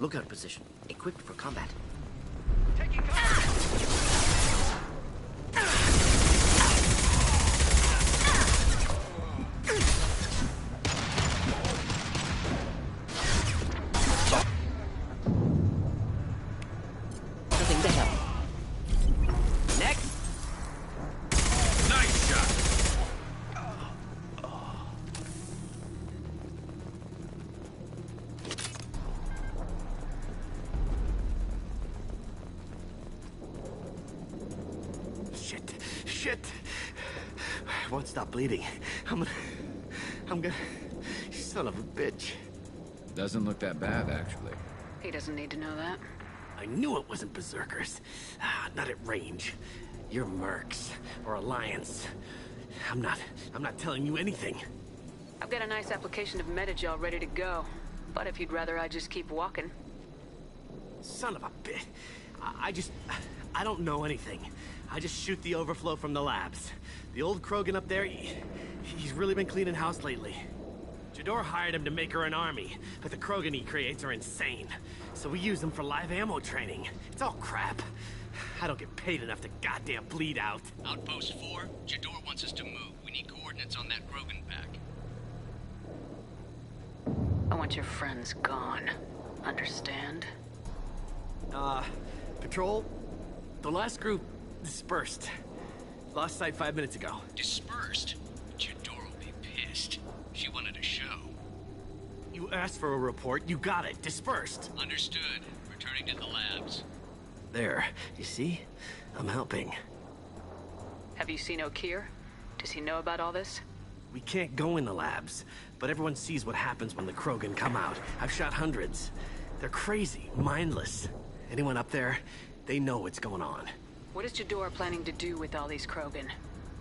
Lookout position. Equipped for combat. Taking cover! Nothing to help. Next! Nice shot! Shit! I won't stop bleeding. I'm gonna... Son of a bitch. Doesn't look that bad, actually. He doesn't need to know that. I knew it wasn't berserkers. Not at range. You're mercs or Alliance. I'm not telling you anything. I've got a nice application of Metagel ready to go. But if you'd rather I just keep walking. Son of a bitch. I don't know anything. I just shoot the overflow from the labs. The old Krogan up there, he's really been cleaning house lately. Jador hired him to make her an army, but the Krogan he creates are insane. So we use them for live ammo training. It's all crap. I don't get paid enough to goddamn bleed out. Outpost 4, Jador wants us to move. We need coordinates on that Krogan pack. I want your friends gone. Understand? Patrol, the last group dispersed. Lost sight 5 minutes ago. Dispersed? Jador will be pissed. She wanted a show. You asked for a report, you got it. Dispersed. Understood. Returning to the labs. There, you see? I'm helping. Have you seen O'Keir? Does he know about all this? We can't go in the labs, but everyone sees what happens when the Krogan come out. I've shot hundreds. They're crazy, mindless. Anyone up there, they know what's going on. What is Jador planning to do with all these Krogan?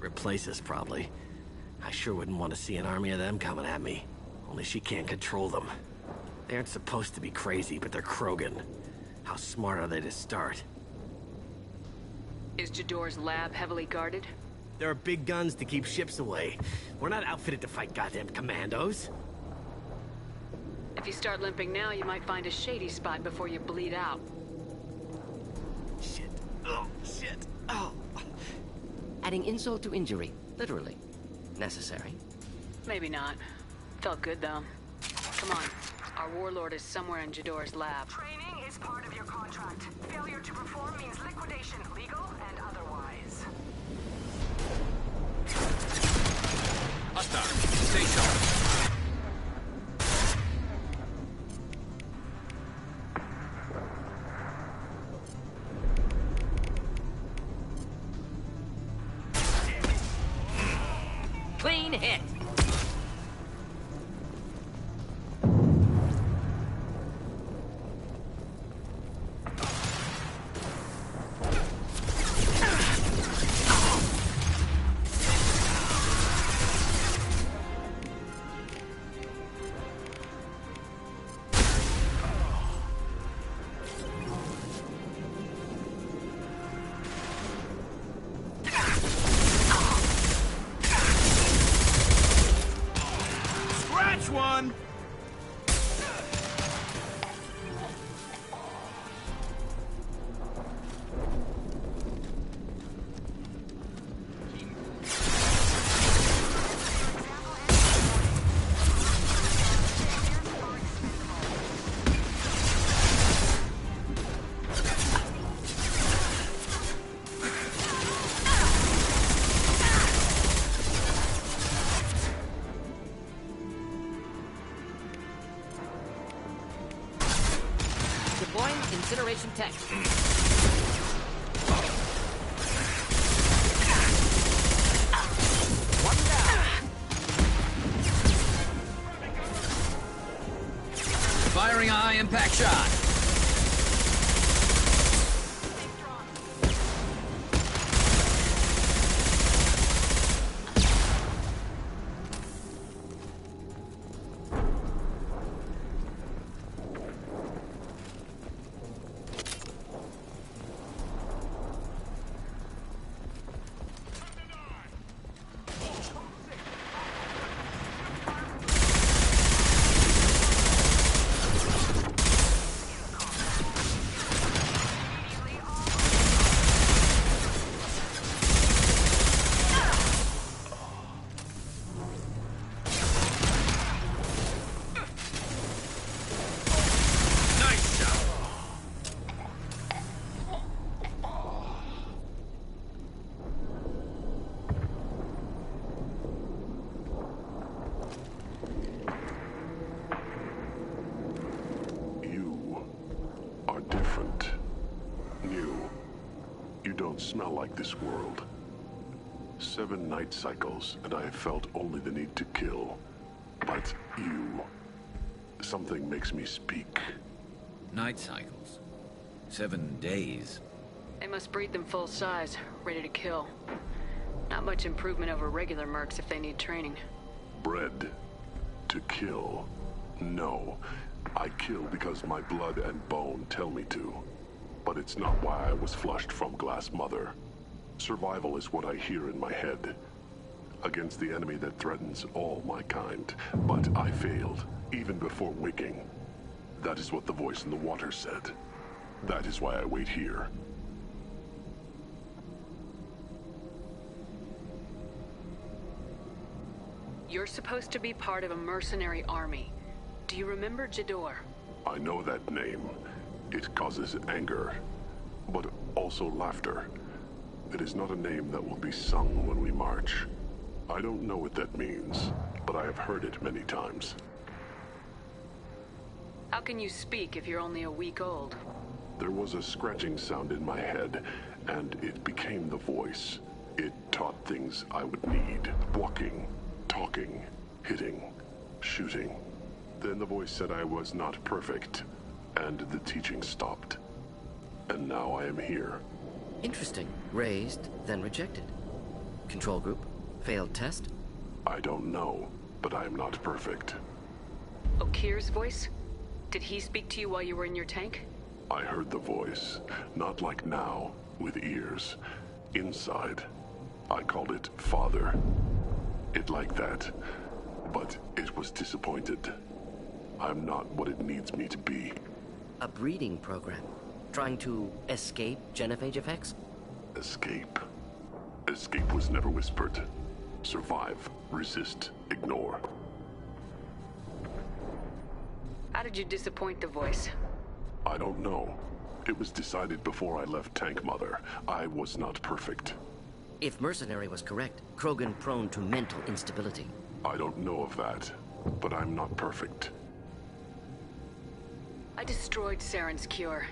Replace us, probably. I sure wouldn't want to see an army of them coming at me. Only she can't control them. They aren't supposed to be crazy, but they're Krogan. How smart are they to start? Is Jador's lab heavily guarded? There are big guns to keep ships away. We're not outfitted to fight goddamn commandos. If you start limping now, you might find a shady spot before you bleed out. Shit. Oh, shit. Oh. Adding insult to injury. Literally. Necessary. Maybe not. Felt good, though. Come on. Our warlord is somewhere in Jador's lab. Training is part of your contract. Failure to perform means liquidation, legal and otherwise. Hostile. Stay sharp. Clean hit. One. Deploying incineration tech. One down. Firing a high impact shot. different. New. You don't smell like this world. 7 night cycles, and I have felt only the need to kill. But you... Something makes me speak. Night cycles. 7 days. They must breed them full size, ready to kill. Not much improvement over regular mercs if they need training. Bred to kill. No. I kill because my blood and bone tell me to. But it's not why I was flushed from Glass Mother. Survival is what I hear in my head. Against the enemy that threatens all my kind. But I failed, even before waking. That is what the voice in the water said. That is why I wait here. You're supposed to be part of a mercenary army. Do you remember Jador? I know that name. It causes anger, but also laughter. It is not a name that will be sung when we march. I don't know what that means, but I have heard it many times. How can you speak if you're only a week old? There was a scratching sound in my head, and it became the voice. It taught things I would need. Walking, talking, hitting, shooting. Then the voice said I was not perfect, and the teaching stopped. And now I am here. Interesting. Raised, then rejected. Control group? Failed test? I don't know, but I am not perfect. Okir's voice? Did he speak to you while you were in your tank? I heard the voice, not like now, with ears. Inside. I called it Father. It like that, but it was disappointed. I'm not what it needs me to be. A breeding program. Trying to escape genophage effects? Escape. Escape was never whispered. Survive, resist, ignore. How did you disappoint the voice? I don't know. It was decided before I left Tank Mother. I was not perfect. If Mercenary was correct, Krogan prone to mental instability. I don't know of that, but I'm not perfect. I destroyed Saren's cure.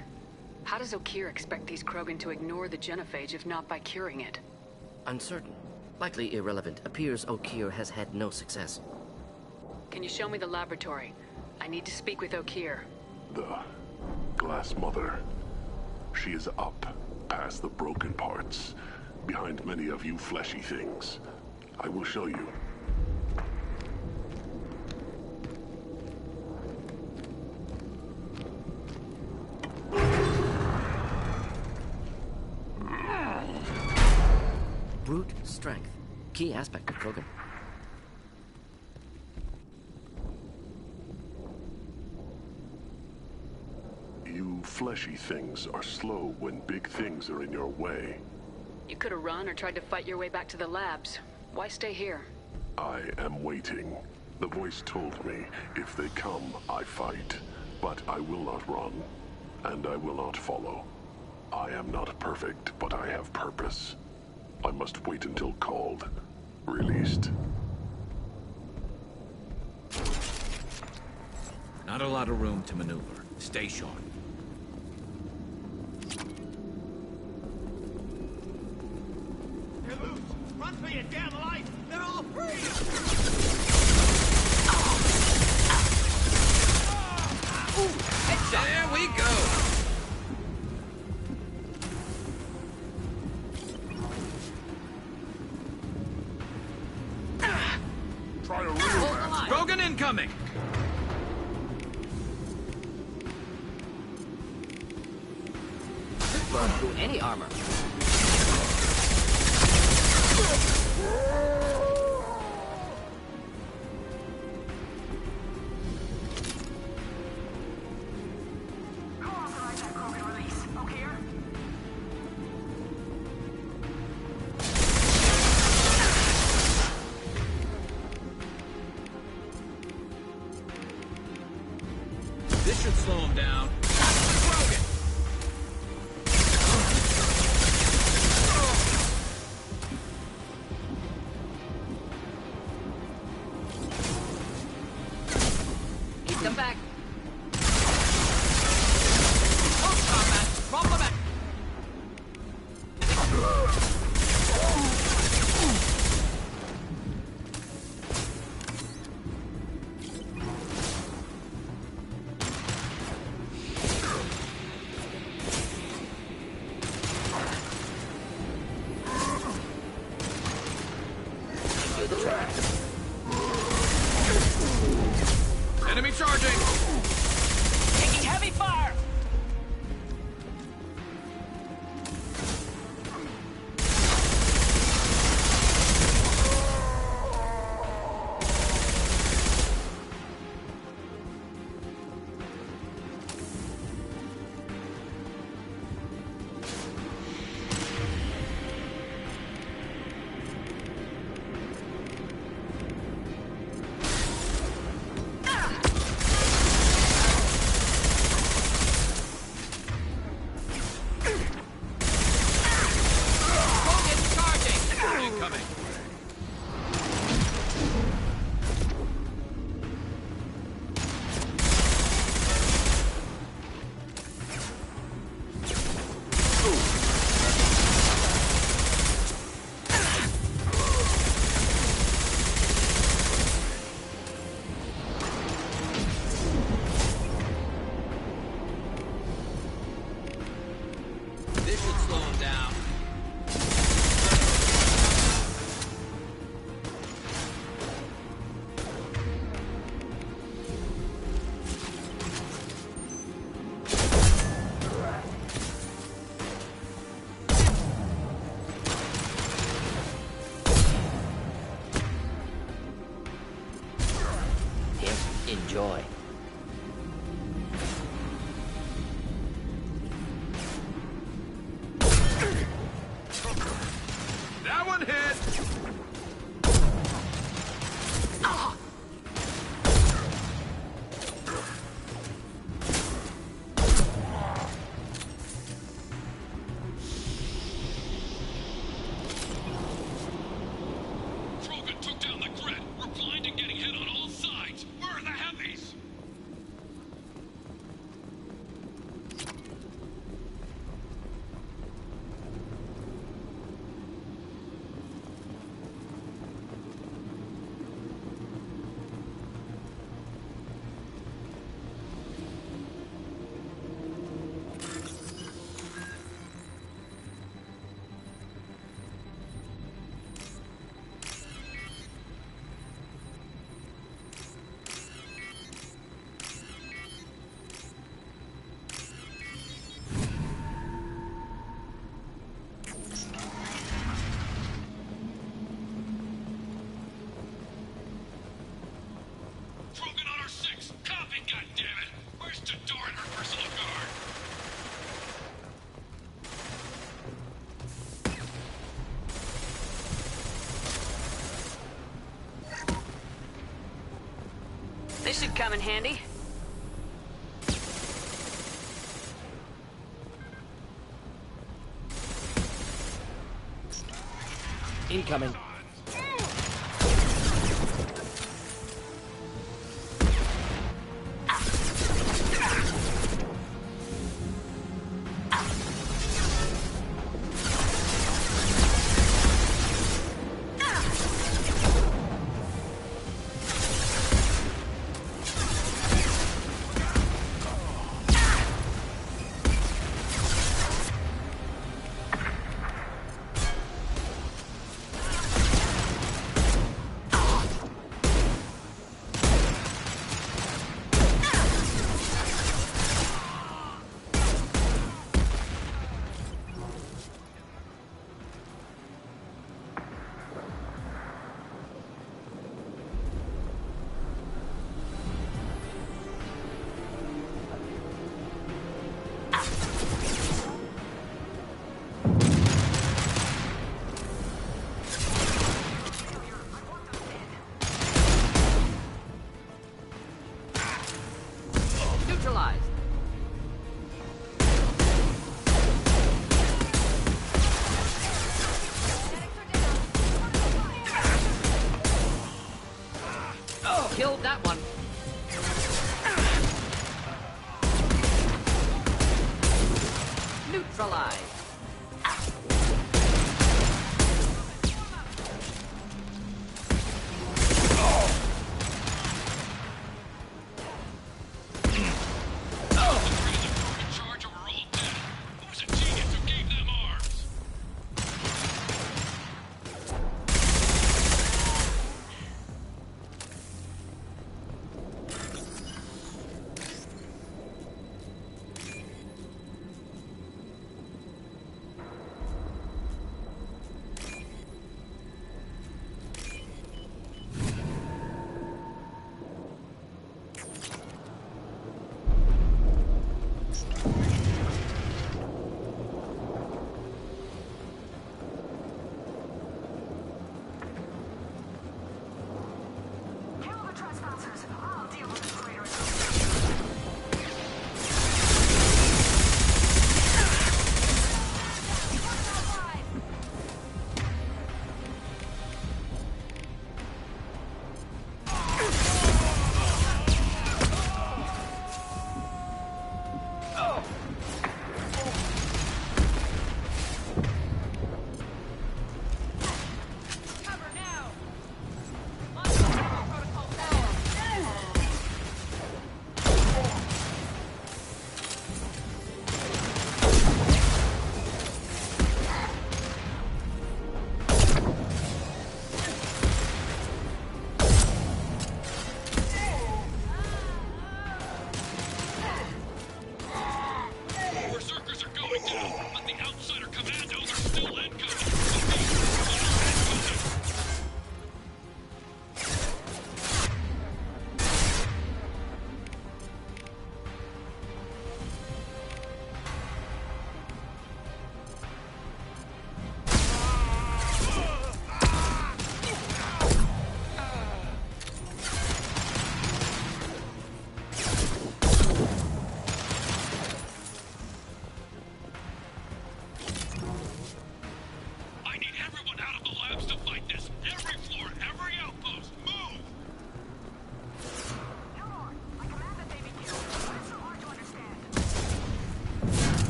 How does Okir expect these Krogan to ignore the genophage if not by curing it? Uncertain. Likely irrelevant. Appears Okir has had no success. Can you show me the laboratory? I need to speak with Okir. The Glass Mother. She is up, past the broken parts, behind many of you fleshy things. I will show you. Brute strength. Key aspect of Krogan. You fleshy things are slow when big things are in your way. You could have run or tried to fight your way back to the labs. Why stay here? I am waiting. The voice told me, if they come, I fight. But I will not run, and I will not follow. I am not perfect, but I have purpose. I must wait until called, released. Not a lot of room to maneuver. Stay sharp. They're loose! Run for your damn life! They're all free! There we go! Try a real Krogan incoming! Burn through any armor. Co-authorize that Krogan release. Okir? This should slow him down. Krogan! Keep them back. This should come in handy. Incoming. Killed that one. Neutralized.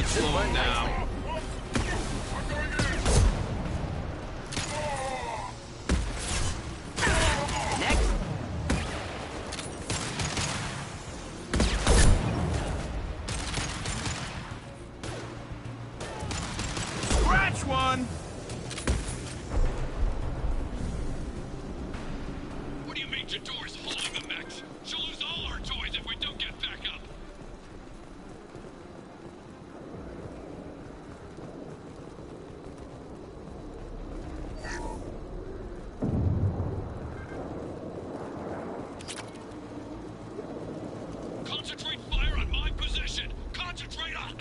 Slow him down. Next. Scratch one! Jador's holding the mechs. She'll lose all her toys if we don't get back up. Concentrate fire on my position. Concentrate on...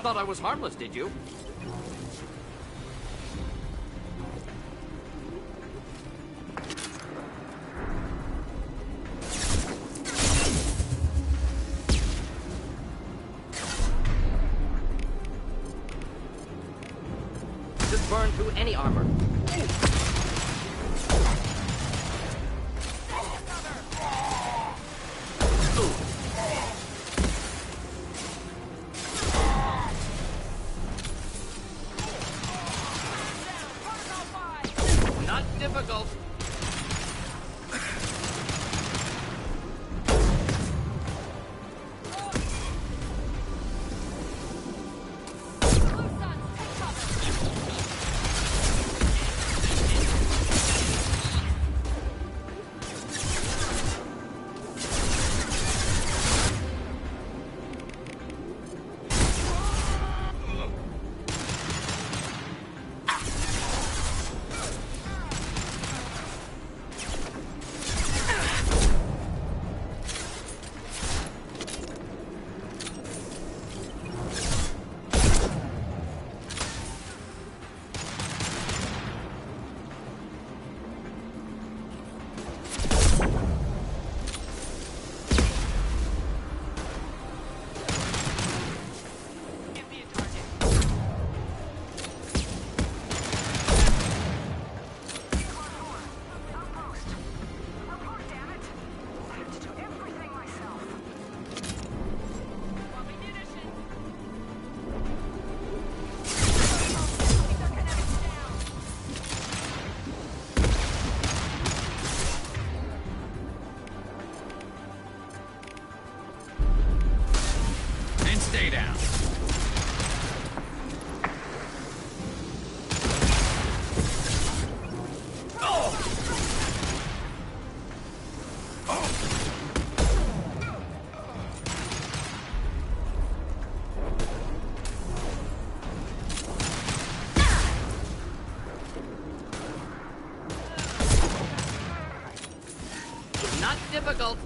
Thought I was harmless, did you? Just burn through any armor. Not difficult. Stay down. Not difficult.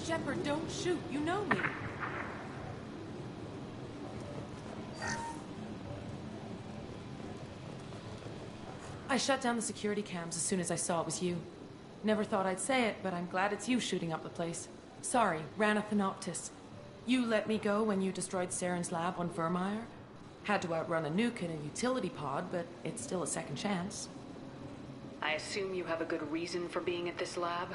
Shepard, don't shoot. You know me. I shut down the security cams as soon as I saw it was you. Never thought I'd say it, but I'm glad it's you shooting up the place. Sorry, ran a Thanoptis. You let me go when you destroyed Saren's lab on Vermeer. Had to outrun a nuke in a utility pod, but it's still a second chance. I assume you have a good reason for being at this lab?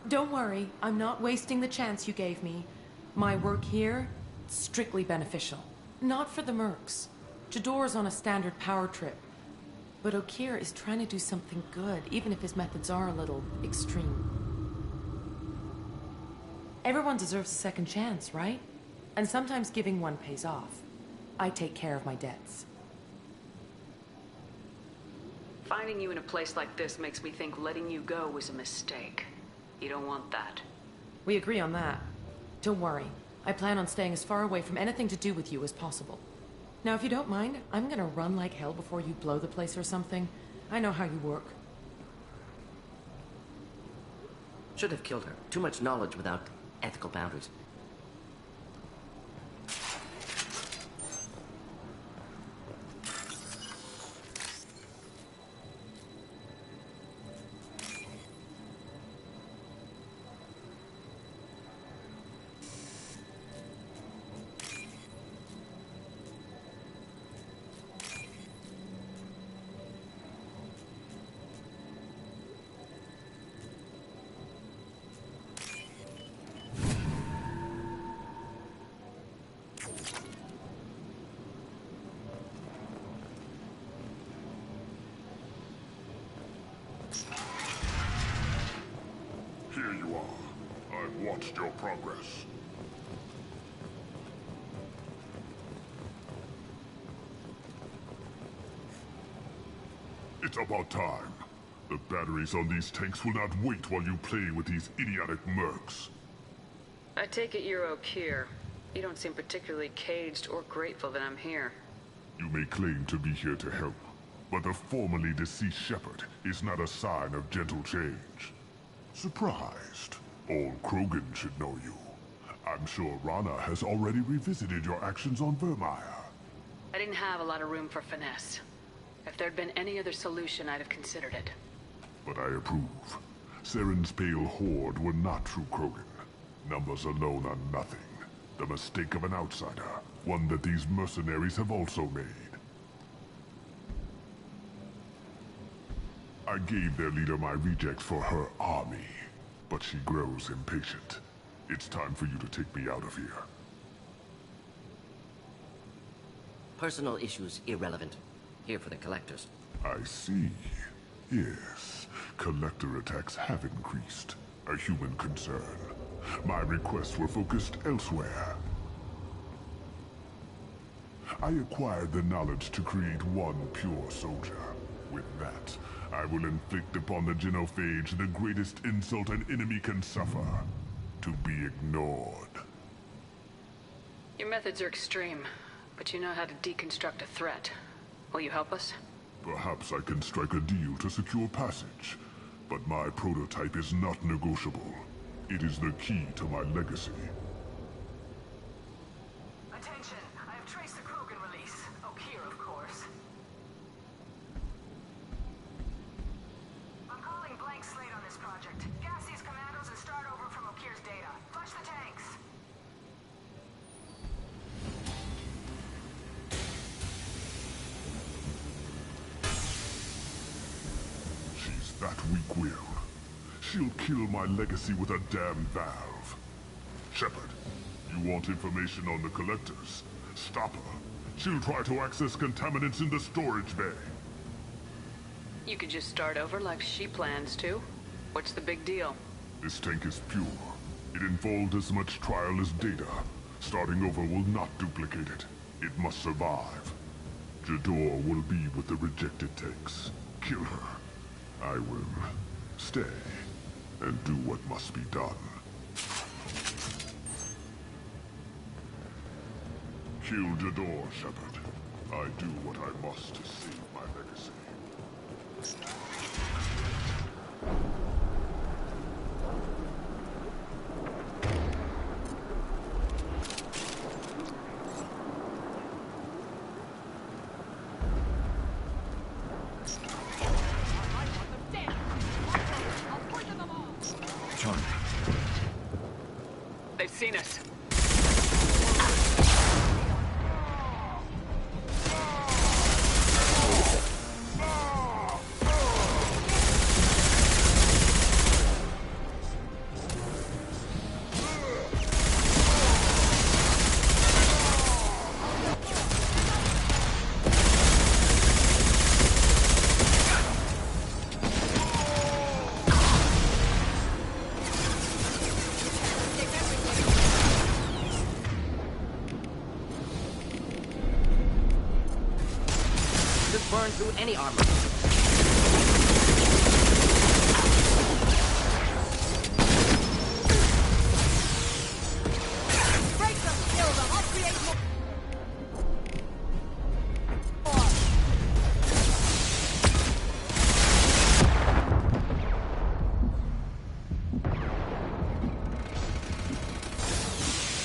Don't worry, I'm not wasting the chance you gave me. My work here, strictly beneficial. Not for the mercs. Jador's on a standard power trip. But Okeer is trying to do something good, even if his methods are a little extreme. Everyone deserves a second chance, right? And sometimes giving one pays off. I take care of my debts. Finding you in a place like this makes me think letting you go was a mistake. You don't want that. We agree on that. Don't worry. I plan on staying as far away from anything to do with you as possible. Now, if you don't mind, I'm gonna run like hell before you blow the place or something. I know how you work. Should have killed her. Too much knowledge without ethical boundaries. Here you are. I've watched your progress. It's about time. The batteries on these tanks will not wait while you play with these idiotic mercs. I take it you're Okeer. You don't seem particularly caged or grateful that I'm here. You may claim to be here to help, but the formerly deceased Shepard is not a sign of gentle change. Surprised? All Krogan should know you. I'm sure Rana has already revisited your actions on Vermeer. I didn't have a lot of room for finesse. If there'd been any other solution, I'd have considered it. But I approve. Saren's pale horde were not true Krogan. Numbers alone are nothing. The mistake of an outsider, one that these mercenaries have also made. I gave their leader my rejects for her army, but she grows impatient. It's time for you to take me out of here. Personal issues irrelevant. Here for the collectors. I see. Yes, collector attacks have increased. A human concern. My requests were focused elsewhere. I acquired the knowledge to create one pure soldier. With that, I will inflict upon the genophage the greatest insult an enemy can suffer. To be ignored. Your methods are extreme, but you know how to deconstruct a threat. Will you help us? Perhaps I can strike a deal to secure passage, but my prototype is not negotiable. It is the key to my legacy. Attention, I have traced the Krogan release. Okeer, of course. I'm calling blank slate on this project. Gas these commandos and start over from Okeer's data. Flush the tanks. She's that weak-willed. She'll kill my legacy with a damn valve. Shepard, you want information on the collectors? Stop her. She'll try to access contaminants in the storage bay. You could just start over like she plans to. What's the big deal? This tank is pure. It involved as much trial as data. Starting over will not duplicate it. It must survive. Jador will be with the rejected tanks. Kill her. I will stay and do what must be done. Kill Jador, Shepard. I do what I must to save my legacy. They've seen us. Just burn through any armor. Break them, kill them, I'll create more.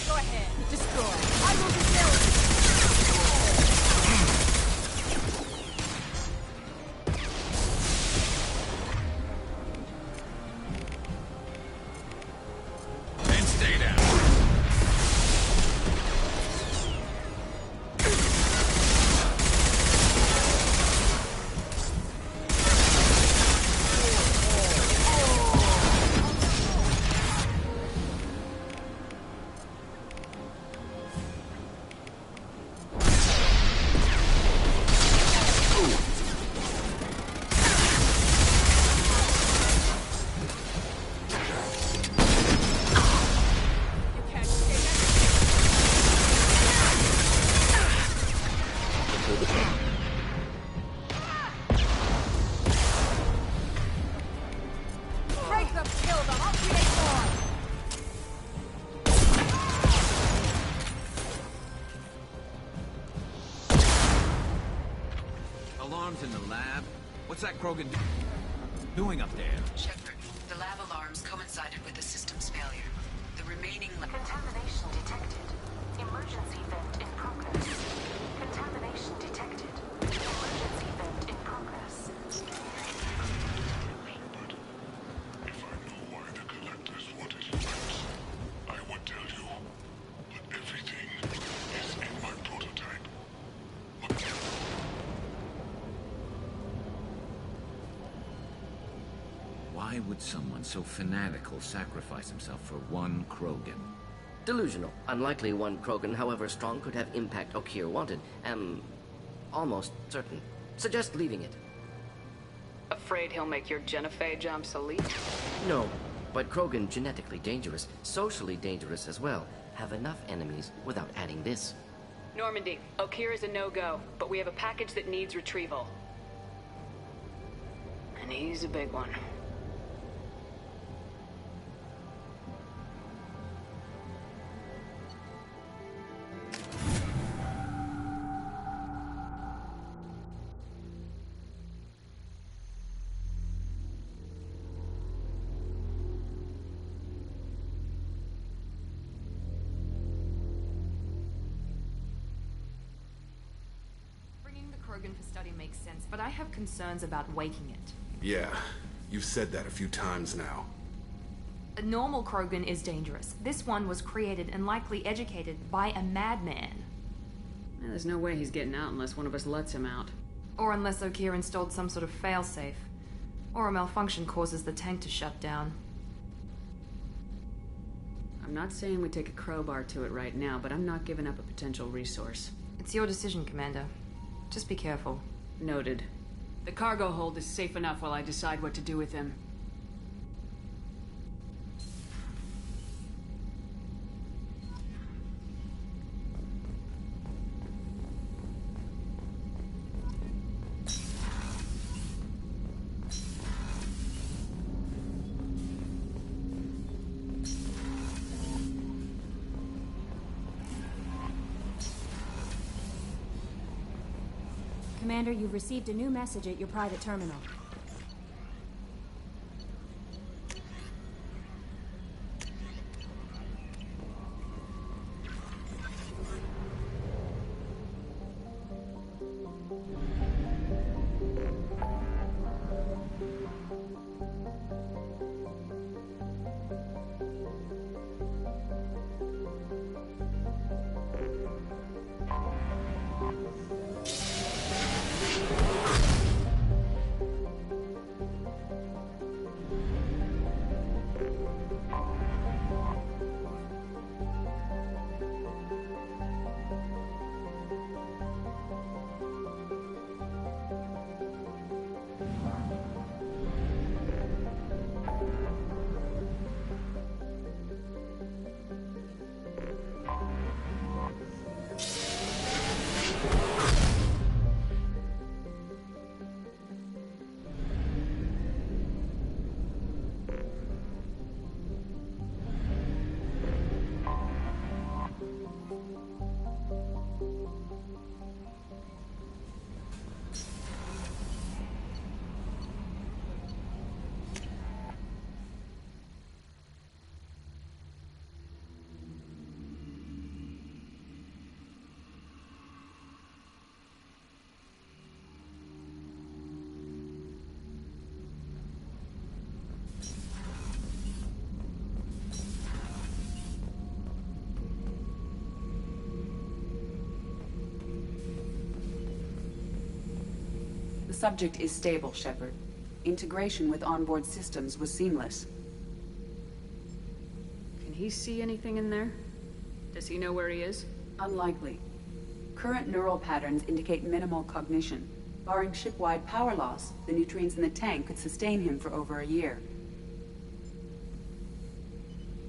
Go ahead, destroy. I will dispel. And stay down. Break them, kill them, I'll create more. Alarms in the lab? What's that Krogan doing up there? Shepard, the lab alarms coincided with the system's failure. The remaining Contamination detected. Emergency vent in progress. Contamination detected. Emergency vent in progress. If I knew why the collectors wanted lights, I would tell you. But everything is in my prototype. Why would someone so fanatical sacrifice himself for one Krogan? Delusional. Unlikely one Krogan, however strong, could have impact Okeer wanted. Am almost certain. Suggest leaving it. Afraid he'll make your genophage obsolete? No, but Krogan genetically dangerous, socially dangerous as well. Have enough enemies without adding this. Normandy, Okeer is a no-go, but we have a package that needs retrieval. And he's a big one. Bringing the Krogan for study makes sense, but I have concerns about waking it. Yeah, you've said that a few times now. A normal Krogan is dangerous. This one was created and likely educated by a madman. There's no way he's getting out unless one of us lets him out. Or unless Okeer installed some sort of failsafe. Or a malfunction causes the tank to shut down. I'm not saying we take a crowbar to it right now, but I'm not giving up a potential resource. It's your decision, Commander. Just be careful. Noted. The cargo hold is safe enough while I decide what to do with him. Commander, you've received a new message at your private terminal. The subject is stable, Shepard. Integration with onboard systems was seamless. Can he see anything in there? Does he know where he is? Unlikely. Current neural patterns indicate minimal cognition. Barring ship-wide power loss, the nutrients in the tank could sustain him for over a year.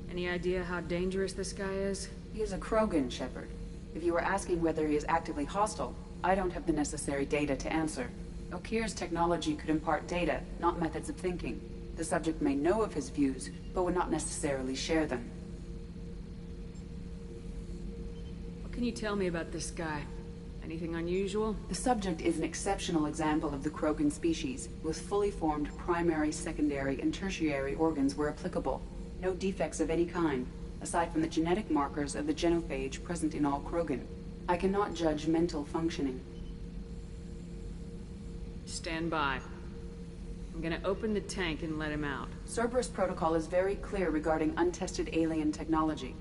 Any idea how dangerous this guy is? He is a Krogan, Shepard. If you were asking whether he is actively hostile, I don't have the necessary data to answer. Okir's technology could impart data, not methods of thinking. The subject may know of his views, but would not necessarily share them. What can you tell me about this guy? Anything unusual? The subject is an exceptional example of the Krogan species, with fully formed primary, secondary, and tertiary organs where applicable. No defects of any kind, aside from the genetic markers of the genophage present in all Krogan. I cannot judge mental functioning. Stand by. I'm gonna open the tank and let him out. Cerberus protocol is very clear regarding untested alien technology.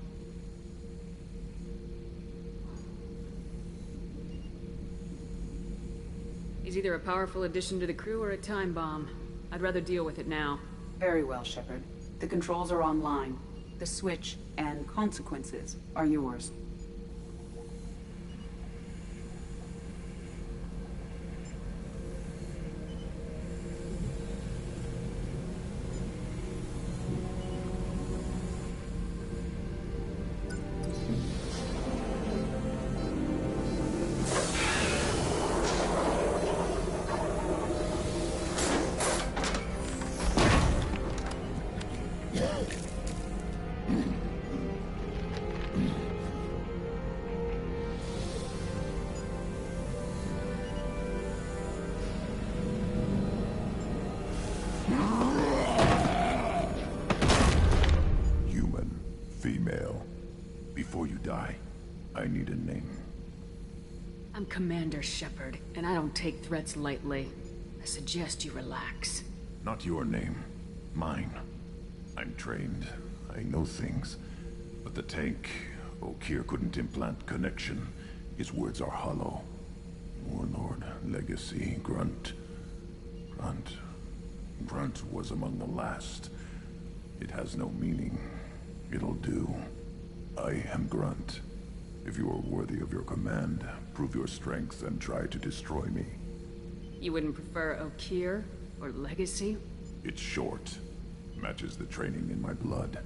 He's either a powerful addition to the crew or a time bomb. I'd rather deal with it now. Very well, Shepard. The controls are online. The switch and consequences are yours. I'm Commander Shepard, and I don't take threats lightly. I suggest you relax. Not your name. Mine. I'm trained. I know things. But the tank, Okir couldn't implant connection. His words are hollow. Warlord, Legacy, Grunt. Grunt was among the last. It has no meaning. It'll do. I am Grunt. If you are worthy of your command, prove your strength and try to destroy me. You wouldn't prefer Okir or Legacy? It's short. Matches the training in my blood.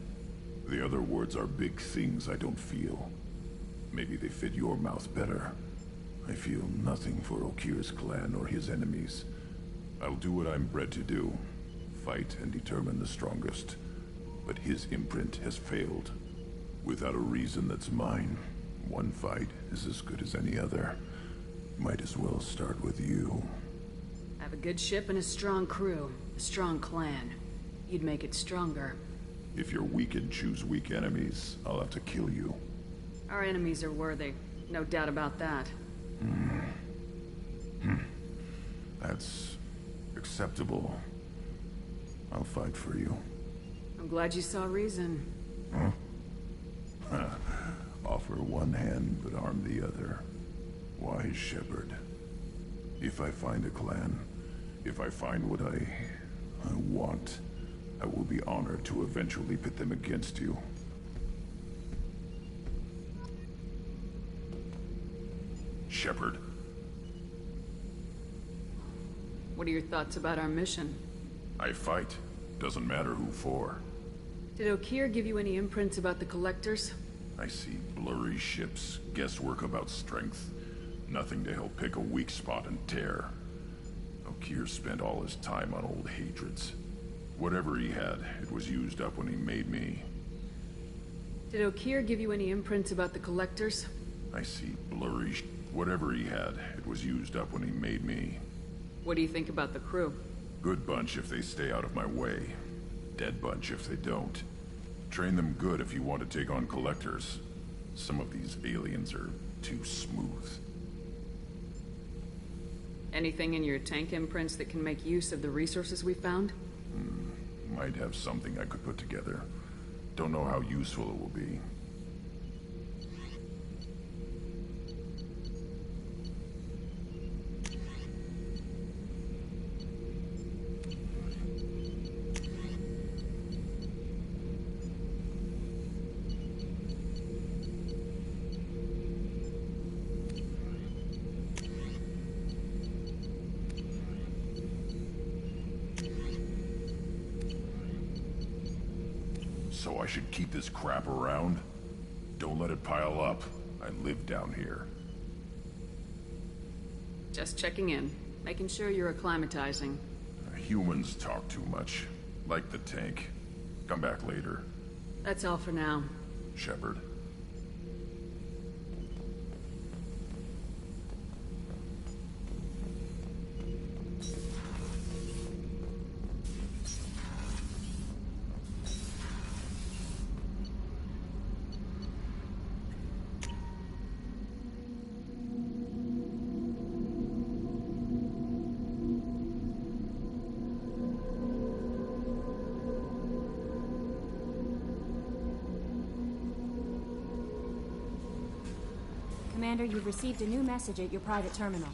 The other words are big things I don't feel. Maybe they fit your mouth better. I feel nothing for Okir's clan or his enemies. I'll do what I'm bred to do. Fight and determine the strongest. But his imprint has failed. Without a reason that's mine. One fight is as good as any other. Might as well start with you. I have a good ship and a strong crew. A strong clan. You'd make it stronger. If you're weak and choose weak enemies, I'll have to kill you. Our enemies are worthy. No doubt about that. That's acceptable. I'll fight for you. I'm glad you saw reason. Huh? Offer one hand, but arm the other. Wise Shepard. If I find a clan, if I find what I want, I will be honored to eventually pit them against you. Shepard. What are your thoughts about our mission? I fight. Doesn't matter who for. Did Okir give you any imprints about the Collectors? I see blurry ships, guesswork about strength. Nothing to help pick a weak spot and tear. Okir spent all his time on old hatreds. Whatever he had, it was used up when he made me. Did Okir give you any imprints about the Collectors? I see blurry Whatever he had, it was used up when he made me. What do you think about the crew? Good bunch if they stay out of my way. Dead bunch if they don't. Train them good if you want to take on Collectors. Some of these aliens are too smooth. Anything in your tank imprints that can make use of the resources we found? Might have something I could put together. Don't know how useful it will be. So I should keep this crap around? Don't let it pile up. I live down here. Just checking in. Making sure you're acclimatizing. Humans talk too much. Like the tank. Come back later. That's all for now. Shepard. Commander, you've received a new message at your private terminal.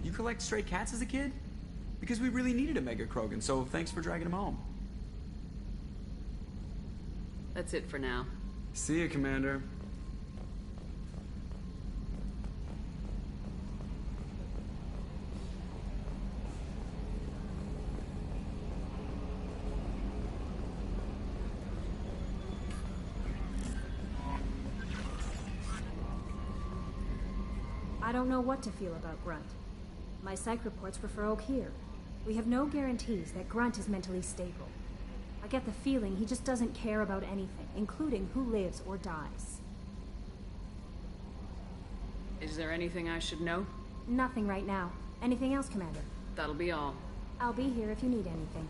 You collect stray cats as a kid? Because we really needed a Mega Krogan, so thanks for dragging him home. That's it for now. See ya, Commander. I don't know what to feel about Grunt. My psych reports refer Oak here. We have no guarantees that Grunt is mentally stable. I get the feeling he just doesn't care about anything, including who lives or dies. Is there anything I should know? Nothing right now. Anything else, Commander? That'll be all. I'll be here if you need anything.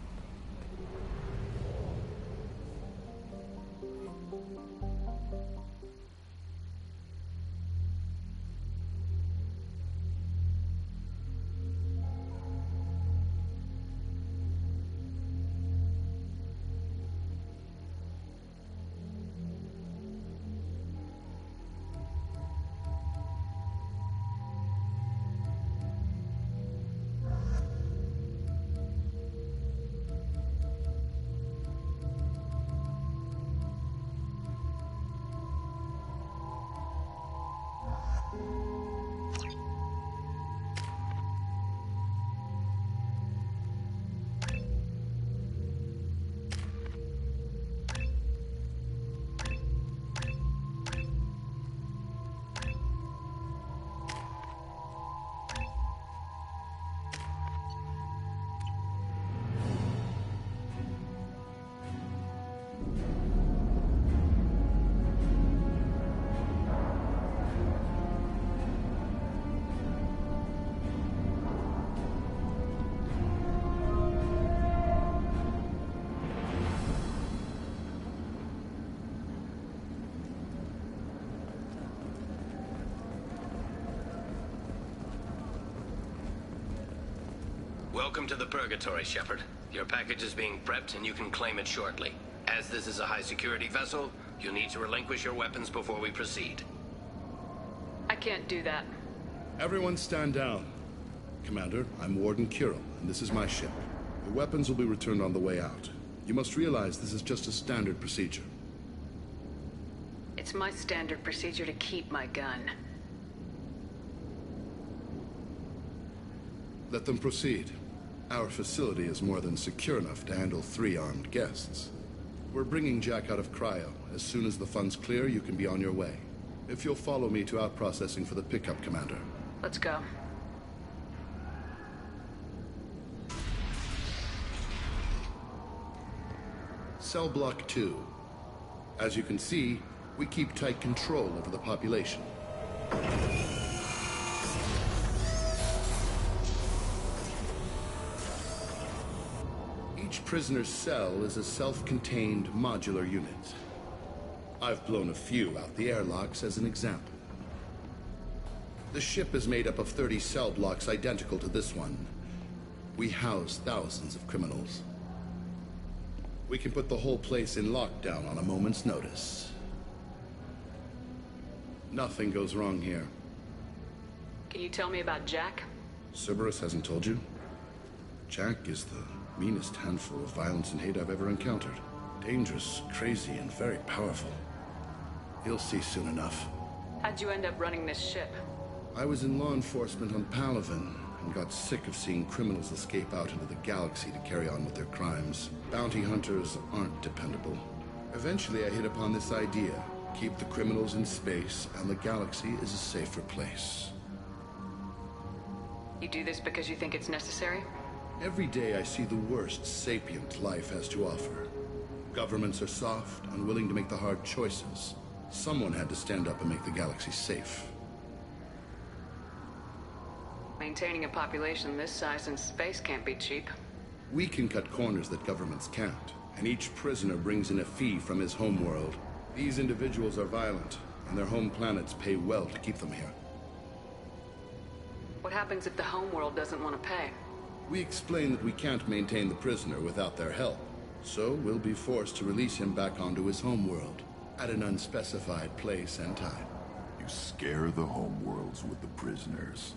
Welcome to the Purgatory, Shepard. Your package is being prepped and you can claim it shortly. As this is a high-security vessel, you'll need to relinquish your weapons before we proceed. I can't do that. Everyone stand down. Commander, I'm Warden Kirill, and this is my ship. The weapons will be returned on the way out. You must realize this is just a standard procedure. It's my standard procedure to keep my gun. Let them proceed. Our facility is more than secure enough to handle 3 armed guests. We're bringing Jack out of cryo. As soon as the funds clear, you can be on your way. If you'll follow me to out-processing for the pickup, Commander. Let's go. Cell Block 2. As you can see, we keep tight control over the population. Each prisoner's cell is a self-contained modular unit. I've blown a few out the airlocks as an example. The ship is made up of 30 cell blocks identical to this one. We house thousands of criminals. We can put the whole place in lockdown on a moment's notice. Nothing goes wrong here. Can you tell me about Jack? Cerberus hasn't told you? Jack is the meanest handful of violence and hate I've ever encountered. Dangerous, crazy, and very powerful. You'll see soon enough. How'd you end up running this ship? I was in law enforcement on Palaven and got sick of seeing criminals escape out into the galaxy to carry on with their crimes. Bounty hunters aren't dependable. Eventually I hit upon this idea. Keep the criminals in space, and the galaxy is a safer place. You do this because you think it's necessary? Every day I see the worst sapient life has to offer. Governments are soft, unwilling to make the hard choices. Someone had to stand up and make the galaxy safe. Maintaining a population this size in space can't be cheap. We can cut corners that governments can't, and each prisoner brings in a fee from his homeworld. These individuals are violent, and their home planets pay well to keep them here. What happens if the homeworld doesn't want to pay? We explain that we can't maintain the prisoner without their help, so we'll be forced to release him back onto his homeworld, at an unspecified place and time. You scare the homeworlds with the prisoners.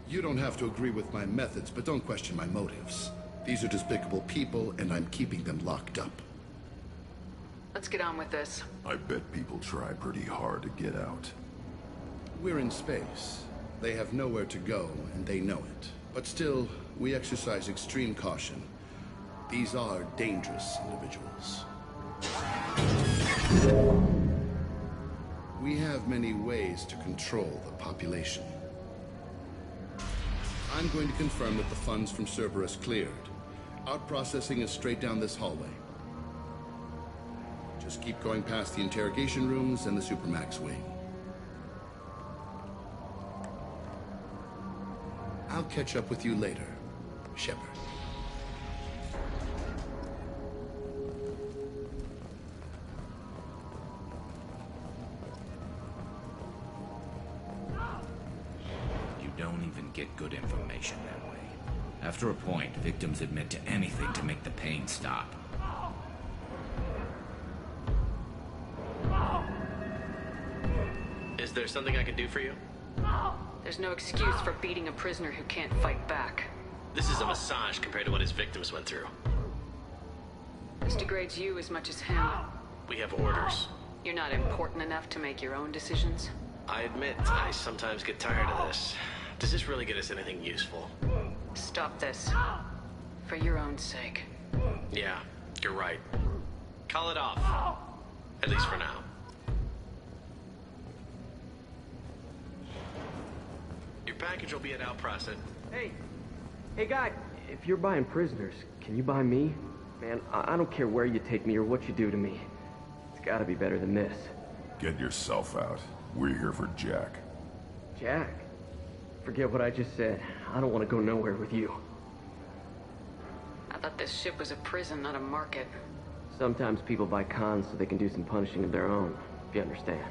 You don't have to agree with my methods, but don't question my motives. These are despicable people, and I'm keeping them locked up. Let's get on with this. I bet people try pretty hard to get out. We're in space. They have nowhere to go, and they know it. But still, we exercise extreme caution. These are dangerous individuals. We have many ways to control the population. I'm going to confirm that the funds from Cerberus cleared. Out processing is straight down this hallway. Just keep going past the interrogation rooms and the Supermax wing. I'll catch up with you later, Shepard. You don't even get good information that way. After a point, victims admit to anything to make the pain stop. Is there something I can do for you? There's no excuse for beating a prisoner who can't fight back. This is a massage compared to what his victims went through. This degrades you as much as him. We have orders. You're not important enough to make your own decisions? I admit, I sometimes get tired of this. Does this really get us anything useful? Stop this. For your own sake. Yeah, you're right. Call it off. At least for now. Your package will be at Outprocess. Hey guy, if you're buying prisoners, can you buy me? Man, I don't care where you take me or what you do to me. It's gotta be better than this. Get yourself out. We're here for Jack. Jack? Forget what I just said. I don't want to go nowhere with you. I thought this ship was a prison, not a market. Sometimes people buy cons so they can do some punishing of their own, if you understand.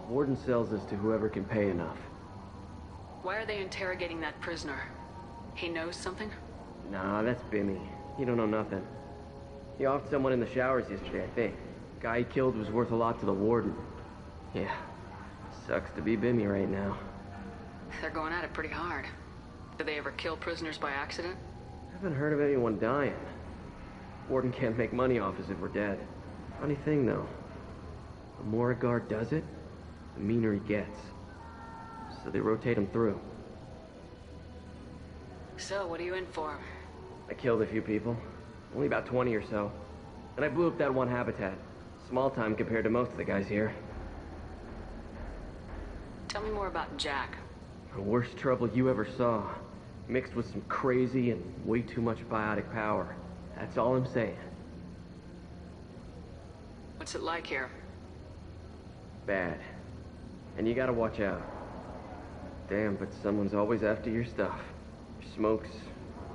Warden sells this to whoever can pay enough. Why are they interrogating that prisoner? He knows something? Nah, that's Bimmy. He don't know nothing. He offed someone in the showers yesterday, I think. Guy he killed was worth a lot to the warden. Yeah, sucks to be Bimmy right now. They're going at it pretty hard. Did they ever kill prisoners by accident? I haven't heard of anyone dying. Warden can't make money off us if we're dead. Funny thing, though. The more a guard does it, the meaner he gets. So they rotate him through. So, what are you in for? I killed a few people. Only about 20 or so. And I blew up that one habitat. Small time compared to most of the guys here. Tell me more about Jack. The worst trouble you ever saw. Mixed with some crazy and way too much biotic power. That's all I'm saying. What's it like here? Bad. And you gotta watch out. Damn, but someone's always after your stuff. Your smokes,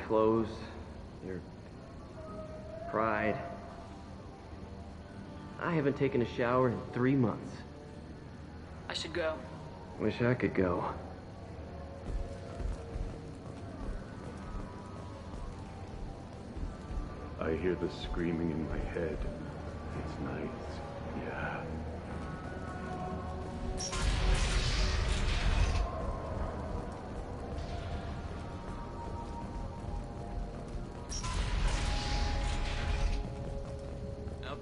clothes, your pride. I haven't taken a shower in 3 months. I should go. Wish I could go. I hear the screaming in my head. It's nice, yeah.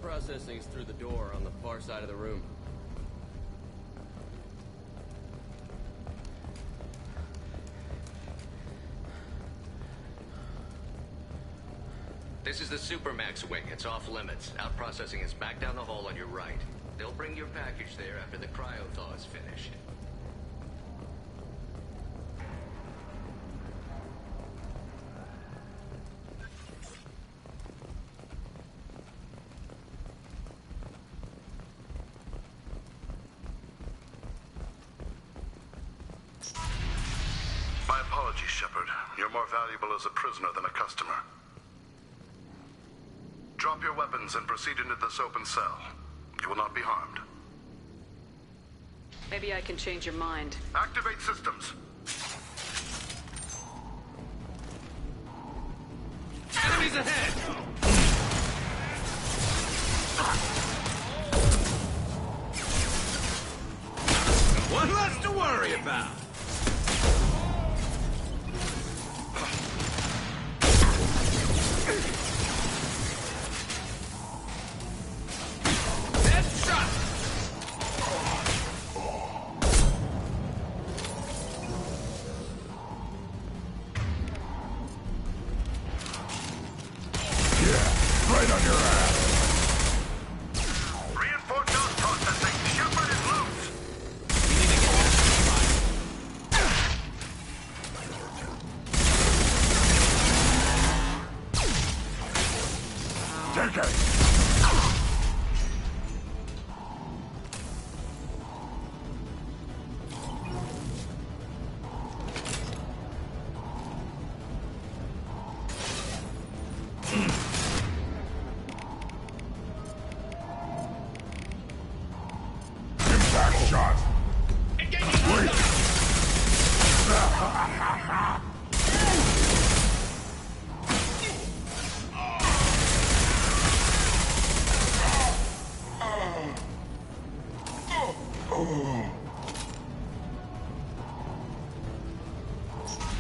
Processing's through the door on the far side of the room. This is the Supermax wing. It's off limits. Out processing is back down the hall on your right. They'll bring your package there after the cryo-thaw is finished. My apologies, Shepard. You're more valuable as a prisoner than a customer. Drop your weapons and proceed into this open cell. You will not be harmed. Maybe I can change your mind. Activate systems. Enemies ahead! One less to worry about.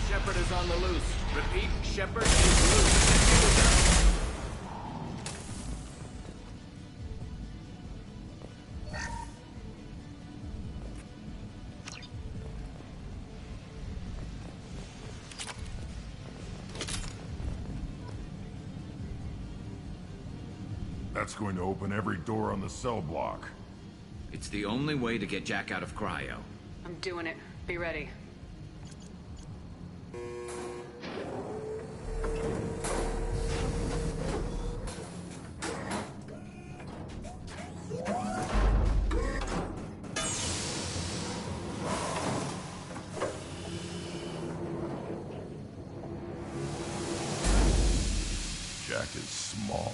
Shepard is on the loose. Repeat, Shepard is loose. That's going to open every door on the cell block. It's the only way to get Jack out of cryo. I'm doing it. Be ready. Jack is small.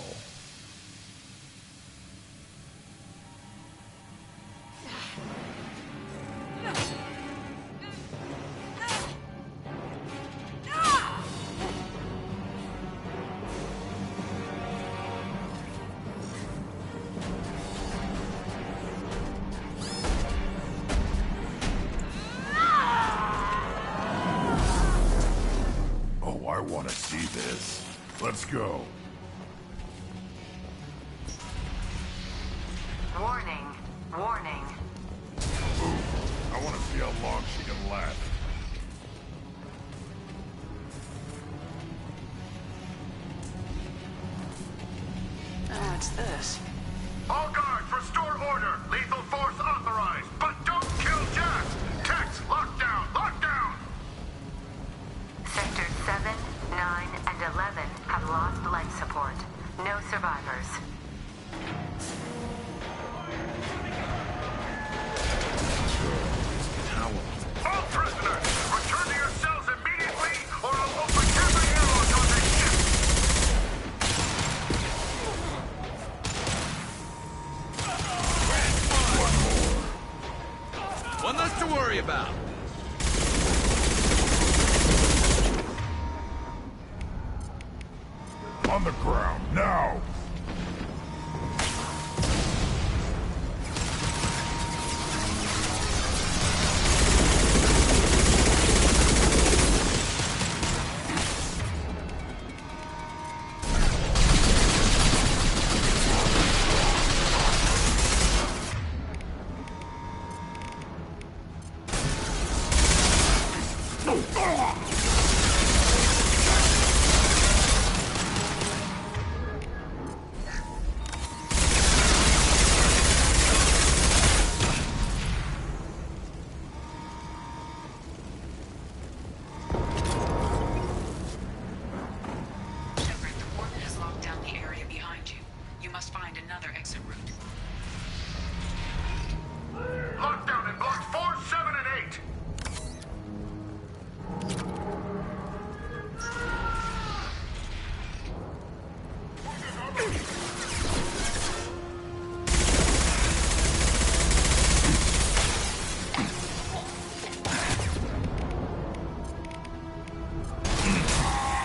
I want to see this. Let's go. Warning. Warning. Ooh, I want to see how long she can last. What's this? All guards, restore order. Lethal force authorized. But don't kill Jack. Tex, lockdown, lockdown. Sectors 7, 9, and 11 have lost life support. No survivors. All prisoners, return to your cells immediately, or I'll open every airlock on this ship. One less to worry about. On the ground, now! Lockdown in blocks 4, 7, and 8.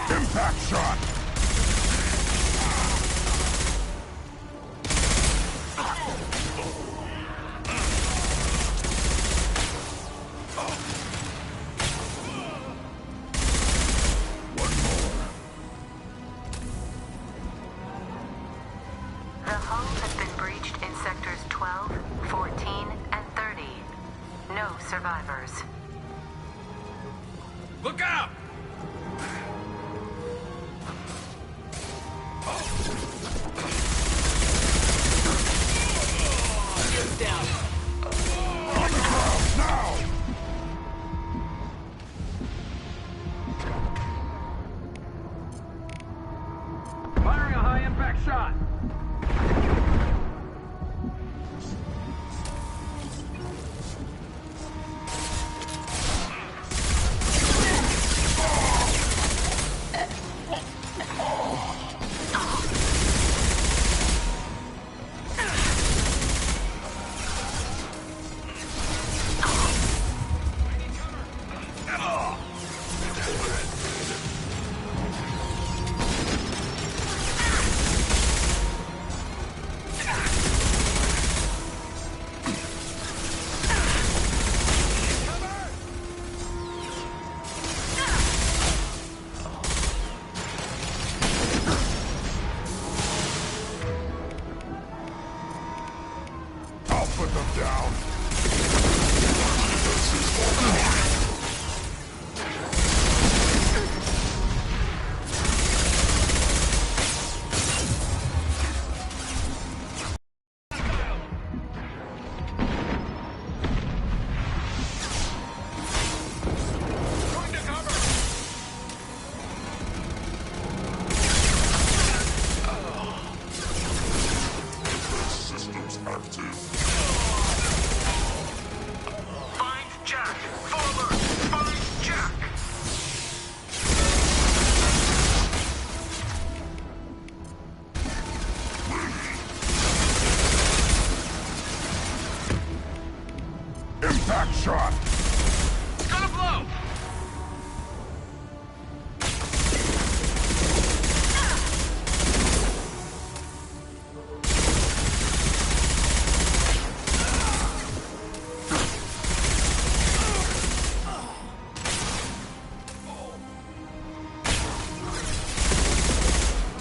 Impact shot! The hull has been breached in sectors 12, 14, and 30. No survivors. Look out! Get down. On the ground, now! Firing a high-impact shot. I'll put them down. Systems active. Find Jack. Full alert. Find Jack. Impact shot! Gonna blow.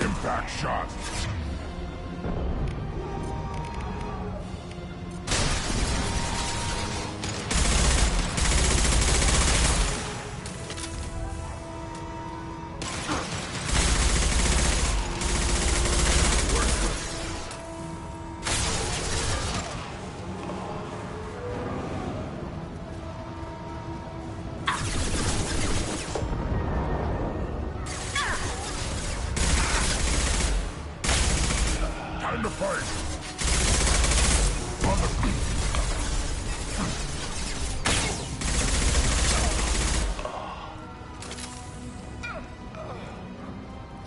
Impact shot! Time to fight! On the...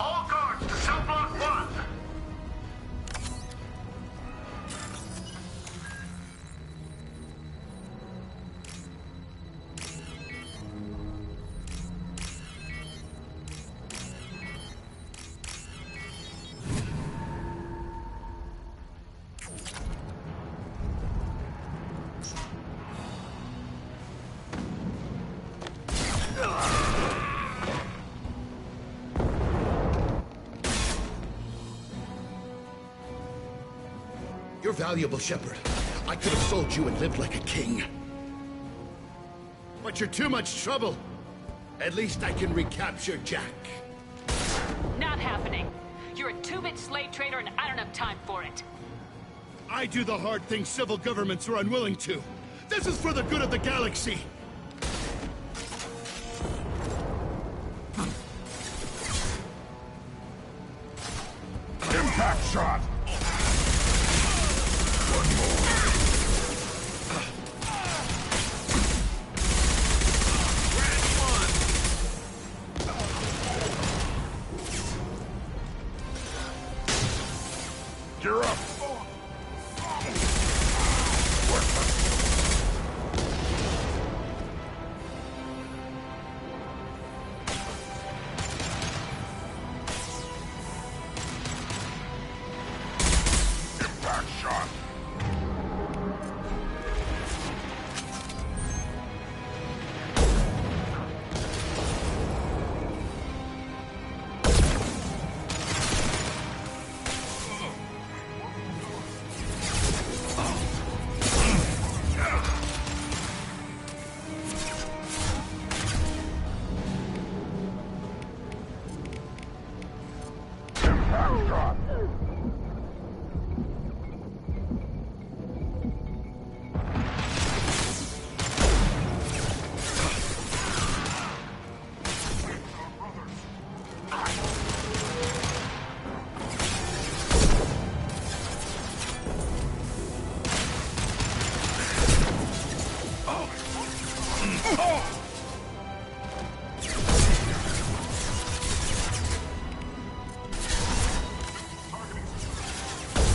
All guards to cell block 1. You're valuable, Shepard. I could have sold you and lived like a king. But you're too much trouble. At least I can recapture Jack. Not happening. You're a two-bit slave trader and I don't have time for it. I do the hard things civil governments are unwilling to. This is for the good of the galaxy. Impact shot! One more. You're up! Impact shot! Impact shot!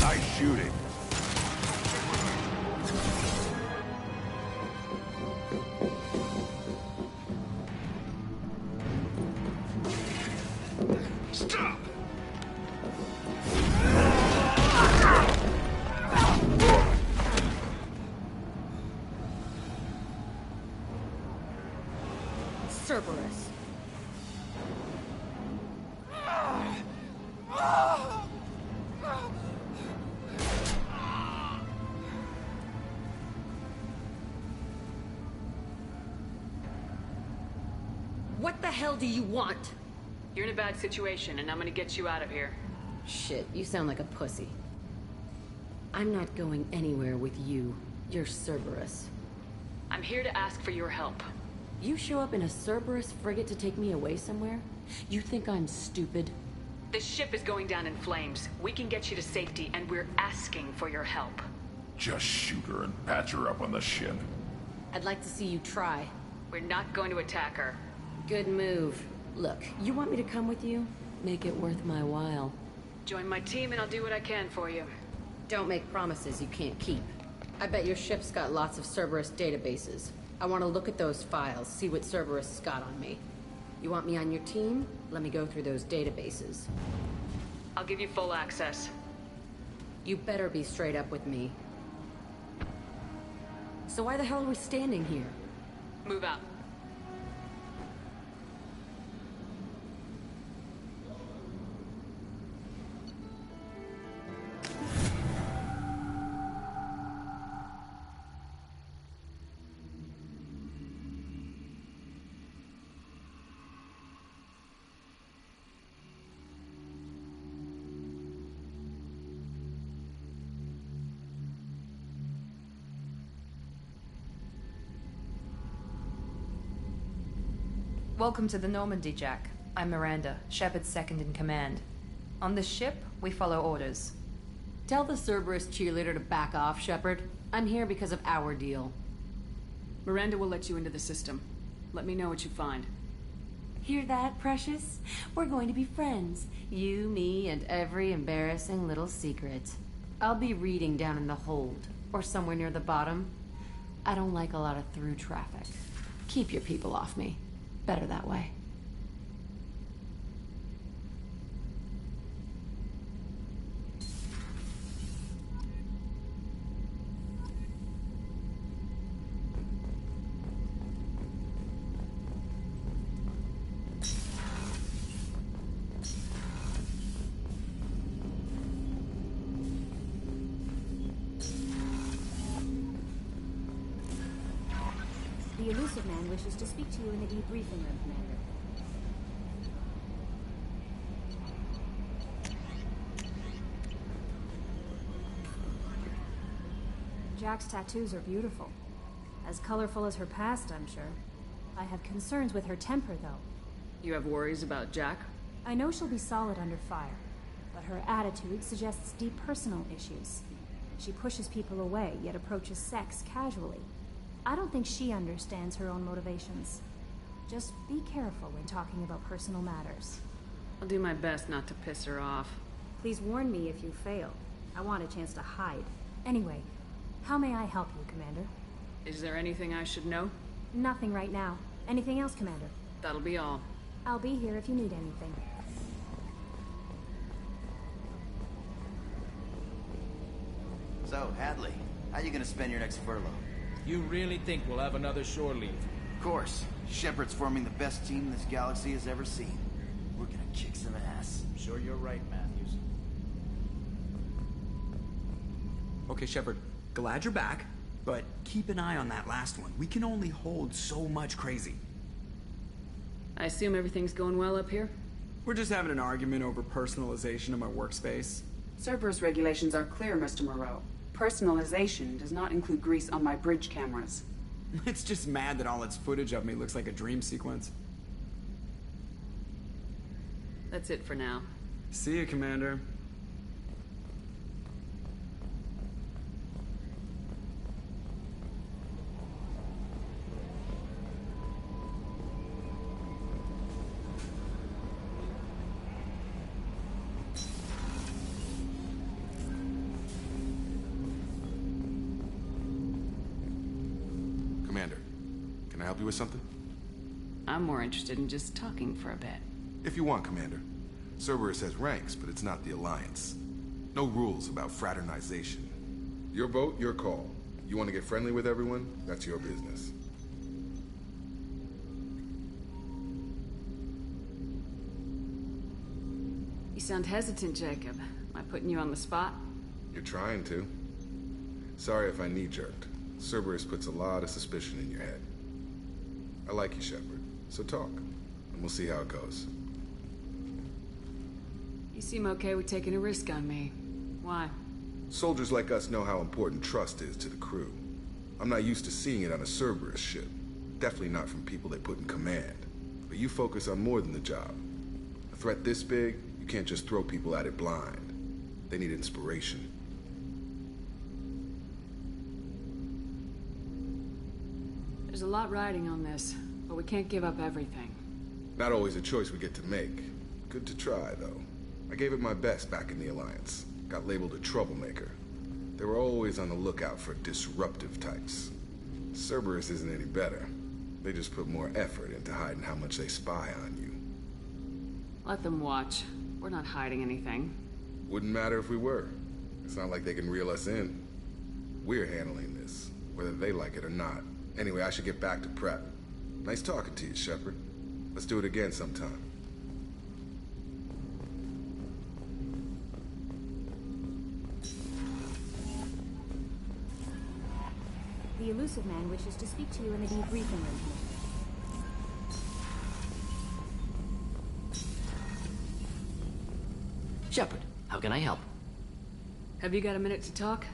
Nice shooting. Stop! Cerberus. What the hell do you want? You're in a bad situation, and I'm gonna get you out of here. Shit, you sound like a pussy. I'm not going anywhere with you. You're Cerberus. I'm here to ask for your help. You show up in a Cerberus frigate to take me away somewhere? You think I'm stupid? The ship is going down in flames. We can get you to safety, and we're asking for your help. Just shoot her and patch her up on the ship. I'd like to see you try. We're not going to attack her. Good move. Look, you want me to come with you? Make it worth my while. Join my team and I'll do what I can for you. Don't make promises you can't keep. I bet your ship's got lots of Cerberus databases. I want to look at those files, see what Cerberus has got on me. You want me on your team? Let me go through those databases. I'll give you full access. You better be straight up with me. So why the hell are we standing here? Move out. Welcome to the Normandy, Jack. I'm Miranda, Shepard's second in command. On this ship, we follow orders. Tell the Cerberus cheerleader to back off, Shepard. I'm here because of our deal. Miranda will let you into the system. Let me know what you find. Hear that, Precious? We're going to be friends. You, me, and every embarrassing little secret. I'll be reading down in the hold, or somewhere near the bottom. I don't like a lot of through traffic. Keep your people off me. Better that way. The elusive man wishes to speak to you in the debriefing room, Commander. Jack's tattoos are beautiful. As colorful as her past, I'm sure. I have concerns with her temper, though. You have worries about Jack? I know she'll be solid under fire, but her attitude suggests deep personal issues. She pushes people away, yet approaches sex casually. I don't think she understands her own motivations. Just be careful when talking about personal matters. I'll do my best not to piss her off. Please warn me if you fail. I want a chance to hide. Anyway, how may I help you, Commander? Is there anything I should know? Nothing right now. Anything else, Commander? That'll be all. I'll be here if you need anything. So, Hadley, how you gonna spend your next furlough? You really think we'll have another shore leave? Of course. Shepard's forming the best team this galaxy has ever seen. We're gonna kick some ass. I'm sure you're right, Matthews. Okay, Shepard, glad you're back, but keep an eye on that last one. We can only hold so much crazy. I assume everything's going well up here? We're just having an argument over personalization of my workspace. Cerberus regulations are clear, Mr. Moreau. Personalization does not include grease on my bridge cameras. It's just mad that all its footage of me looks like a dream sequence. That's it for now. See you, Commander. Commander, can I help you with something? I'm more interested in just talking for a bit. If you want, Commander. Cerberus has ranks, but it's not the Alliance. No rules about fraternization. Your vote, your call. You want to get friendly with everyone? That's your business. You sound hesitant, Jacob. Am I putting you on the spot? You're trying to. Sorry if I knee-jerked. Cerberus puts a lot of suspicion in your head. I like you, Shepard. So talk, and we'll see how it goes. You seem okay with taking a risk on me. Why? Soldiers like us know how important trust is to the crew. I'm not used to seeing it on a Cerberus ship. Definitely not from people they put in command. But you focus on more than the job. A threat this big, you can't just throw people at it blind. They need inspiration. There's a lot riding on this, but we can't give up everything. Not always a choice we get to make. Good to try, though. I gave it my best back in the Alliance. Got labeled a troublemaker. They were always on the lookout for disruptive types. Cerberus isn't any better. They just put more effort into hiding how much they spy on you. Let them watch. We're not hiding anything. Wouldn't matter if we were. It's not like they can reel us in. We're handling this, whether they like it or not. Anyway, I should get back to prep. Nice talking to you, Shepard. Let's do it again sometime. The elusive man wishes to speak to you in the debriefing room. Shepard, how can I help? Have you got a minute to talk?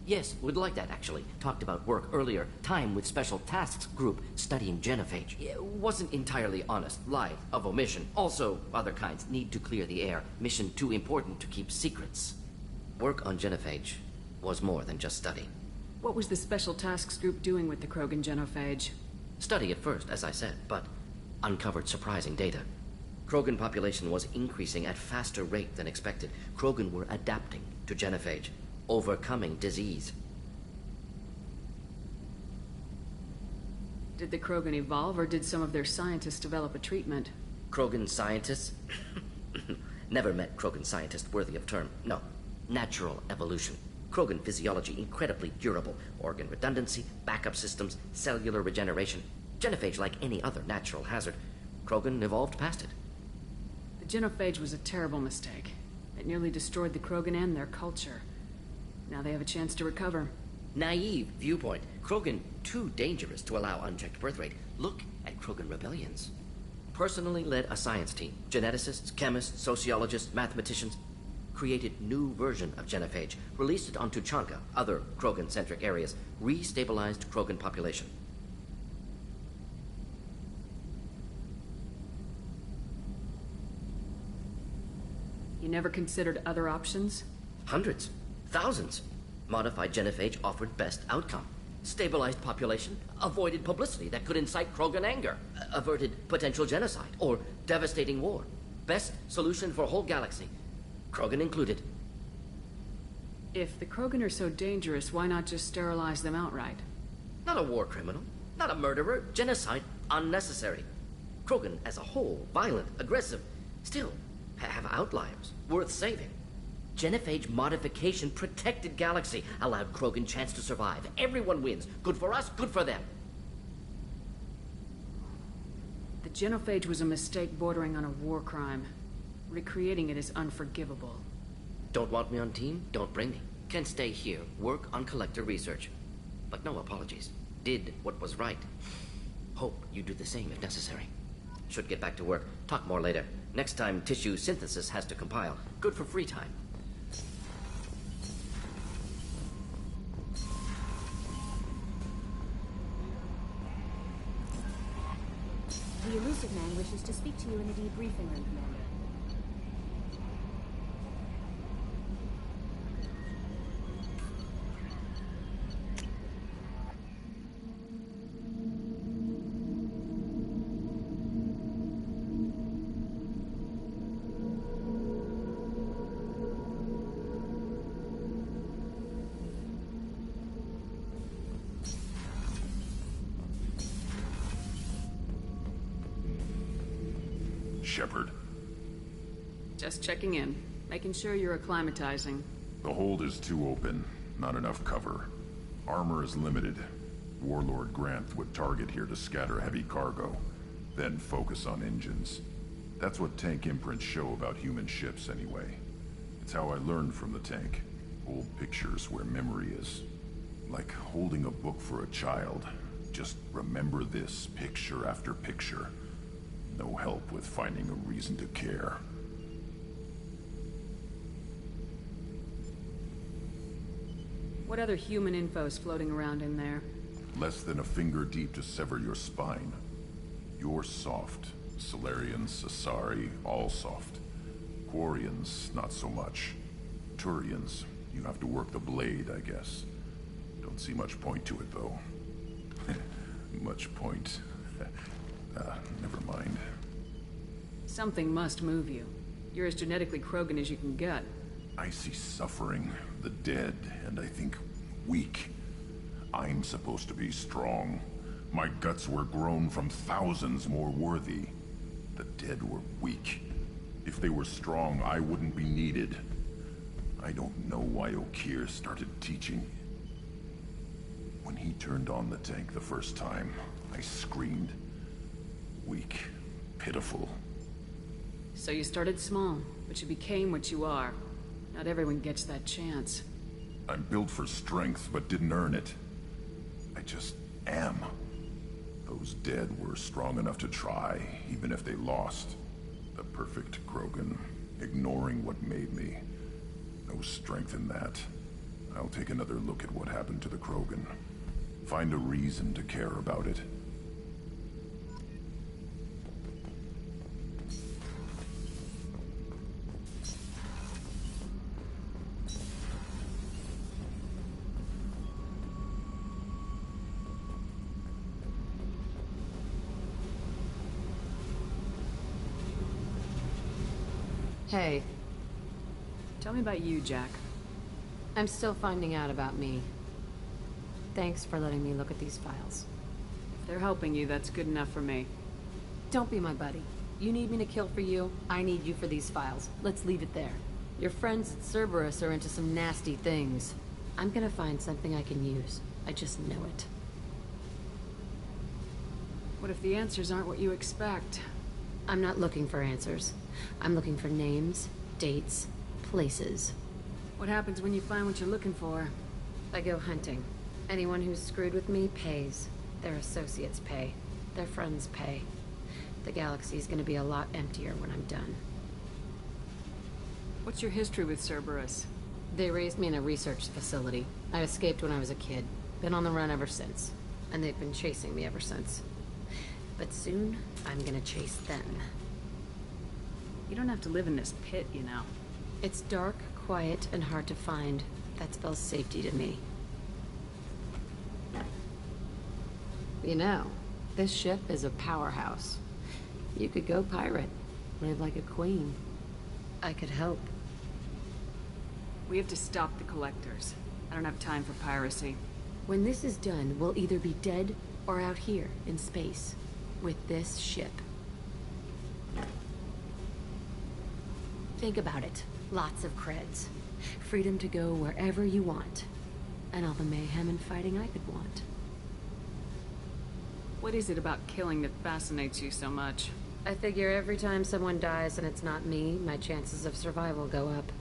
Yes, would like that, actually. Talked about work earlier. Time with Special Tasks Group studying genophage. It wasn't entirely honest. Lie of omission. Also, other kinds. Need to clear the air. Mission too important to keep secrets. Work on genophage was more than just study. What was the Special Tasks Group doing with the Krogan genophage? Study at first, as I said, but uncovered surprising data. Krogan population was increasing at faster rate than expected. Krogan were adapting to genophage, overcoming disease. Did the Krogan evolve, or did some of their scientists develop a treatment? Krogan scientists? Never met Krogan scientist worthy of term. No. Natural evolution. Krogan physiology incredibly durable. Organ redundancy, backup systems, cellular regeneration. Genophage like any other natural hazard. Krogan evolved past it. The genophage was a terrible mistake. It nearly destroyed the Krogan and their culture. Now they have a chance to recover. Naive viewpoint. Krogan too dangerous to allow unchecked birth rate. Look at Krogan rebellions. Personally led a science team. Geneticists, chemists, sociologists, mathematicians. Created new version of genophage. Released it on Tuchanka, other Krogan-centric areas. Restabilized Krogan population. You never considered other options? Hundreds. Thousands. Modified genophage offered best outcome. Stabilized population, avoided publicity that could incite Krogan anger, averted potential genocide, or devastating war. Best solution for whole galaxy. Krogan included. If the Krogan are so dangerous, why not just sterilize them outright? Not a war criminal, not a murderer. Genocide, unnecessary. Krogan as a whole, violent, aggressive. Still, have outliers, worth saving. Genophage modification protected galaxy, allowed Krogan chance to survive. Everyone wins. Good for us, good for them. The genophage was a mistake bordering on a war crime. Recreating it is unforgivable. Don't want me on team? Don't bring me. Can stay here, work on collector research. But no apologies. Did what was right. Hope you do the same if necessary. Should get back to work. Talk more later. Next time, tissue synthesis has to compile. Good for free time. The elusive man wishes to speak to you in the debriefing room, Commander. Shepard. Just checking in, making sure you're acclimatizing. The hold is too open, not enough cover. Armor is limited. Warlord Grant would target here to scatter heavy cargo, then focus on engines. That's what tank imprints show about human ships anyway. It's how I learned from the tank. Old pictures where memory is. Like holding a book for a child. Just remember this picture after picture. No help with finding a reason to care. What other human info is floating around in there? Less than a finger deep to sever your spine. You're soft. Solarians, Asari, all soft. Quarians, not so much. Turians, you have to work the blade, I guess. Don't see much point to it, though. Much point. Never mind. Something must move you. You're as genetically Krogan as you can get. I see suffering, the dead, and I think weak. I'm supposed to be strong. My guts were grown from thousands more worthy. The dead were weak. If they were strong, I wouldn't be needed. I don't know why Okeer started teaching. When he turned on the tank the first time, I screamed. Weak. Pitiful. So you started small, but you became what you are. Not everyone gets that chance. I'm built for strength, but didn't earn it. I just am. Those dead were strong enough to try, even if they lost. The perfect Krogan, ignoring what made me. No strength in that. I'll take another look at what happened to the Krogan. Find a reason to care about it. Hey. Tell me about you, Jack. I'm still finding out about me. Thanks for letting me look at these files. If they're helping you, that's good enough for me. Don't be my buddy. You need me to kill for you, I need you for these files. Let's leave it there. Your friends at Cerberus are into some nasty things. I'm gonna find something I can use. I just know it. What if the answers aren't what you expect? I'm not looking for answers. I'm looking for names, dates, places. What happens when you find what you're looking for? I go hunting. Anyone who's screwed with me pays. Their associates pay. Their friends pay. The galaxy's gonna be a lot emptier when I'm done. What's your history with Cerberus? They raised me in a research facility. I escaped when I was a kid. Been on the run ever since. And they've been chasing me ever since. But soon, I'm gonna chase them. You don't have to live in this pit, you know. It's dark, quiet, and hard to find. That spells safety to me. You know, this ship is a powerhouse. You could go pirate. Live like a queen. I could help. We have to stop the collectors. I don't have time for piracy. When this is done, we'll either be dead or out here in space. With this ship. Think about it. Lots of creds. Freedom to go wherever you want. And all the mayhem and fighting I could want. What is it about killing that fascinates you so much? I figure every time someone dies and it's not me, my chances of survival go up.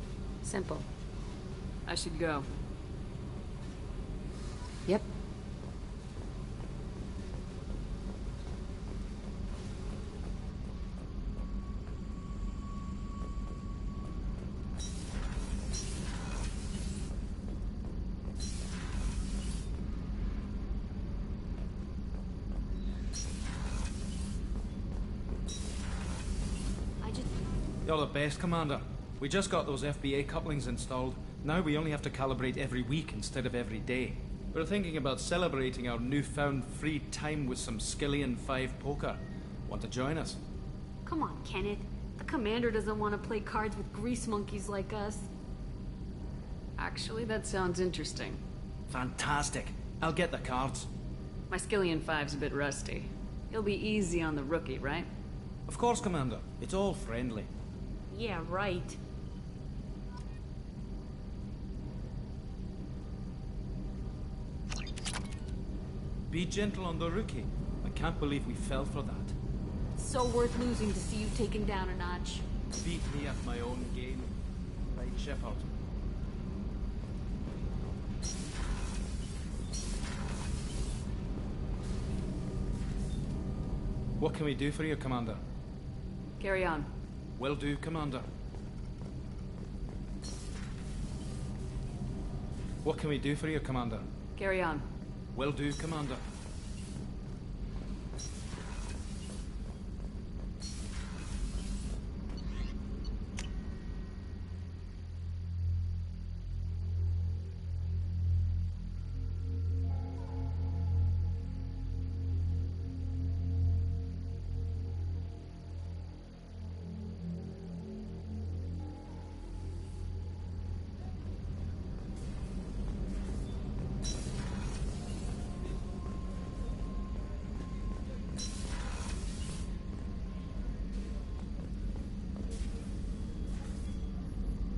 Simple. I should go. Yep. You're the best, Commander. We just got those FBA couplings installed. Now we only have to calibrate every week instead of every day. We're thinking about celebrating our newfound free time with some Skillian 5 poker. Want to join us? Come on, Kenneth. The commander doesn't want to play cards with grease monkeys like us. Actually, that sounds interesting. Fantastic. I'll get the cards. My Skillian 5's a bit rusty. You'll be easy on the rookie, right? Of course, Commander. It's all friendly. Yeah, right. Be gentle on the rookie. I can't believe we fell for that. So worth losing to see you taken down a notch. Beat me at my own game. Right, Shepard? What can we do for you, Commander? Carry on. Will do, Commander. What can we do for you, Commander? Carry on. Will do, Commander.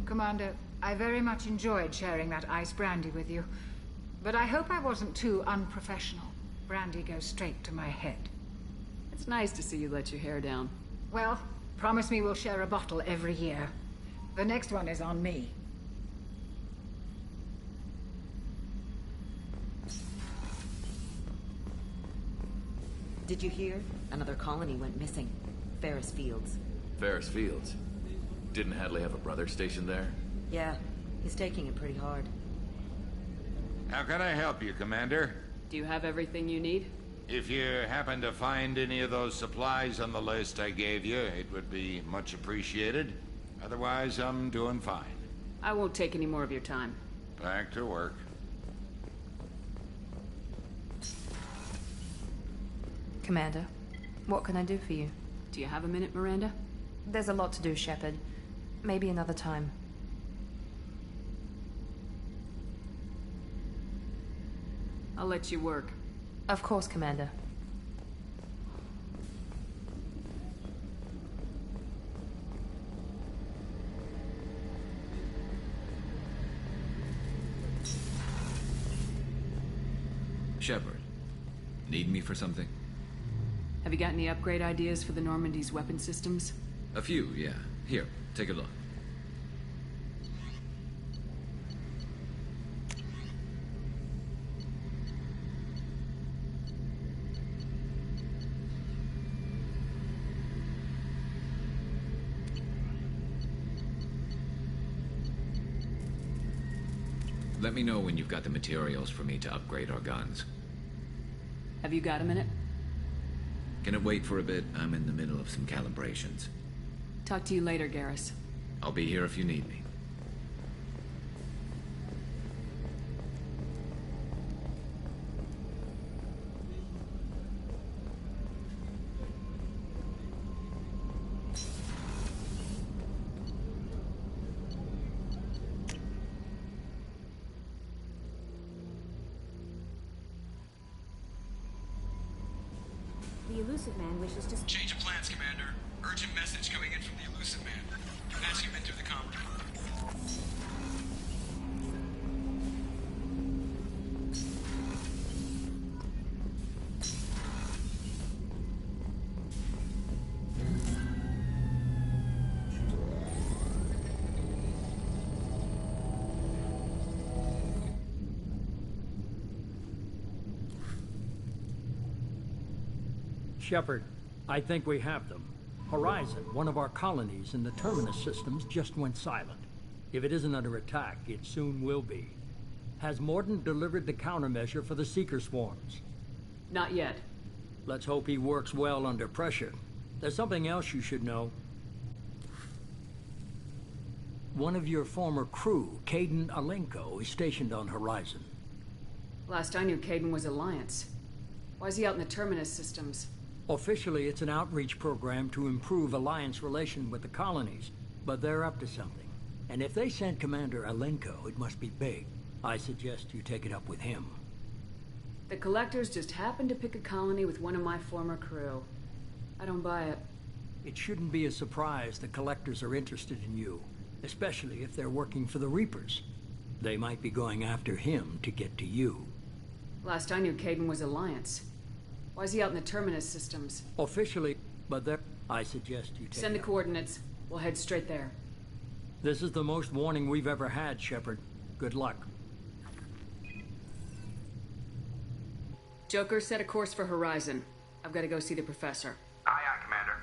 Commander, I very much enjoyed sharing that ice brandy with you. But I hope I wasn't too unprofessional. Brandy goes straight to my head. It's nice to see you let your hair down. Well, promise me we'll share a bottle every year. The next one is on me. Did you hear? Another colony went missing. Ferris Fields. Ferris Fields? Didn't Hadley have a brother stationed there? Yeah, he's taking it pretty hard. How can I help you, Commander? Do you have everything you need? If you happen to find any of those supplies on the list I gave you, it would be much appreciated. Otherwise, I'm doing fine. I won't take any more of your time. Back to work. Commander, what can I do for you? Do you have a minute, Miranda? There's a lot to do, Shepard. Maybe another time. I'll let you work. Of course, Commander. Shepard, need me for something? Have you got any upgrade ideas for the Normandy's weapon systems? A few, yeah. Here, take a look. Let me know when you've got the materials for me to upgrade our guns. Have you got a minute? Can it wait for a bit? I'm in the middle of some calibrations. Talk to you later, Garrus. I'll be here if you need me. The Elusive Man wishes to... Change of plans, Commander. Urgent message coming in from the Elusive Man. Patching him in through the comm room. Shepard, I think we have them. Horizon, one of our colonies in the Terminus systems, just went silent. If it isn't under attack, it soon will be. Has Mordin delivered the countermeasure for the Seeker swarms? Not yet. Let's hope he works well under pressure. There's something else you should know. One of your former crew, Caden Alenko, is stationed on Horizon. Last I knew, Caden was Alliance. Why is he out in the Terminus systems? Officially, it's an outreach program to improve Alliance relation with the colonies, but they're up to something. And if they sent Commander Alenko, it must be big. I suggest you take it up with him. The Collectors just happened to pick a colony with one of my former crew. I don't buy it. It shouldn't be a surprise the Collectors are interested in you, especially if they're working for the Reapers. They might be going after him to get to you. Last I knew, Caden was Alliance. Why is he out in the Terminus systems? Officially, but there... I suggest you take Send the coordinates. We'll head straight there. This is the most warning we've ever had, Shepard. Good luck. Joker, set a course for Horizon. I've got to go see the Professor. Aye, aye, Commander.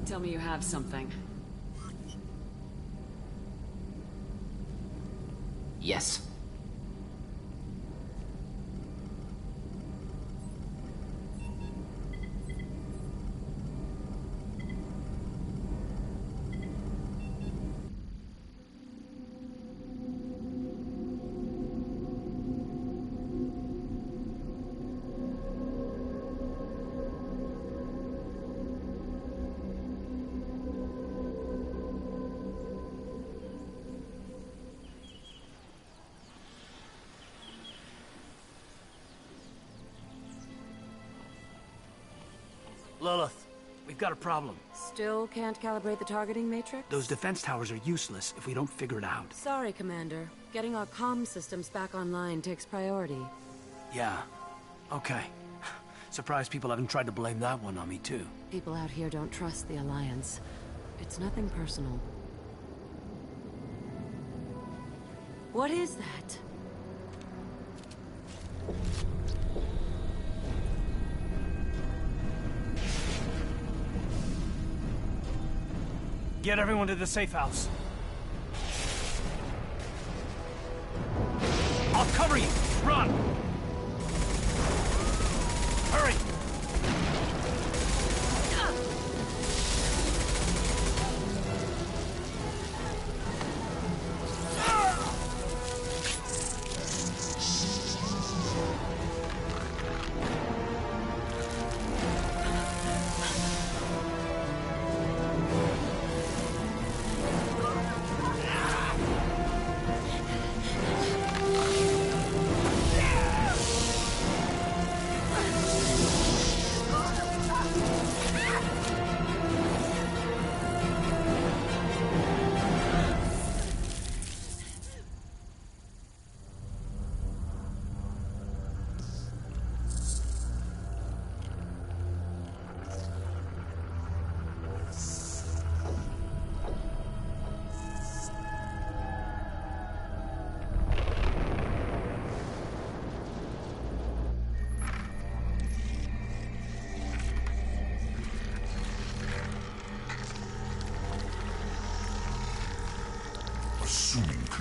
Tell me you have something. Yes. Lilith, we've got a problem. Still can't calibrate the targeting matrix? Those defense towers are useless if we don't figure it out. Sorry, Commander. Getting our comm systems back online takes priority. Yeah, okay. Surprised people haven't tried to blame that one on me, too. People out here don't trust the Alliance. It's nothing personal. What is that? Get everyone to the safe house. I'll cover you! Run! Hurry!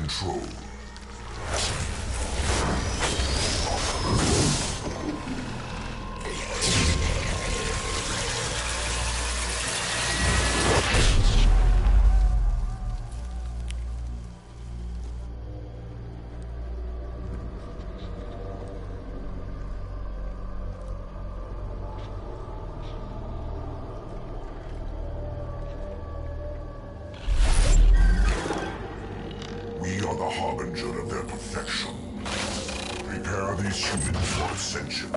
control. We are the harbinger of their perfection. Prepare these humans for ascension.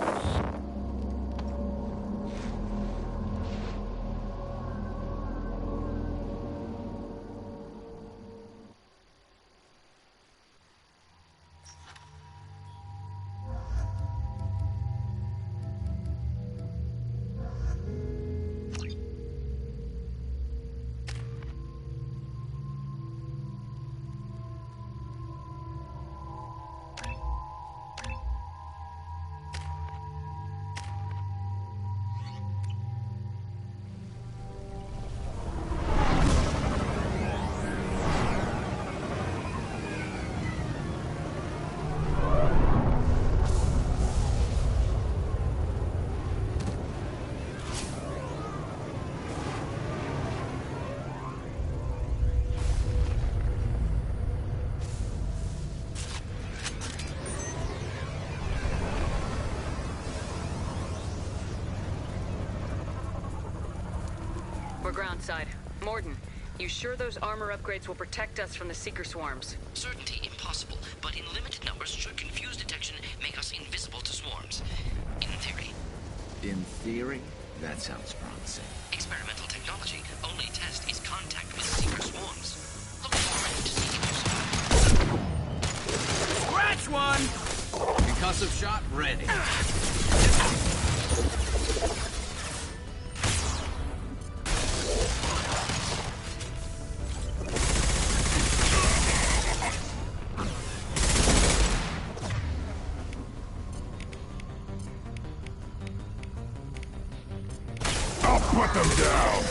We're groundside. Morden, you sure those armor upgrades will protect us from the Seeker swarms? Certainty impossible, but in limited numbers should confuse detection, make us invisible to swarms. In theory. In theory? That sounds promising. Experimental technology. Only test is contact with Seeker swarms. Look forward to seeing Scratch one! Concussive shot ready. I'll put them down!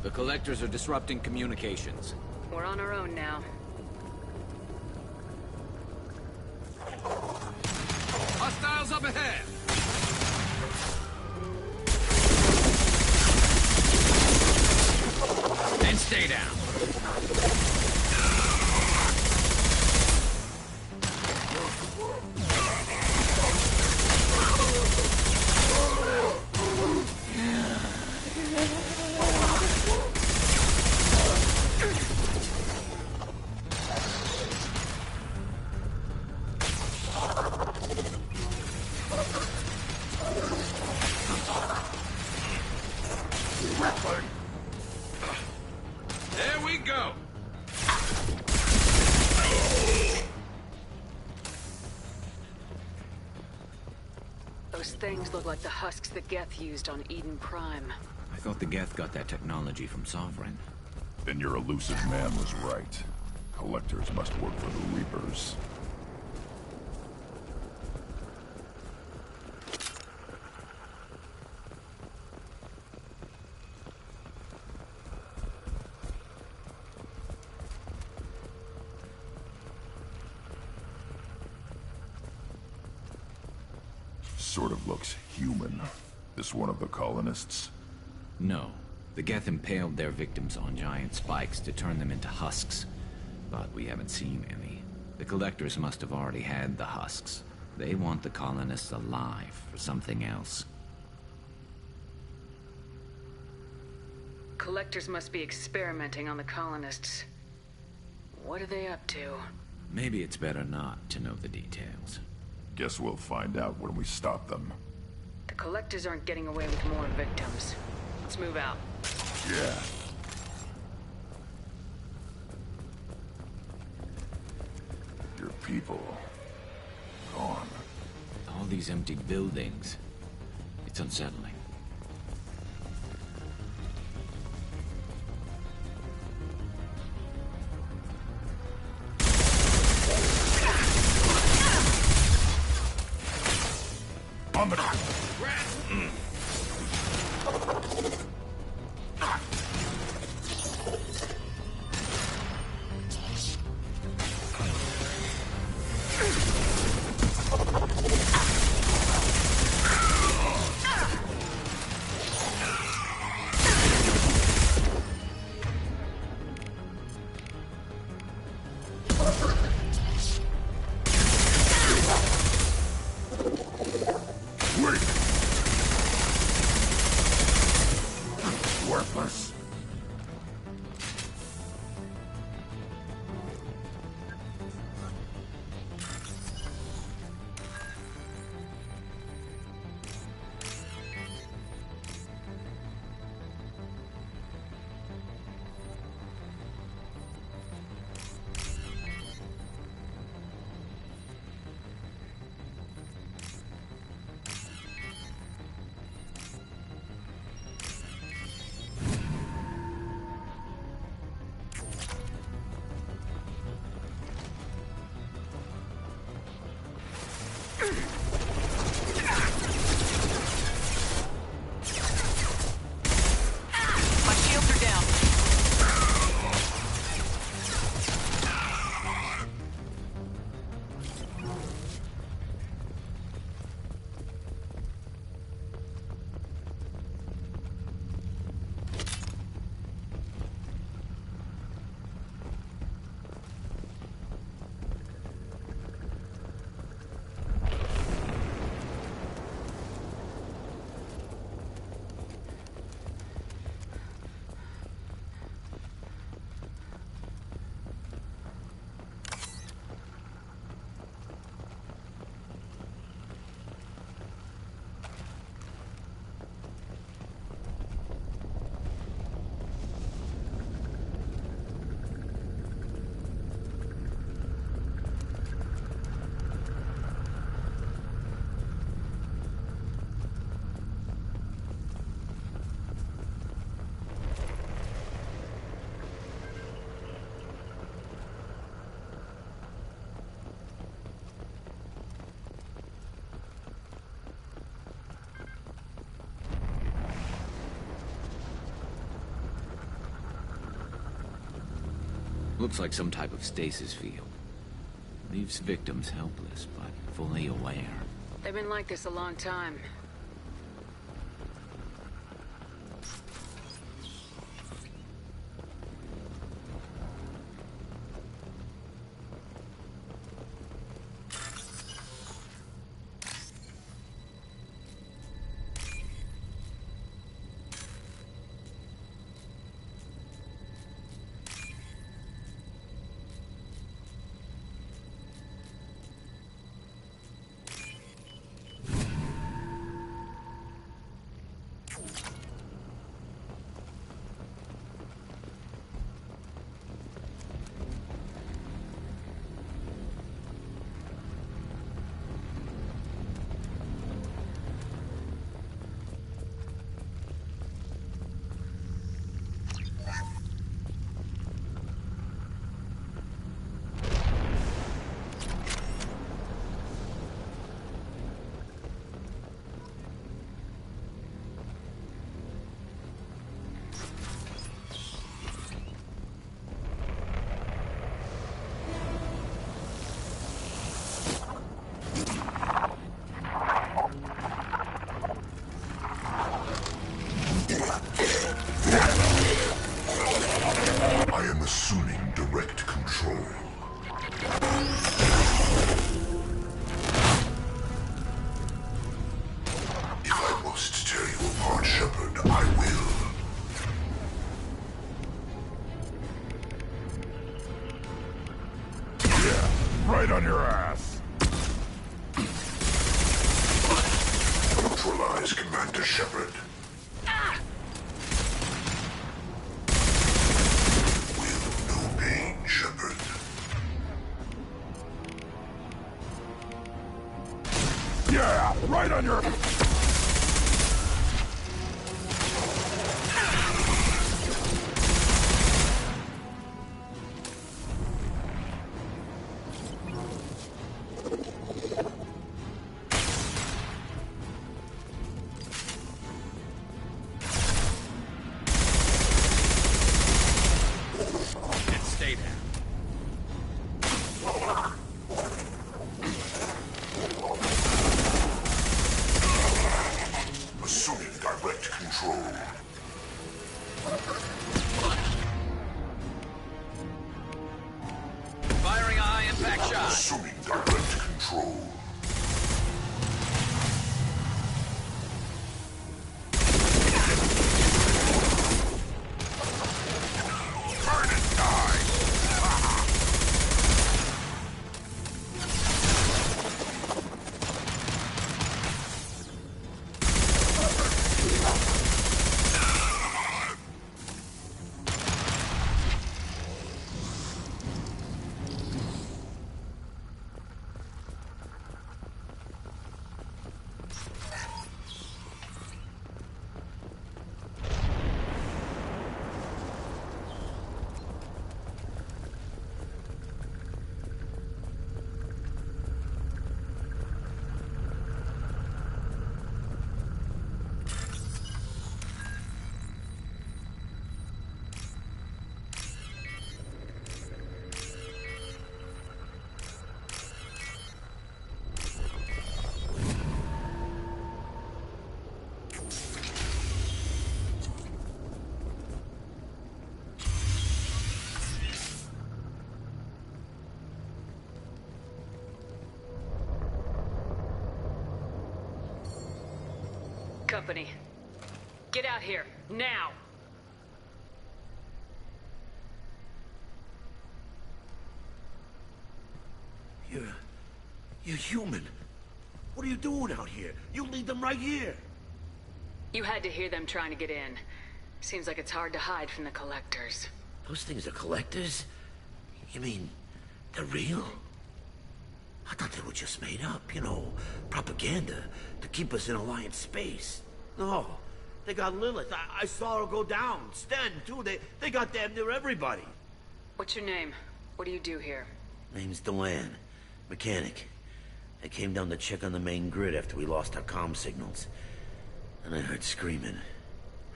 The collectors are disrupting communications. We're on our own now. Hostiles up ahead! And stay down. There we go! Those things look like the husks that Geth used on Eden Prime. I thought the Geth got that technology from Sovereign. Then your elusive man was right. Collectors must work for the Reapers. sort of looks human. This one of the colonists? No. The Geth impaled their victims on giant spikes to turn them into husks. But we haven't seen any. The Collectors must have already had the husks. They want the colonists alive for something else. Collectors must be experimenting on the colonists. What are they up to? Maybe it's better not to know the details. Guess we'll find out when we stop them. The Collectors aren't getting away with more victims. Let's move out. Yeah. Your people... gone. All these empty buildings. It's unsettling. On the... Worthless. My shields are down. Looks like some type of stasis field. Leaves victims helpless, but fully aware. They've been like this a long time. I am assuming direct control. If I must tear you apart, Shepard, I will. Yeah, right on your ass. Neutralize Commander Shepard. Shepard. Yeah, right on your... Company. Get out here, now! You're human. What are you doing out here? You lead them right here. You had to hear them trying to get in. Seems like it's hard to hide from the collectors. Those things are collectors? You mean, they're real? I thought they were just made up, you know, propaganda to keep us in Alliance space. No, they got Lilith. I saw her go down. Sten, too. They got damn near everybody. What's your name? What do you do here? Name's Delan. Mechanic. I came down to check on the main grid after we lost our comm signals. And I heard screaming.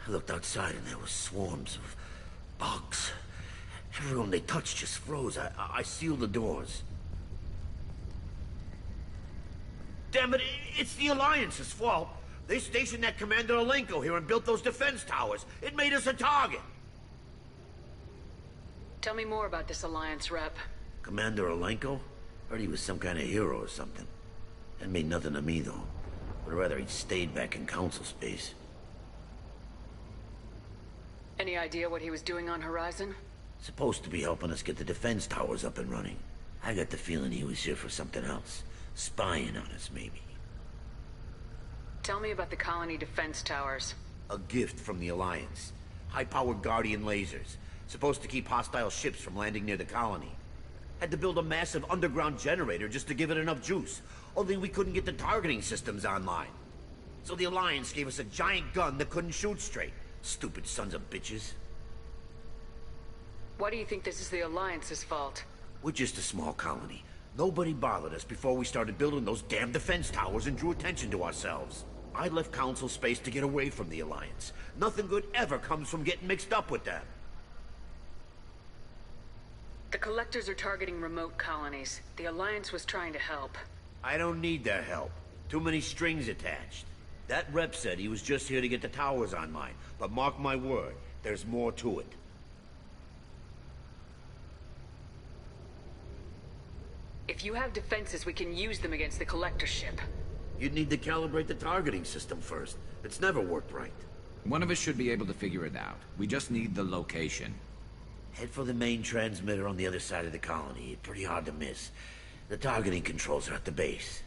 I looked outside and there were swarms of bugs. Everyone they touched just froze. I sealed the doors. Damn it, it's the Alliance's fault. They stationed that Commander Alenko here and built those defense towers. It made us a target. Tell me more about this Alliance rep. Commander Alenko? Heard he was some kind of hero or something. That made nothing to me, though. Would rather he'd stayed back in Council space. Any idea what he was doing on Horizon? Supposed to be helping us get the defense towers up and running. I got the feeling he was here for something else. Spying on us, maybe. Tell me about the colony defense towers. A gift from the Alliance. High-powered Guardian lasers. Supposed to keep hostile ships from landing near the colony. Had to build a massive underground generator just to give it enough juice. Only we couldn't get the targeting systems online. So the Alliance gave us a giant gun that couldn't shoot straight. Stupid sons of bitches. Why do you think this is the Alliance's fault? We're just a small colony. Nobody bothered us before we started building those damn defense towers and drew attention to ourselves. I left Council space to get away from the Alliance. Nothing good ever comes from getting mixed up with them. The Collectors are targeting remote colonies. The Alliance was trying to help. I don't need their help. Too many strings attached. That rep said he was just here to get the towers online, but mark my word, there's more to it. If you have defenses, we can use them against the Collector ship. You'd need to calibrate the targeting system first. It's never worked right. One of us should be able to figure it out. We just need the location. Head for the main transmitter on the other side of the colony. Pretty hard to miss. The targeting controls are at the base.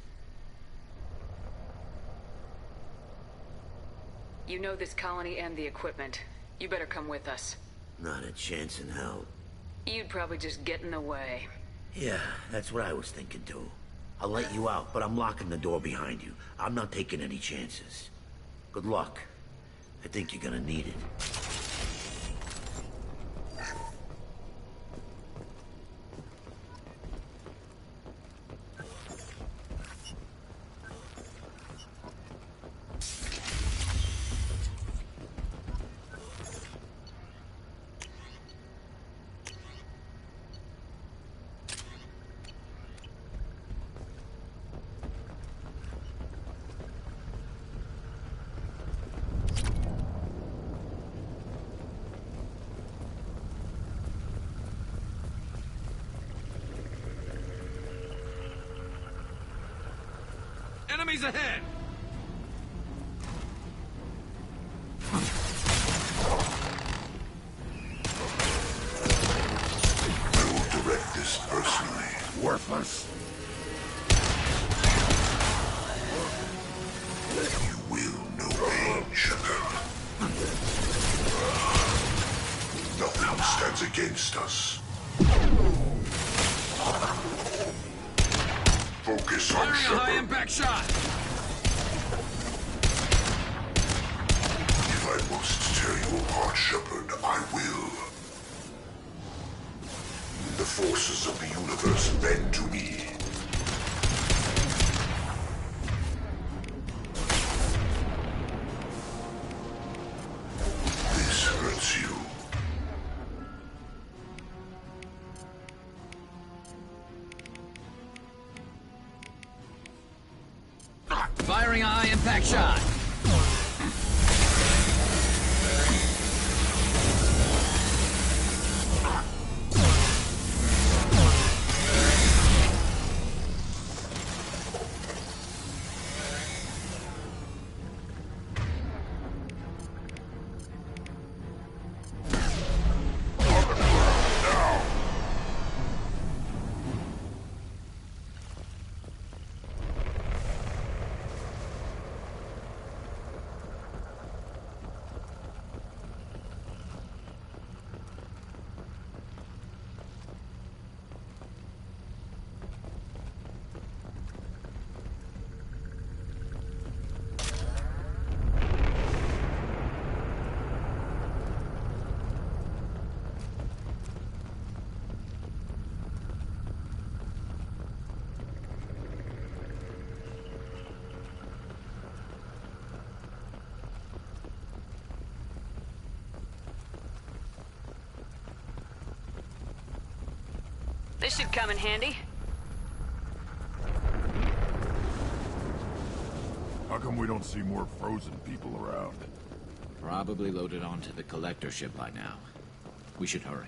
You know this colony and the equipment. You better come with us. Not a chance in hell. You'd probably just get in the way. Yeah, that's what I was thinking too. I'll let you out, but I'm locking the door behind you. I'm not taking any chances. Good luck. I think you're gonna need it. Enemies ahead! I will direct this personally. Worthless. You will know pain, Shepard. Nothing stands against us. Focus on Firing Shepard. a high-impact shot! If I must tear you apart, Shepard, I will. The forces of the universe bend to me. This hurts you. Firing a high-impact shot! This should come in handy. How come we don't see more frozen people around? Probably loaded onto the Collector ship by now. We should hurry.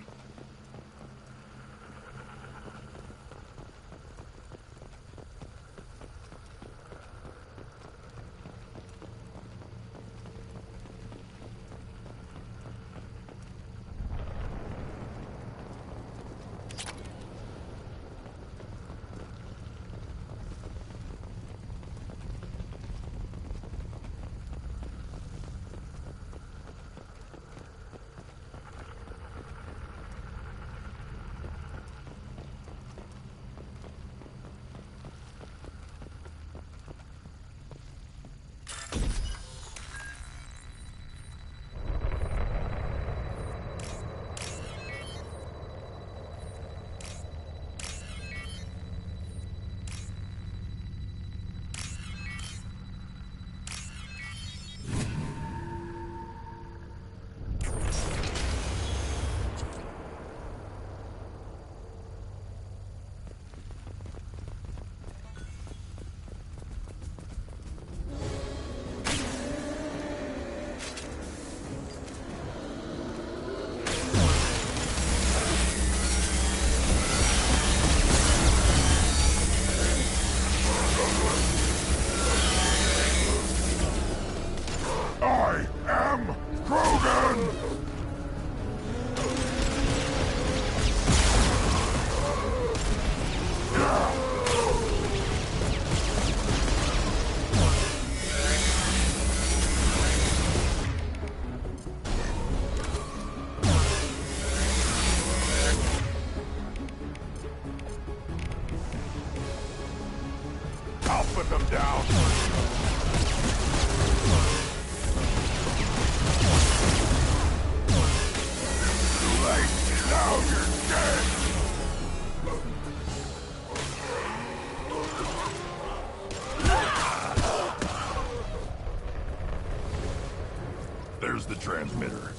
There's the transmitter.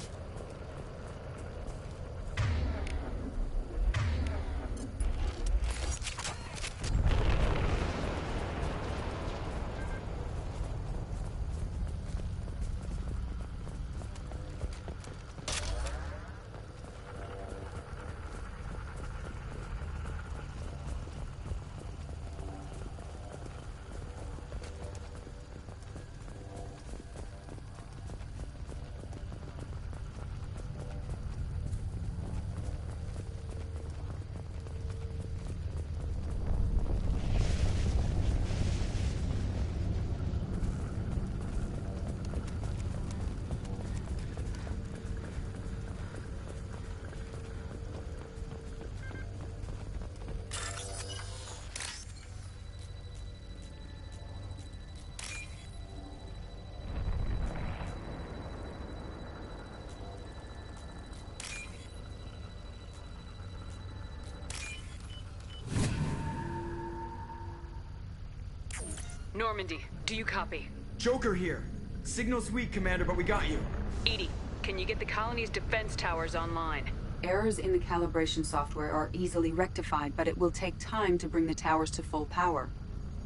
Normandy, do you copy? Joker here. Signal's weak, Commander, but we got you. Edie, can you get the colony's defense towers online? Errors in the calibration software are easily rectified, but it will take time to bring the towers to full power.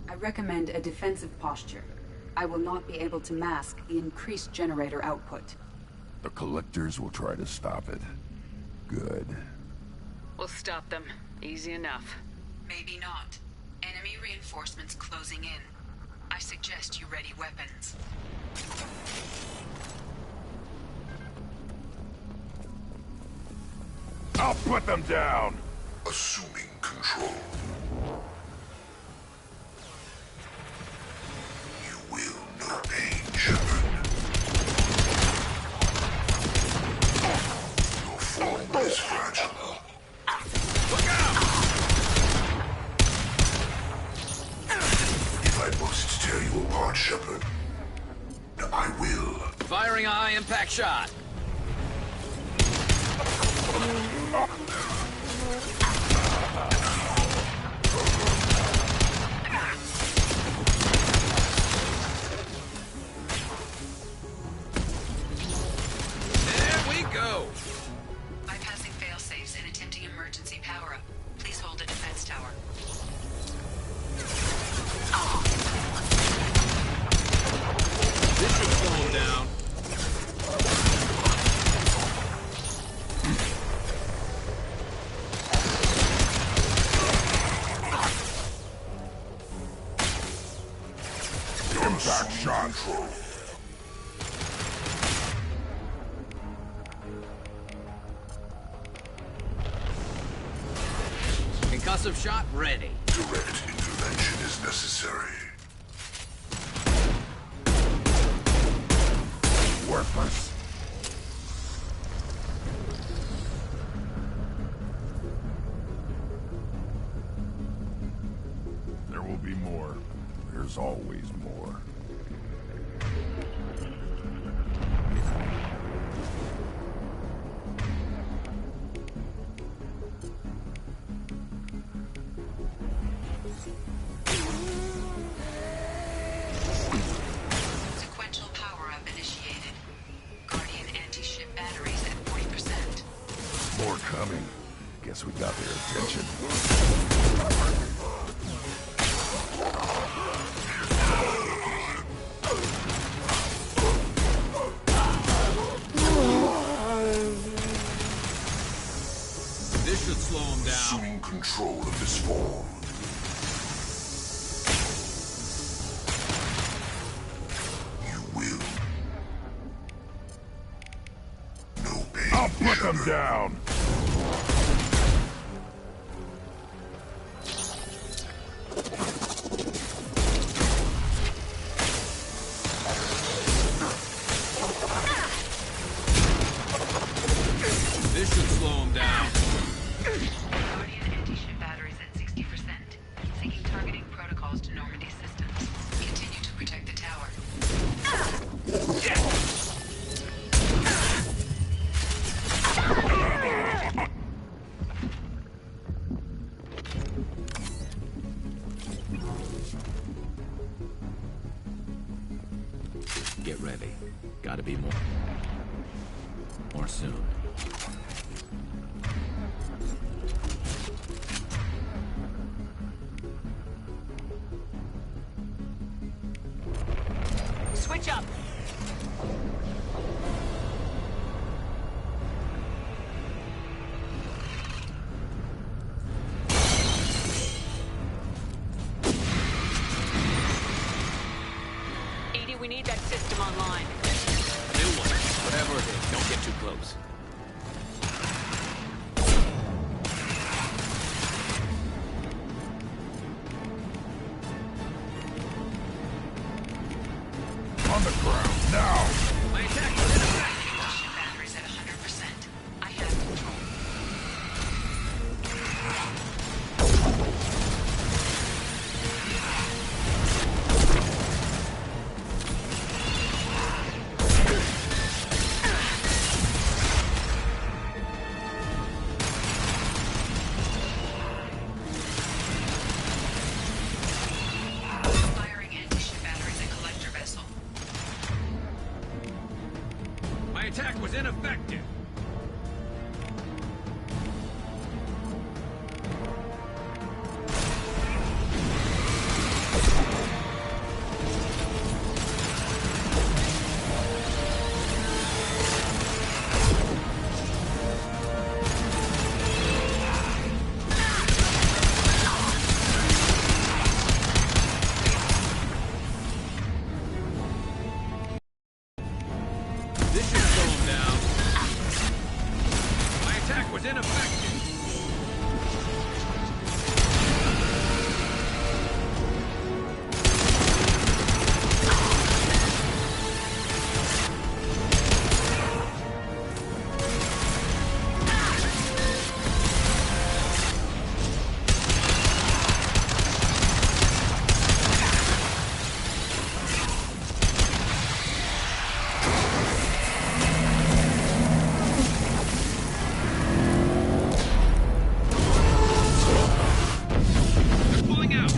I recommend a defensive posture. I will not be able to mask the increased generator output. The collectors will try to stop it. Good. We'll stop them. Easy enough. Maybe not. Enemy reinforcements closing in. I suggest you ready weapons. I'll put them down! Assuming control. You will know pain, Shepard. Your form is fragile. Look out! If I must tear you apart, Shepard, I will. Firing a high impact shot. There we go. Bypassing failsafes and attempting emergency power-up. Please hold a defense tower. This should slow him down. Impact shot. Concussive shot ready. Direct intervention is necessary. Worthless. There will be more. There's always more. Sequential power-up initiated. Guardian anti-ship batteries at 40%. More coming. Guess we got their attention. This should slow him down. Assuming control of this form. You will. No pain. I'll put them down! This should slow him down. Guardian anti-ship batteries at 60%. Syncing targeting protocols to Normandy systems. Continue to protect the tower. More soon. Switch up! Edie, we need that system online. New one. Whatever it is, don't get too close. On the ground, now! My attack was in effect. Batteries at 100%. I have control. Firing anti-ship batteries at collector vessel. My attack was ineffective. This should slow him down. My attack was ineffective. They're pulling out.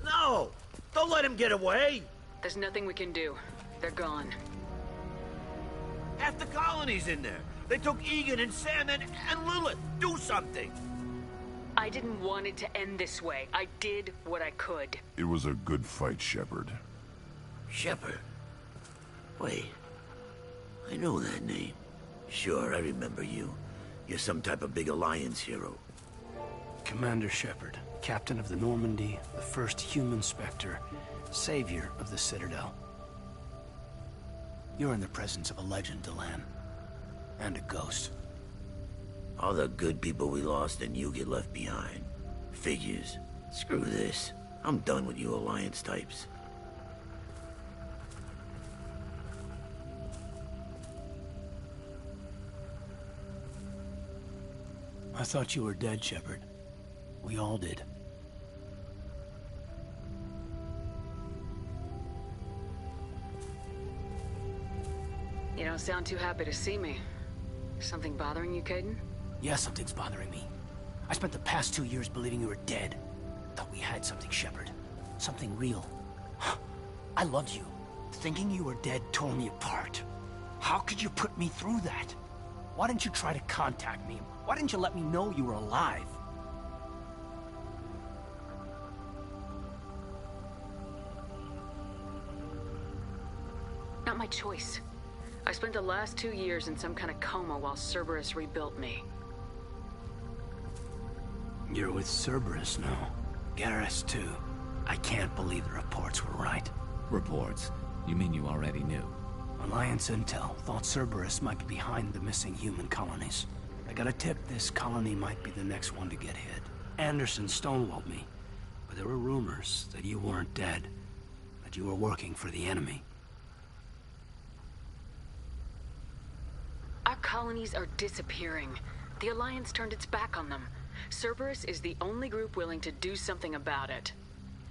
No! Don't let him get away! There's nothing we can do. They're gone. Half the colony's in there. They took Egan and Sam and Lilith. Do something! I didn't want it to end this way. I did what I could. It was a good fight, Shepard. Shepard? Wait. I know that name. Sure, I remember you. You're some type of big Alliance hero. Commander Shepard, captain of the Normandy, the first human Spectre, savior of the Citadel. You're in the presence of a legend, Delan. And a ghost. All the good people we lost and you get left behind. Figures. Screw this. I'm done with you Alliance types. I thought you were dead, Shepard. We all did. You don't sound too happy to see me. Something bothering you, Caden? Yeah, something's bothering me. I spent the past 2 years believing you were dead. Thought we had something, Shepard. Something real. I loved you. Thinking you were dead tore me apart. How could you put me through that? Why didn't you try to contact me? Why didn't you let me know you were alive? Not my choice. I spent the last 2 years in some kind of coma while Cerberus rebuilt me. You're with Cerberus now. Garrus, too. I can't believe the reports were right. Reports? You mean you already knew? Alliance intel thought Cerberus might be behind the missing human colonies. I got a tip this colony might be the next one to get hit. Anderson stonewalled me, but there were rumors that you weren't dead, that you were working for the enemy. Our colonies are disappearing. The Alliance turned its back on them. Cerberus is the only group willing to do something about it.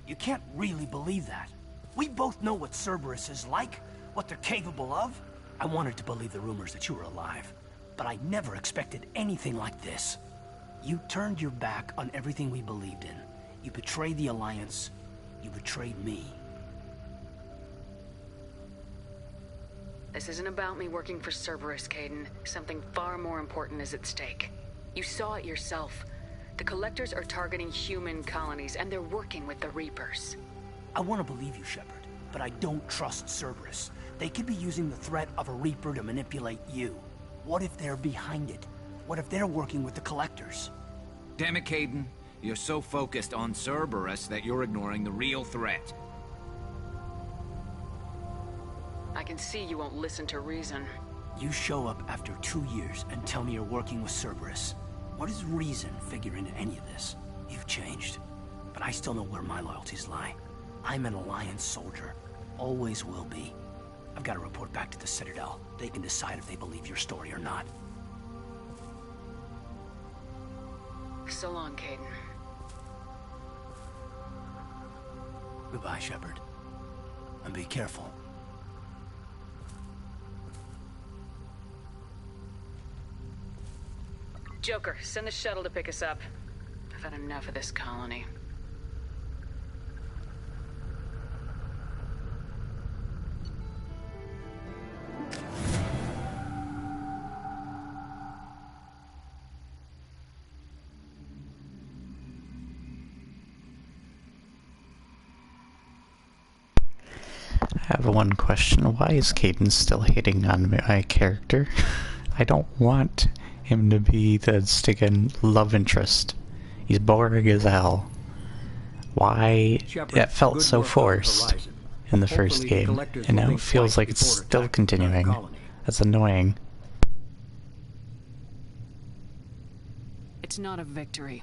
You can't really believe that. We both know what Cerberus is like, what they're capable of. I wanted to believe the rumors that you were alive. but I never expected anything like this. You turned your back on everything we believed in. You betrayed the Alliance. You betrayed me. This isn't about me working for Cerberus, Caden. Something far more important is at stake. You saw it yourself. The Collectors are targeting human colonies, and they're working with the Reapers. I want to believe you, Shepard, but I don't trust Cerberus. They could be using the threat of a Reaper to manipulate you. What if they're behind it? What if they're working with the Collectors? Damn it, Caden. You're so focused on Cerberus that you're ignoring the real threat. I can see you won't listen to reason. You show up after 2 years and tell me you're working with Cerberus. What does reason figure into any of this? You've changed, but I still know where my loyalties lie. I'm an Alliance soldier. Always will be. I've got to report back to the Citadel. They can decide if they believe your story or not. So long, Caden. Goodbye, Shepard. And be careful. Joker, send the shuttle to pick us up. I've had enough of this colony. I have one question. Why is Caden still hitting on my character? I don't want him to be the sticking love interest. He's boring as hell. Why? It felt so forced in the first game, and now it feels like it's still continuing. That's annoying. It's not a victory.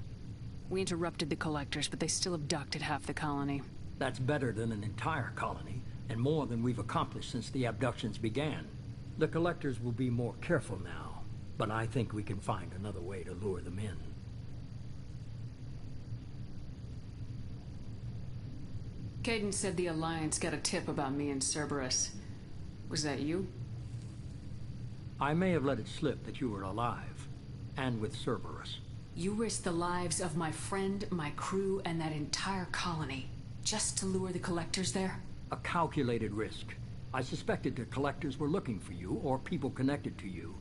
We interrupted the Collectors, but they still abducted half the colony. That's better than an entire colony, and more than we've accomplished since the abductions began. The Collectors will be more careful now, but I think we can find another way to lure them in. Caden said the Alliance got a tip about me and Cerberus. Was that you? I may have let it slip that you were alive, and with Cerberus. You risked the lives of my friend, my crew, and that entire colony, just to lure the Collectors there? A calculated risk. I suspected the Collectors were looking for you, or people connected to you.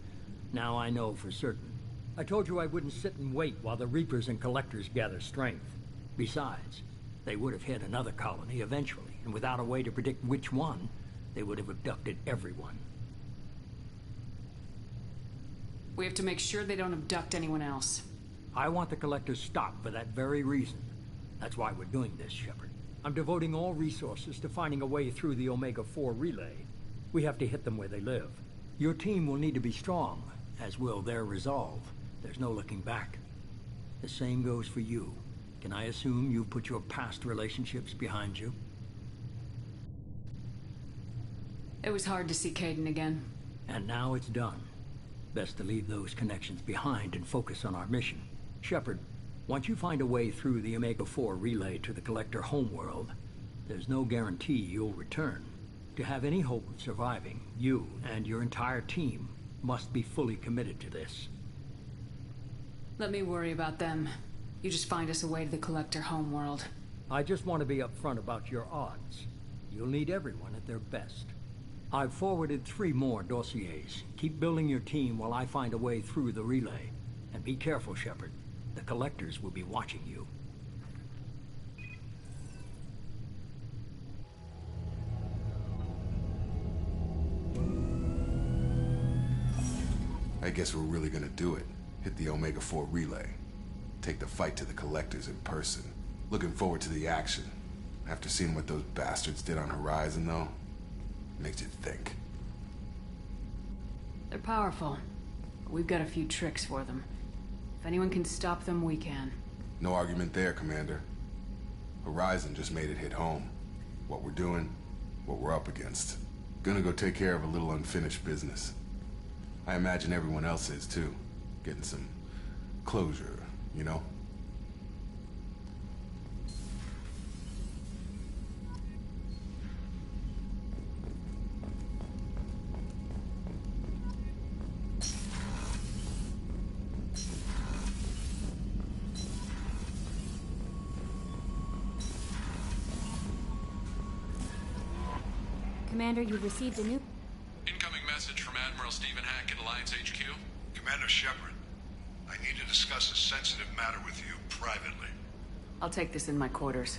Now I know for certain. I told you I wouldn't sit and wait while the Reapers and Collectors gather strength. Besides, they would have hit another colony eventually, and without a way to predict which one, they would have abducted everyone. We have to make sure they don't abduct anyone else. I want the Collectors stopped for that very reason. That's why we're doing this, Shepard. I'm devoting all resources to finding a way through the Omega-4 relay. We have to hit them where they live. Your team will need to be strong, as will their resolve. There's no looking back. The same goes for you. Can I assume you've put your past relationships behind you? It was hard to see Caden again. And now it's done. Best to leave those connections behind and focus on our mission. Shepard, once you find a way through the Omega-4 relay to the Collector homeworld, there's no guarantee you'll return. To have any hope of surviving, you and your entire team must be fully committed to this. Let me worry about them. You just find us a way to the Collector homeworld. I just want to be upfront about your odds. You'll need everyone at their best. I've forwarded 3 more dossiers. Keep building your team while I find a way through the relay. And be careful, Shepard. The Collectors will be watching you. I guess we're really gonna do it. Hit the Omega-4 relay. Take the fight to the Collectors in person. Looking forward to the action. After seeing what those bastards did on Horizon, though, makes you think. They're powerful. But we've got a few tricks for them. If anyone can stop them, we can. No argument there, Commander. Horizon just made it hit home. What we're doing, what we're up against. Gonna go take care of a little unfinished business. I imagine everyone else is, too. Getting some closure, you know? Commander, you've received a new... Incoming message from Admiral Stephen Hack at Alliance HQ. Commander Shepard, I need to discuss a sensitive matter with you privately. I'll take this in my quarters.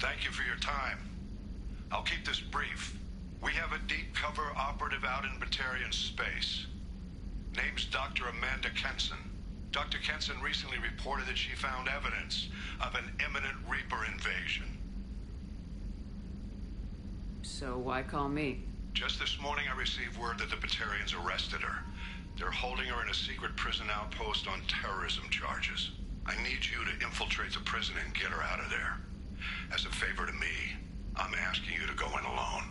Thank you for your time. I'll keep this brief. We have a deep cover operative out in Batarian space. Name's Dr. Amanda Kenson. Dr. Kenson recently reported that she found evidence of an imminent Reaper invasion. So why call me? Just this morning I received word that the Batarians arrested her. They're holding her in a secret prison outpost on terrorism charges. I need you to infiltrate the prison and get her out of there. As a favor to me, I'm asking you to go in alone.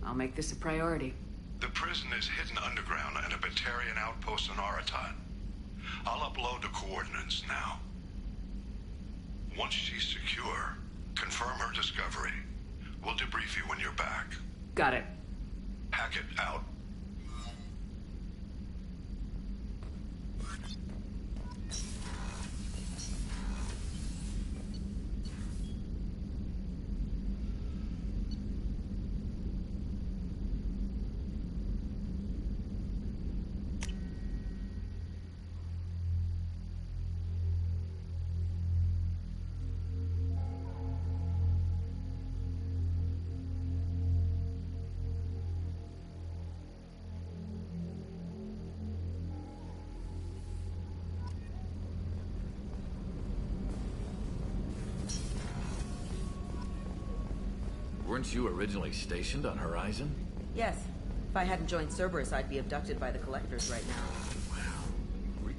I'll make this a priority. The prison is hidden underground in a Batarian outpost on Aratat. I'll upload the coordinates now. Once she's secure, confirm her discovery. We'll debrief you when you're back. Got it. Hackett out. Weren't you originally stationed on Horizon? Yes. If I hadn't joined Cerberus, I'd be abducted by the Collectors right now.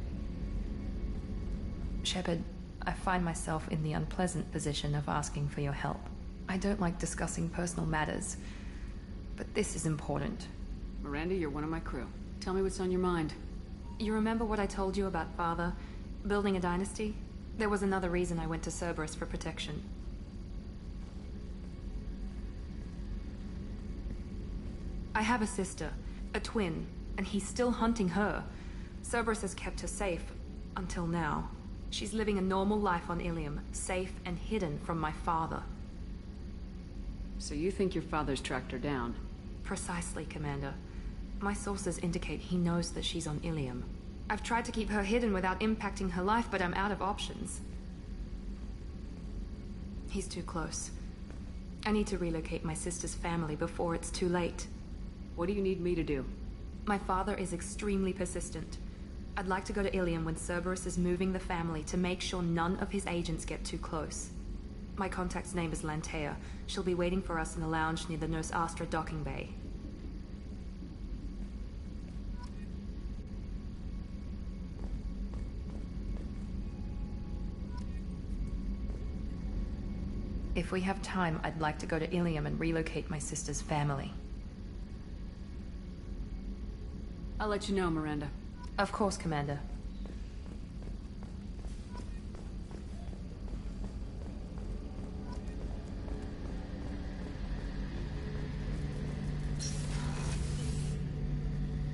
Shepard, I find myself in the unpleasant position of asking for your help. I don't like discussing personal matters, but this is important. Miranda, you're one of my crew. Tell me what's on your mind. You remember what I told you about Father? Building a dynasty? There was another reason I went to Cerberus for protection. I have a sister, a twin, and he's still hunting her. Cerberus has kept her safe, until now. She's living a normal life on Ilium, safe and hidden from my father. So you think your father's tracked her down? Precisely, Commander. My sources indicate he knows that she's on Ilium. I've tried to keep her hidden without impacting her life, but I'm out of options. He's too close. I need to relocate my sister's family before it's too late. What do you need me to do? My father is extremely persistent. I'd like to go to Ilium when Cerberus is moving the family to make sure none of his agents get too close. My contact's name is Lantea. She'll be waiting for us in the lounge near the Nurse Astra docking bay. If we have time, I'd like to go to Ilium and relocate my sister's family. I'll let you know, Miranda. Of course, Commander.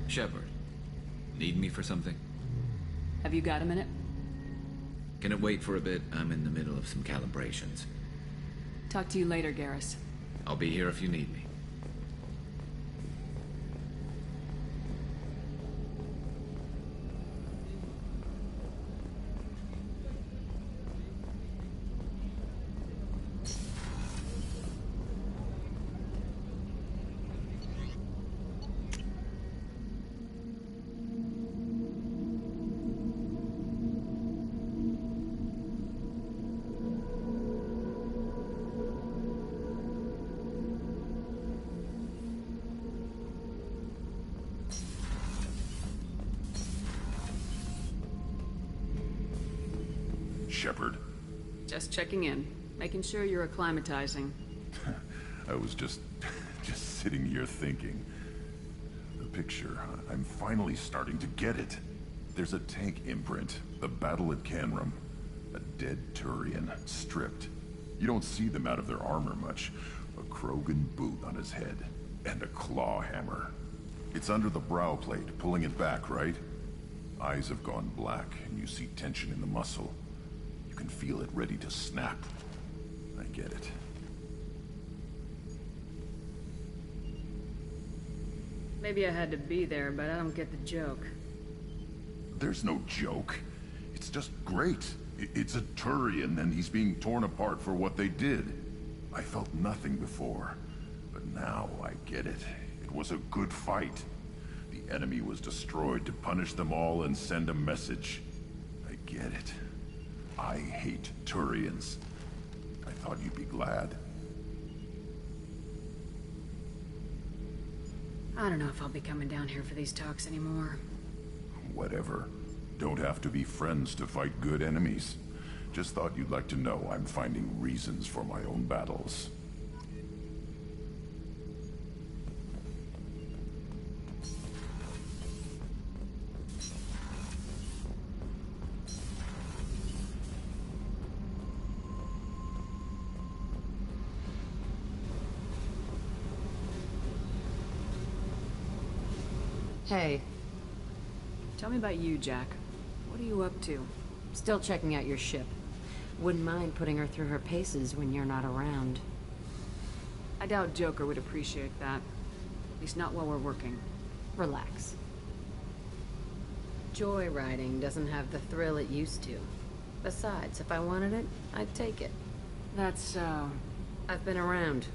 Shepard, need me for something? Have you got a minute? Can it wait for a bit? I'm in the middle of some calibrations. Talk to you later, Garrus. I'll be here if you need me. Shepard, Just checking in. Making sure you're acclimatizing. I was just sitting here thinking. The picture, I'm finally starting to get it. There's a tank imprint, the battle at Canrum. A dead Turian, stripped. You don't see them out of their armor much. A Krogan boot on his head, and a claw hammer. It's under the brow plate, pulling it back, right? Eyes have gone black, and you see tension in the muscle. You can feel it ready to snap. I get it. Maybe I had to be there, but I don't get the joke. There's no joke. It's just great. It's a Turian, and he's being torn apart for what they did. I felt nothing before, but now I get it. It was a good fight. The enemy was destroyed to punish them all and send a message. I get it. I hate Turians. I thought you'd be glad. I don't know if I'll be coming down here for these talks anymore. Whatever. Don't have to be friends to fight good enemies. Just thought you'd like to know I'm finding reasons for my own battles. Hey. Tell me about you, Jack. What are you up to? Still checking out your ship. Wouldn't mind putting her through her paces when you're not around. I doubt Joker would appreciate that. At least not while we're working. Relax. Joyriding doesn't have the thrill it used to. Besides, if I wanted it, I'd take it. That's so... I've been around.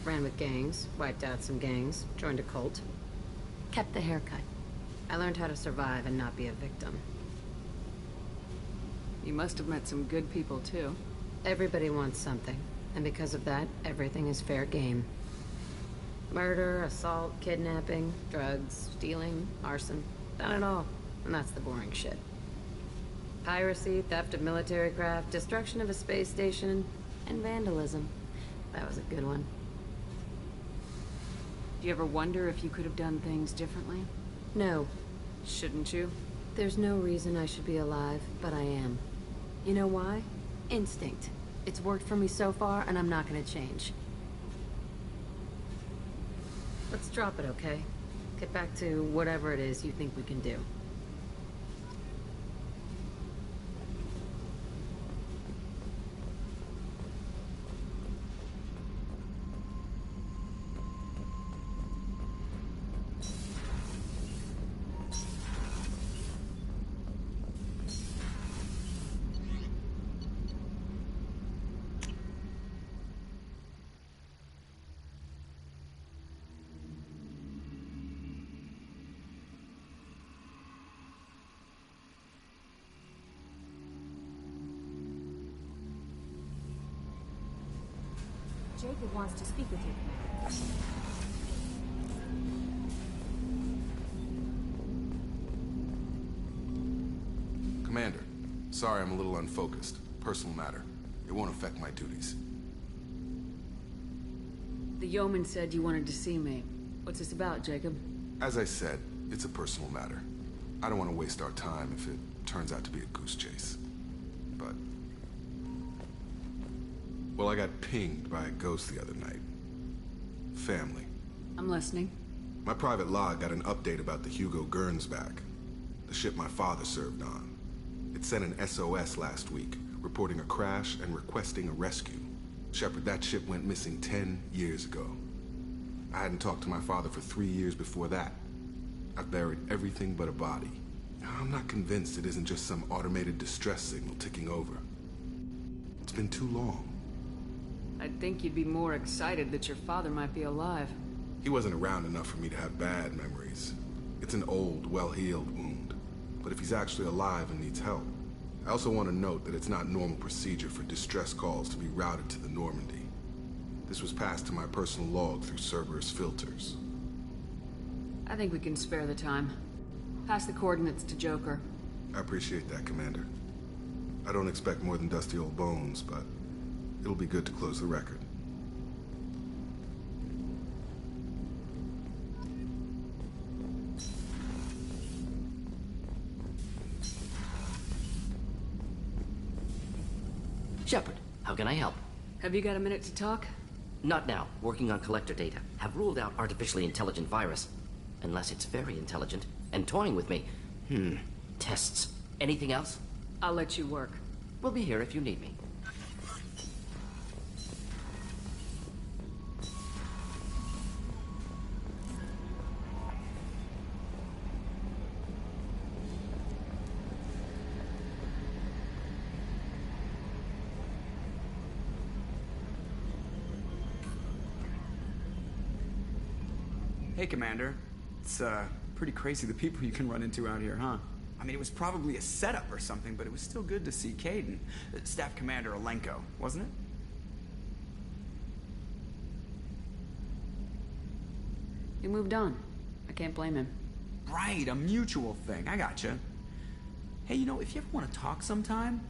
Ran with gangs, wiped out some gangs, joined a cult. Kept the haircut. I learned how to survive and not be a victim. You must have met some good people, too. Everybody wants something, and because of that, everything is fair game. Murder, assault, kidnapping, drugs, stealing, arson. Done it all, and that's the boring shit. Piracy, theft of military craft, destruction of a space station, and vandalism. That was a good one. Do you ever wonder if you could have done things differently? No. Shouldn't you? There's no reason I should be alive, but I am. You know why? Instinct. It's worked for me so far, and I'm not gonna change. Let's drop it, okay? Get back to whatever it is you think we can do. Jacob wants to speak with you. Commander, sorry I'm a little unfocused. Personal matter. It won't affect my duties. The yeoman said you wanted to see me. What's this about, Jacob? As I said, it's a personal matter. I don't want to waste our time if it turns out to be a goose chase. But... well, I got pinged by a ghost the other night. Family. I'm listening. My private log got an update about the Hugo Gernsback, the ship my father served on. It sent an SOS last week, reporting a crash and requesting a rescue. Shepard, that ship went missing 10 years ago. I hadn't talked to my father for 3 years before that. I've buried everything but a body. I'm not convinced it isn't just some automated distress signal ticking over. It's been too long. I'd think you'd be more excited that your father might be alive. He wasn't around enough for me to have bad memories. It's an old, well-healed wound. But if he's actually alive and needs help, I also want to note that it's not normal procedure for distress calls to be routed to the Normandy. This was passed to my personal log through Cerberus filters. I think we can spare the time. Pass the coordinates to Joker. I appreciate that, Commander. I don't expect more than dusty old bones, but it'll be good to close the record. Shepard, how can I help? Have you got a minute to talk? Not now. Working on collector data. Have ruled out artificially intelligent virus. Unless it's very intelligent. And toying with me. Tests. Anything else? I'll let you work. We'll be here if you need me. Hey, Commander. It's, pretty crazy the people you can run into out here, huh? I mean, it was probably a setup or something, but it was still good to see Kaidan. Staff Commander Alenko, wasn't it? He moved on. I can't blame him. Right, a mutual thing. I gotcha. Hey, you know, if you ever want to talk sometime,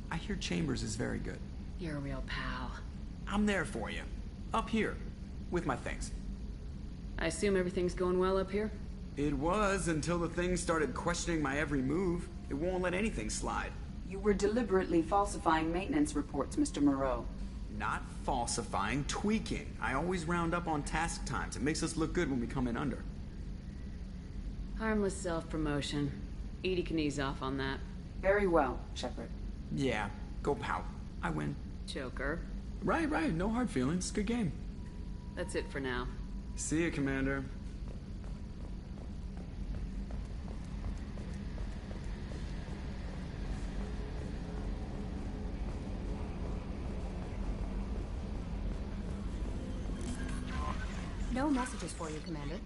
I hear Chambers is very good. You're a real pal. I'm there for you. Up here. With my things. I assume everything's going well up here? It was until the thing started questioning my every move. It won't let anything slide. You were deliberately falsifying maintenance reports, Mr. Moreau. Not falsifying, tweaking. I always round up on task times. It makes us look good when we come in under. Harmless self-promotion. Edie can ease off on that. Very well, Shepard. Yeah, go pout. I win. Joker. Right. No hard feelings. Good game. That's it for now. See you, Commander. No messages for you, Commander.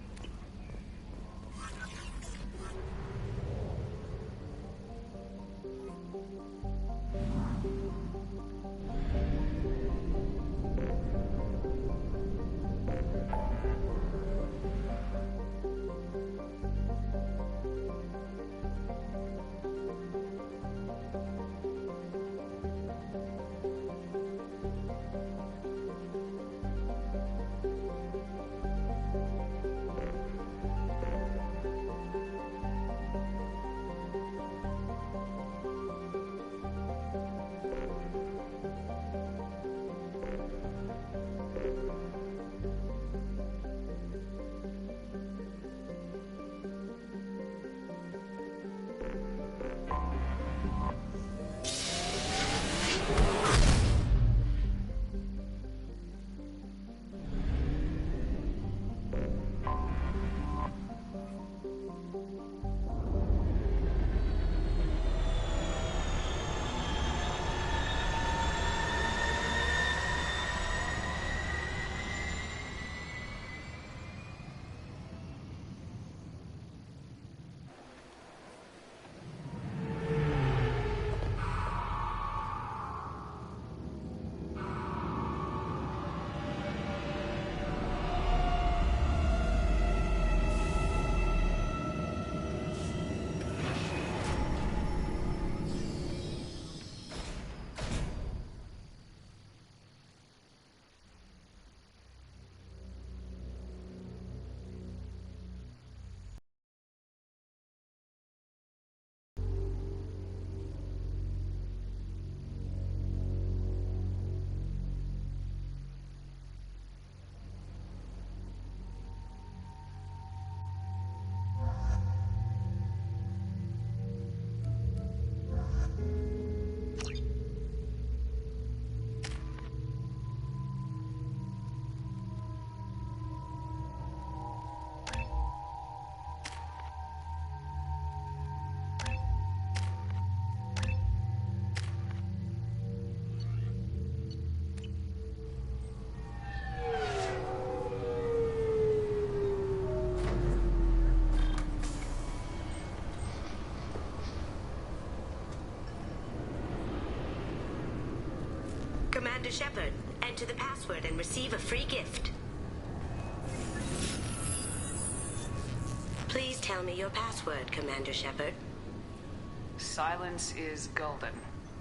Commander Shepard, enter the password and receive a free gift. Please tell me your password, Commander Shepard. Silence is golden.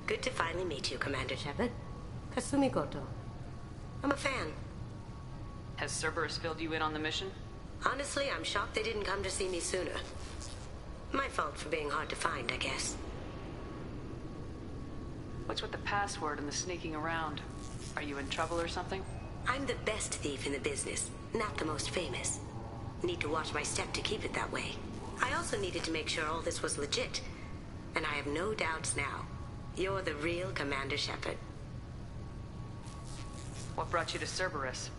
Good to finally meet you, Commander Shepard. Kasumi Goto. I'm a fan. Has Cerberus filled you in on the mission? Honestly, I'm shocked they didn't come to see me sooner. My fault for being hard to find, I guess. What's with the password and the sneaking around? Are you in trouble or something? I'm the best thief in the business, not the most famous. Need to watch my step to keep it that way. I also needed to make sure all this was legit. And I have no doubts now. You're the real Commander Shepard. What brought you to Cerberus?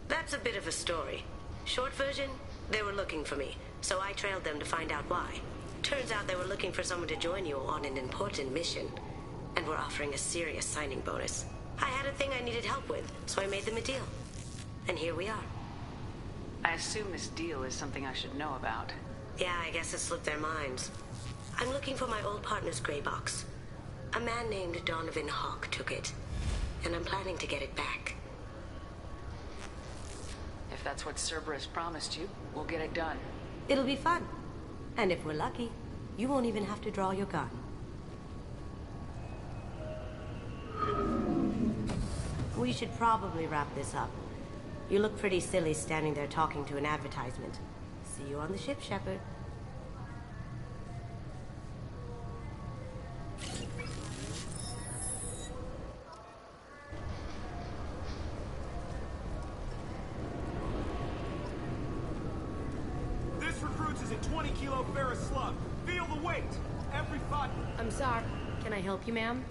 That's a bit of a story. Short version, they were looking for me, so I trailed them to find out why. Turns out they were looking for someone to join you on an important mission, and were offering a serious signing bonus. I had a thing I needed help with, so I made them a deal. And here we are. I assume this deal is something I should know about. Yeah, I guess it slipped their minds. I'm looking for my old partner's gray box. A man named Donovan Hawk took it, and I'm planning to get it back. If that's what Cerberus promised you, we'll get it done. It'll be fun. And if we're lucky, you won't even have to draw your gun. We should probably wrap this up. You look pretty silly standing there talking to an advertisement. See you on the ship, Shepard. This recruits is a 20-kilo ferrous slug. Feel the weight. Every 5... I'm sorry. Can I help you, ma'am?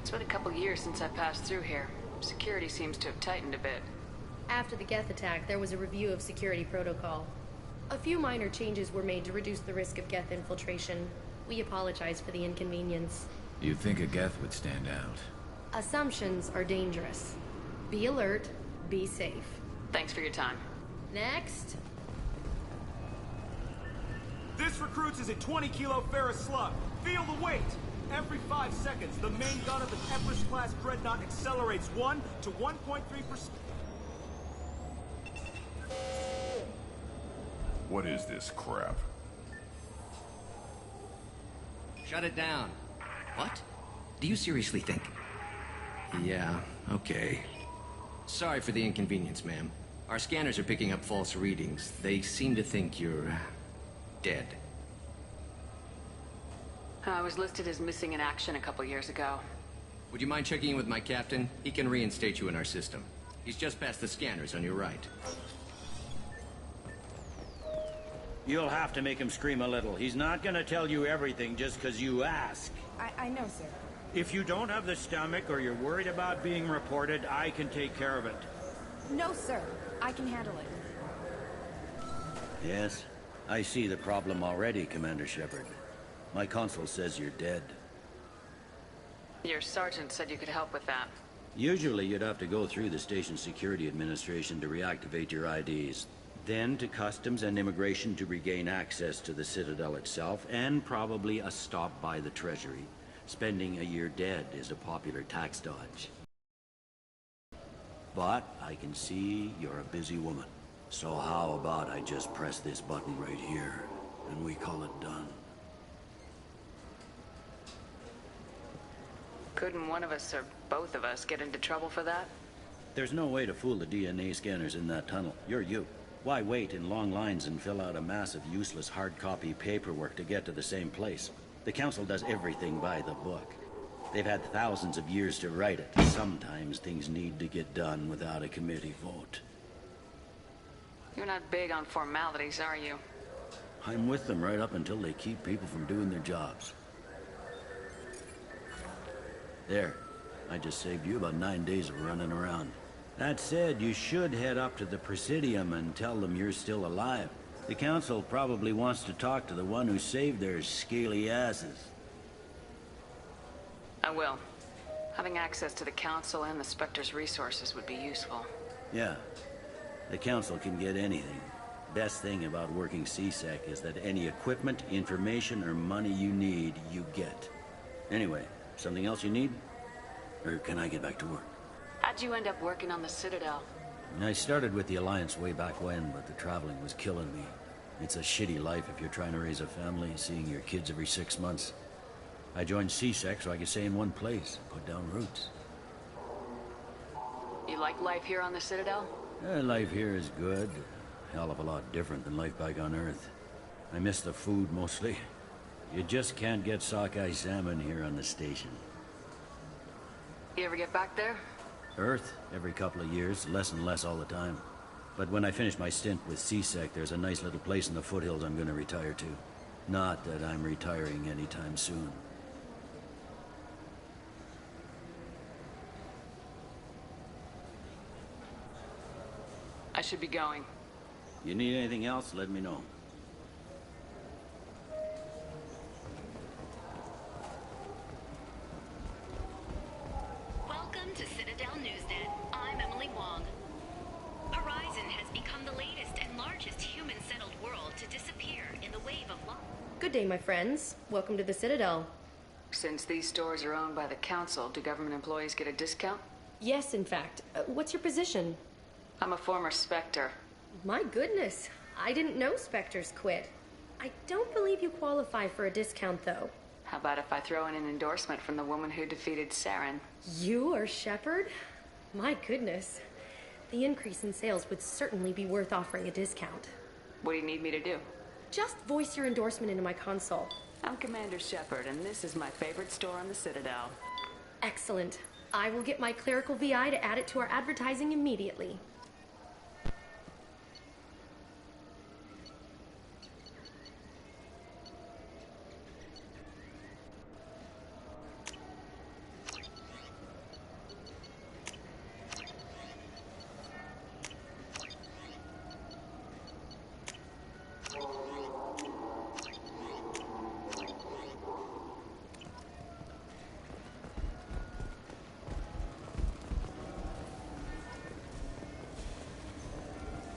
It's been a couple years since I passed through here. Security seems to have tightened a bit. After the Geth attack, there was a review of security protocol. A few minor changes were made to reduce the risk of Geth infiltration. We apologize for the inconvenience. You'd think a Geth would stand out. Assumptions are dangerous. Be alert, be safe. Thanks for your time. Next. This recruits is a 20-kilo ferrous slug. Feel the weight. Every 5 seconds, the main gun of the Empress-class dreadnought accelerates 1 to 1.3%. What is this crap? Shut it down. What? Do you seriously think? Yeah, okay. Sorry for the inconvenience, ma'am. Our scanners are picking up false readings. They seem to think you're... dead. I was listed as missing in action a couple years ago. Would you mind checking in with my captain? He can reinstate you in our system. He's just past the scanners on your right. You'll have to make him scream a little. He's not gonna tell you everything just because you ask. I know, sir. If you don't have the stomach or you're worried about being reported, I can take care of it. No, sir. I can handle it. Yes, I see the problem already, Commander Shepard. My consul says you're dead. Your sergeant said you could help with that. Usually you'd have to go through the station security administration to reactivate your IDs. Then to customs and immigration to regain access to the Citadel itself, and probably a stop by the Treasury. Spending a year dead is a popular tax dodge. But I can see you're a busy woman. So how about I just press this button right here, and we call it done? Couldn't one of us or both of us get into trouble for that? There's no way to fool the DNA scanners in that tunnel. You're you. Why wait in long lines and fill out a massive useless hard copy paperwork to get to the same place? The Council does everything by the book. They've had thousands of years to write it. Sometimes things need to get done without a committee vote. You're not big on formalities, are you? I'm with them right up until they keep people from doing their jobs. There. I just saved you about 9 days of running around. That said, you should head up to the Presidium and tell them you're still alive. The Council probably wants to talk to the one who saved their scaly asses. I will. Having access to the Council and the Spectre's resources would be useful. Yeah. The Council can get anything. Best thing about working CSEC is that any equipment, information, or money you need, you get. Anyway, something else you need? Or can I get back to work? How'd you end up working on the Citadel? I started with the Alliance way back when, but the traveling was killing me. It's a shitty life if you're trying to raise a family, seeing your kids every 6 months. I joined CSEC so I could stay in one place, put down roots. You like life here on the Citadel? Life here is good. Hell of a lot different than life back on Earth. I miss the food mostly. You just can't get sockeye salmon here on the station. You ever get back there? Earth, every couple of years, less and less all the time. But when I finish my stint with CSEC, there's a nice little place in the foothills I'm gonna retire to. Not that I'm retiring anytime soon. I should be going. You need anything else, let me know. Welcome to Citadel Newsnet. I'm Emily Wong. Horizon has become the latest and largest human-settled world to disappear in the wave of loss. Good day, my friends. Welcome to the Citadel. Since these stores are owned by the Council, do government employees get a discount? Yes, in fact. What's your position? I'm a former Spectre. My goodness. I didn't know Spectres quit. I don't believe you qualify for a discount, though. How about if I throw in an endorsement from the woman who defeated Saren? You are Shepard? My goodness. The increase in sales would certainly be worth offering a discount. What do you need me to do? Just voice your endorsement into my console. I'm Commander Shepard, and this is my favorite store on the Citadel. Excellent. I will get my clerical VI to add it to our advertising immediately.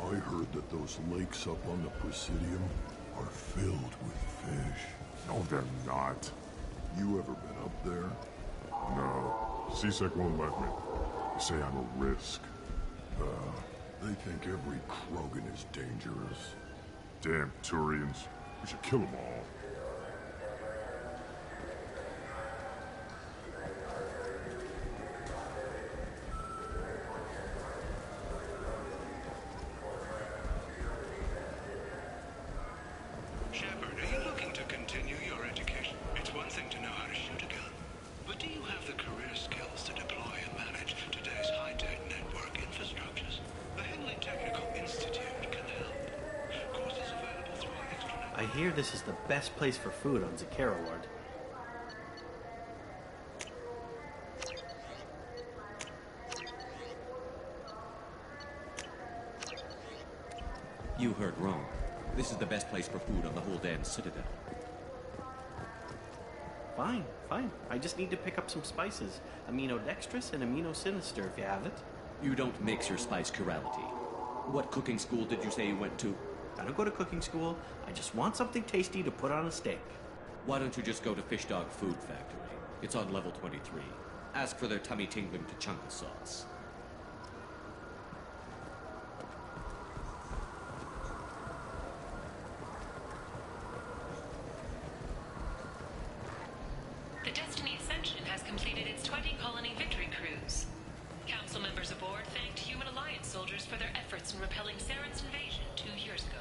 I heard that those lakes up on the Presidium are filled with fish. No, they're not. You ever been up there? No. CSEC won't let me. They say I'm a risk. They think every Krogan is dangerous. Damn Turians. We should kill them all. Shepard, are you looking to continue your education? It's one thing to know how to shoot a gun, but do you have the career skills to deploy and manage today's high-tech network infrastructures? The Henley Technical Institute can help. Courses available through our extranet. I hear this is the best place for food on Zakara Ward. You heard wrong. This is the best place for food on the whole damn Citadel. Fine, fine. I just need to pick up some spices. Aminodextrous and aminosinister, if you have it. You don't mix your spice chirality. What cooking school did you say you went to? I don't go to cooking school. I just want something tasty to put on a steak. Why don't you just go to Fish Dog Food Factory? It's on level 23. Ask for their tummy-tingling tachanka sauce. The Destiny Ascension has completed its 20-colony victory cruise. Council members aboard thanked Human Alliance soldiers for their efforts in repelling Saren's invasion 2 years ago.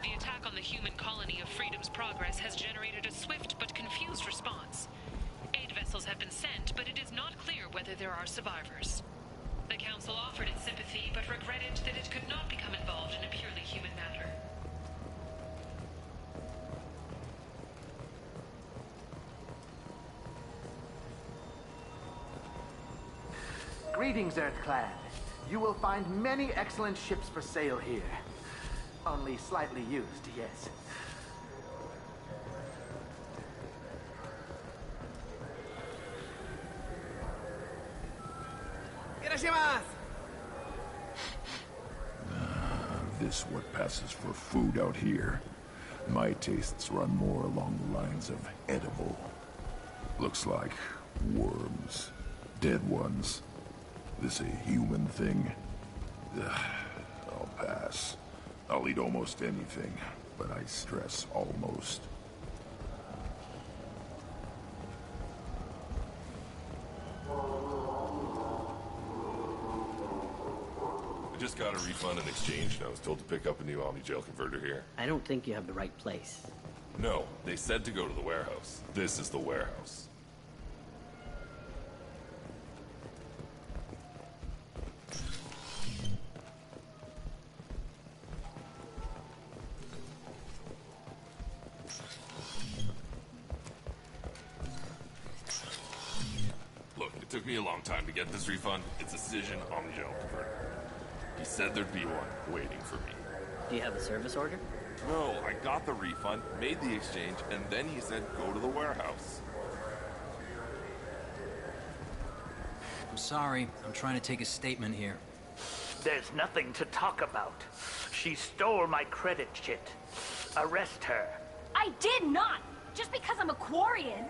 The attack on the human colony of Freedom's Progress has generated a swift but confused response. Aid vessels have been sent, but it is not clear whether there are survivors. The Council offered its sympathy, but regretted that it could not become involved in a purely human matter. Greetings, Earth-clad. You will find many excellent ships for sale here. Only slightly used, yes. This what passes for food out here. My tastes run more along the lines of edible. Looks like worms. Dead ones. This a human thing? Ugh, I'll pass. I'll eat almost anything, but I stress almost. I just got a refund in exchange, and I was told to pick up a new Omni-Gel converter here. I don't think you have the right place. No, they said to go to the warehouse. This is the warehouse. Look, it took me a long time to get this refund. It's a Cision Omni-Gel converter. He said there'd be one waiting for me. Do you have a service order? No, I got the refund, made the exchange, and then he said go to the warehouse. I'm sorry. I'm trying to take a statement here. There's nothing to talk about. She stole my credit chit. Arrest her. I did not! Just because I'm a Quarian!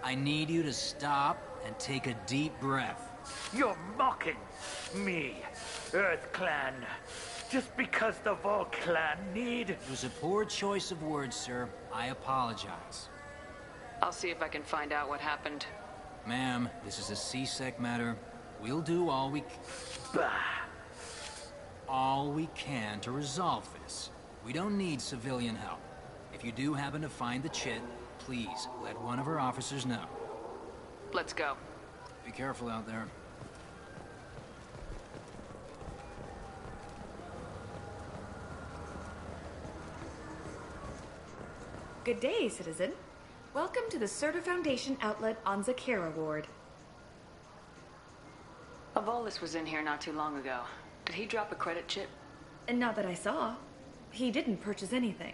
I need you to stop and take a deep breath. You're mocking me, Earth Clan. Just because the Vol Clan need... It was a poor choice of words, sir. I apologize. I'll see if I can find out what happened. Ma'am, this is a C-Sec matter. We'll do all we can to resolve this. We don't need civilian help. If you do happen to find the chit, please let one of our officers know. Let's go. Be careful out there. Good day, citizen. Welcome to the Certa Foundation outlet on Zakera Ward. Avolis was in here not too long ago. Did he drop a credit chip? And not that I saw. He didn't purchase anything.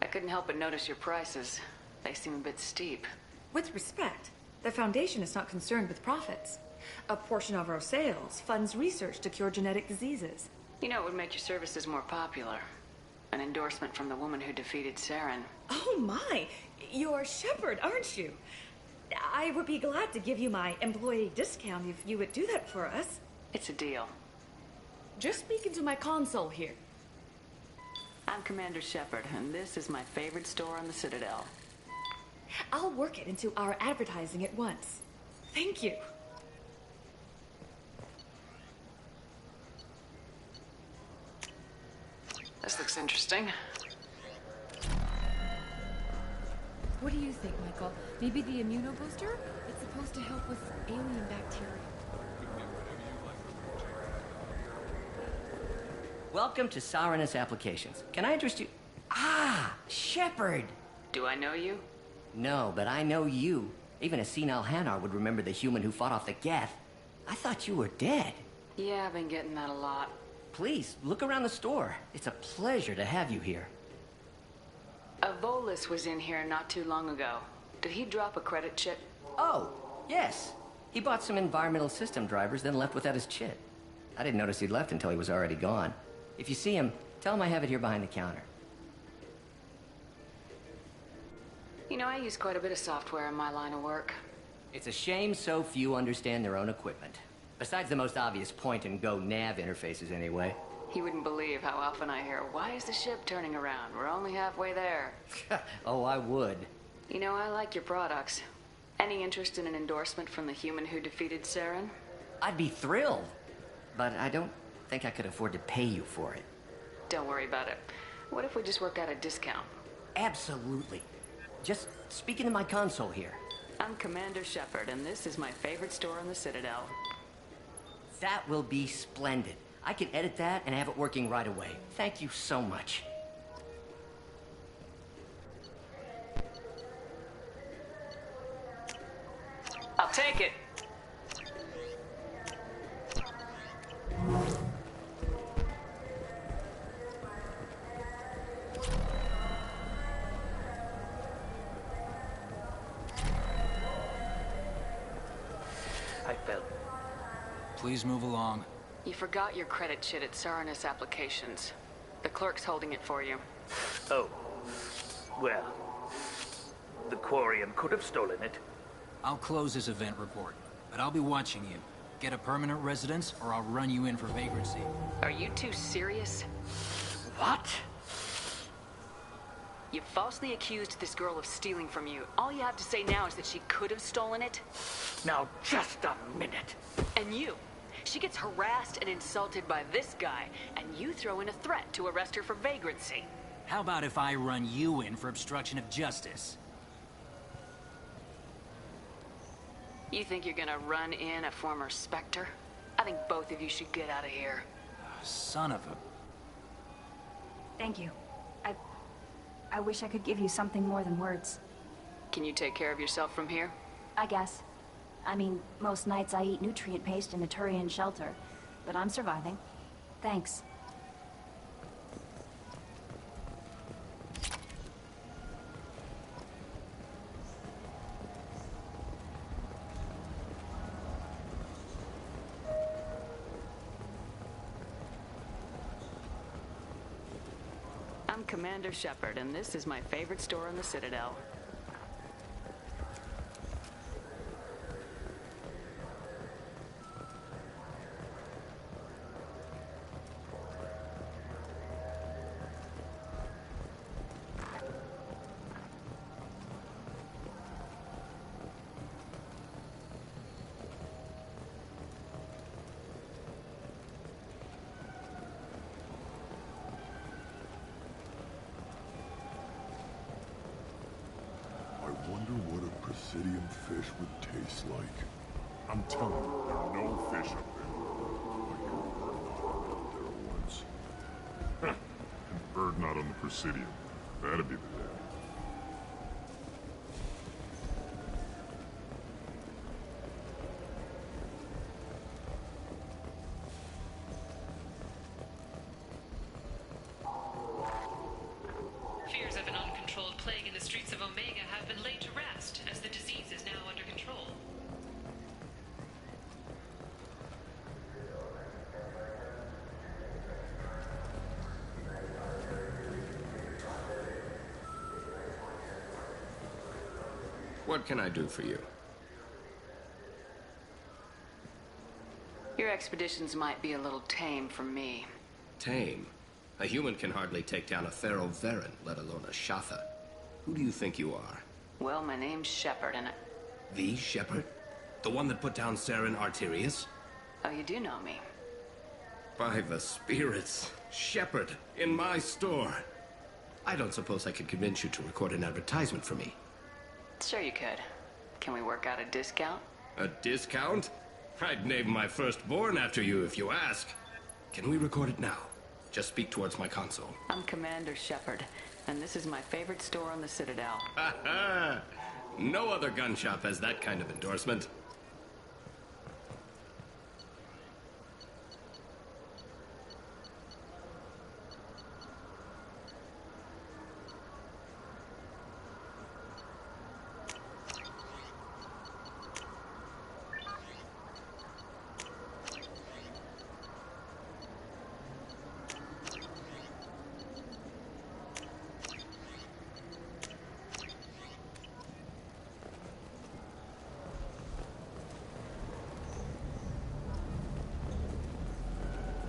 I couldn't help but notice your prices. They seem a bit steep. With respect, the Foundation is not concerned with profits. A portion of our sales funds research to cure genetic diseases. You know, it would make your services more popular. An endorsement from the woman who defeated Saren. Oh my! You're Shepard, aren't you? I would be glad to give you my employee discount if you would do that for us. It's a deal. Just speak into my console here. I'm Commander Shepard, and this is my favorite store on the Citadel. I'll work it into our advertising at once. Thank you. This looks interesting. What do you think, Michael? Maybe the immunobooster? It's supposed to help with alien bacteria. Welcome to Sarenus Applications. Can I interest you? Ah, Shepard! Do I know you? No, but I know you. Even a senile Hanar would remember the human who fought off the Geth. I thought you were dead. Yeah, I've been getting that a lot. Please, look around the store. It's a pleasure to have you here. Avolis was in here not too long ago. Did he drop a credit chip? Oh, yes. He bought some environmental system drivers, then left without his chit. I didn't notice he'd left until he was already gone. If you see him, tell him I have it here behind the counter. You know, I use quite a bit of software in my line of work. It's a shame so few understand their own equipment. Besides the most obvious point-and-go nav interfaces, anyway. You wouldn't believe how often I hear, "Why is the ship turning around? We're only halfway there." Oh, I would. You know, I like your products. Any interest in an endorsement from the human who defeated Saren? I'd be thrilled. But I don't think I could afford to pay you for it. Don't worry about it. What if we just work out a discount? Absolutely. Just speak into my console here. I'm Commander Shepard, and this is my favorite store on the Citadel. That will be splendid. I can edit that and have it working right away. Thank you so much. I'll take it. I fell. Please move along. You forgot your credit chit at Sarenus Applications. The clerk's holding it for you. Oh. Well, the Quarian could have stolen it. I'll close this event report, but I'll be watching you. Get a permanent residence, or I'll run you in for vagrancy. Are you two serious? What? You falsely accused this girl of stealing from you. All you have to say now is that she could have stolen it? Now, just a minute. And you. She gets harassed and insulted by this guy, and you throw in a threat to arrest her for vagrancy. How about if I run you in for obstruction of justice? You think you're gonna run in a former Spectre? I think both of you should get out of here. Son of a... Thank you. I wish I could give you something more than words. Can you take care of yourself from here? I guess. I mean, most nights I eat nutrient paste in a Turian shelter, but I'm surviving. Thanks. I'm Commander Shepard, and this is my favorite store on the Citadel. I wonder what a Presidium fish would taste like. I'm telling you, there are no fish up there. Like a bird knot up there once. And bird knot on the Presidium. That'd be the day. Fears of an uncontrolled plague in the streets of Omega have been laid to rest, as the disease is now under control. What can I do for you? Your expeditions might be a little tame for me. Tame? A human can hardly take down a Pharaoh Varen, let alone a Shatha. Who do you think you are? Well, my name's Shepard, and The Shepard? The one that put down Saren Arterius? Oh, you do know me. By the spirits. Shepard, in my store. I don't suppose I could convince you to record an advertisement for me. Sure you could. Can we work out a discount? A discount? I'd name my firstborn after you if you ask. Can we record it now? Just speak towards my console. I'm Commander Shepard, and this is my favorite store on the Citadel. Ha ha! No other gun shop has that kind of endorsement.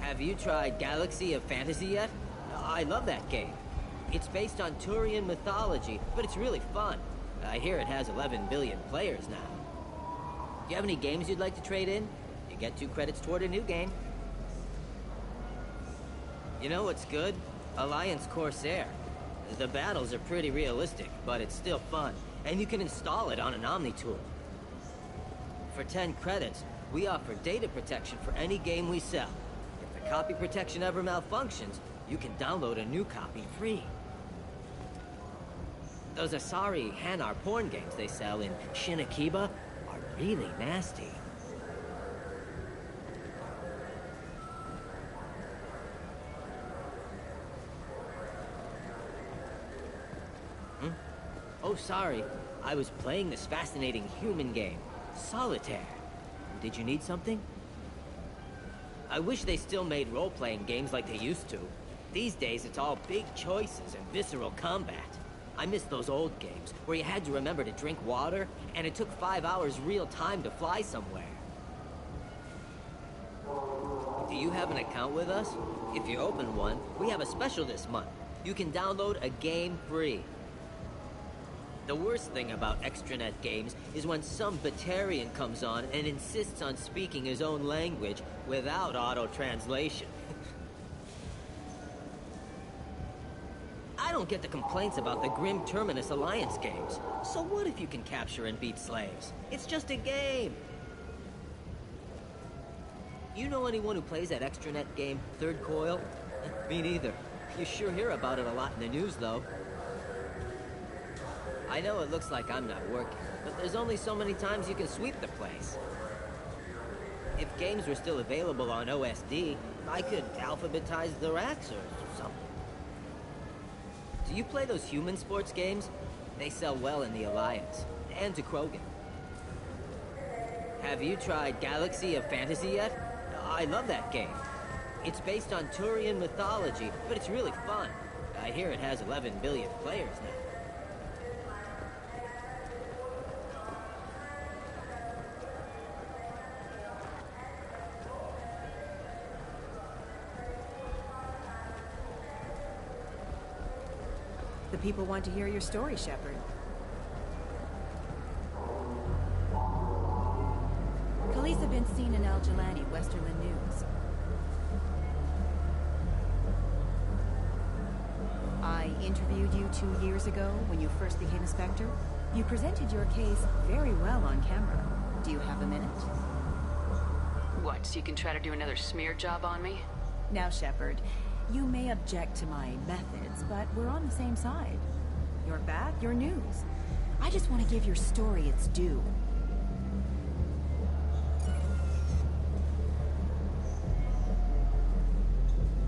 Have you tried Galaxy of Fantasy yet? I love that game. It's based on Turian mythology, but it's really fun. I hear it has 11 billion players now. Do you have any games you'd like to trade in? You get 2 credits toward a new game. You know what's good? Alliance Corsair. The battles are pretty realistic, but it's still fun, and you can install it on an Omni tool. For 10 credits, we offer data protection for any game we sell. If the copy protection ever malfunctions, you can download a new copy free. Those Asari Hanar porn games they sell in Shinakiba are really nasty. Oh, sorry. I was playing this fascinating human game, Solitaire. Did you need something? I wish they still made role-playing games like they used to. These days, it's all big choices and visceral combat. I miss those old games, where you had to remember to drink water, and it took 5 hours real time to fly somewhere. Do you have an account with us? If you open one, we have a special this month. You can download a game free. The worst thing about extranet games is when some Batarian comes on and insists on speaking his own language without auto-translation. I don't get the complaints about the Grim Terminus Alliance games. So what if you can capture and beat slaves? It's just a game. You know anyone who plays that extranet game, Third Coil? Me neither. You sure hear about it a lot in the news, though. I know it looks like I'm not working, but there's only so many times you can sweep the place. If games were still available on OSD, I could alphabetize the racks or something. Do you play those human sports games? They sell well in the Alliance, and to Krogan. Have you tried Galaxy of Fantasy yet? I love that game. It's based on Turian mythology, but it's really fun. I hear it has 11 billion players now. The people want to hear your story, Shepard. Khaleesa been seen in Al Jalani, Westerland News. I interviewed you 2 years ago when you first became Inspector. You presented your case very well on camera. Do you have a minute? What, so you can try to do another smear job on me? Now, Shepard, you may object to my methods, but we're on the same side. You're back, you're news. I just want to give your story its due.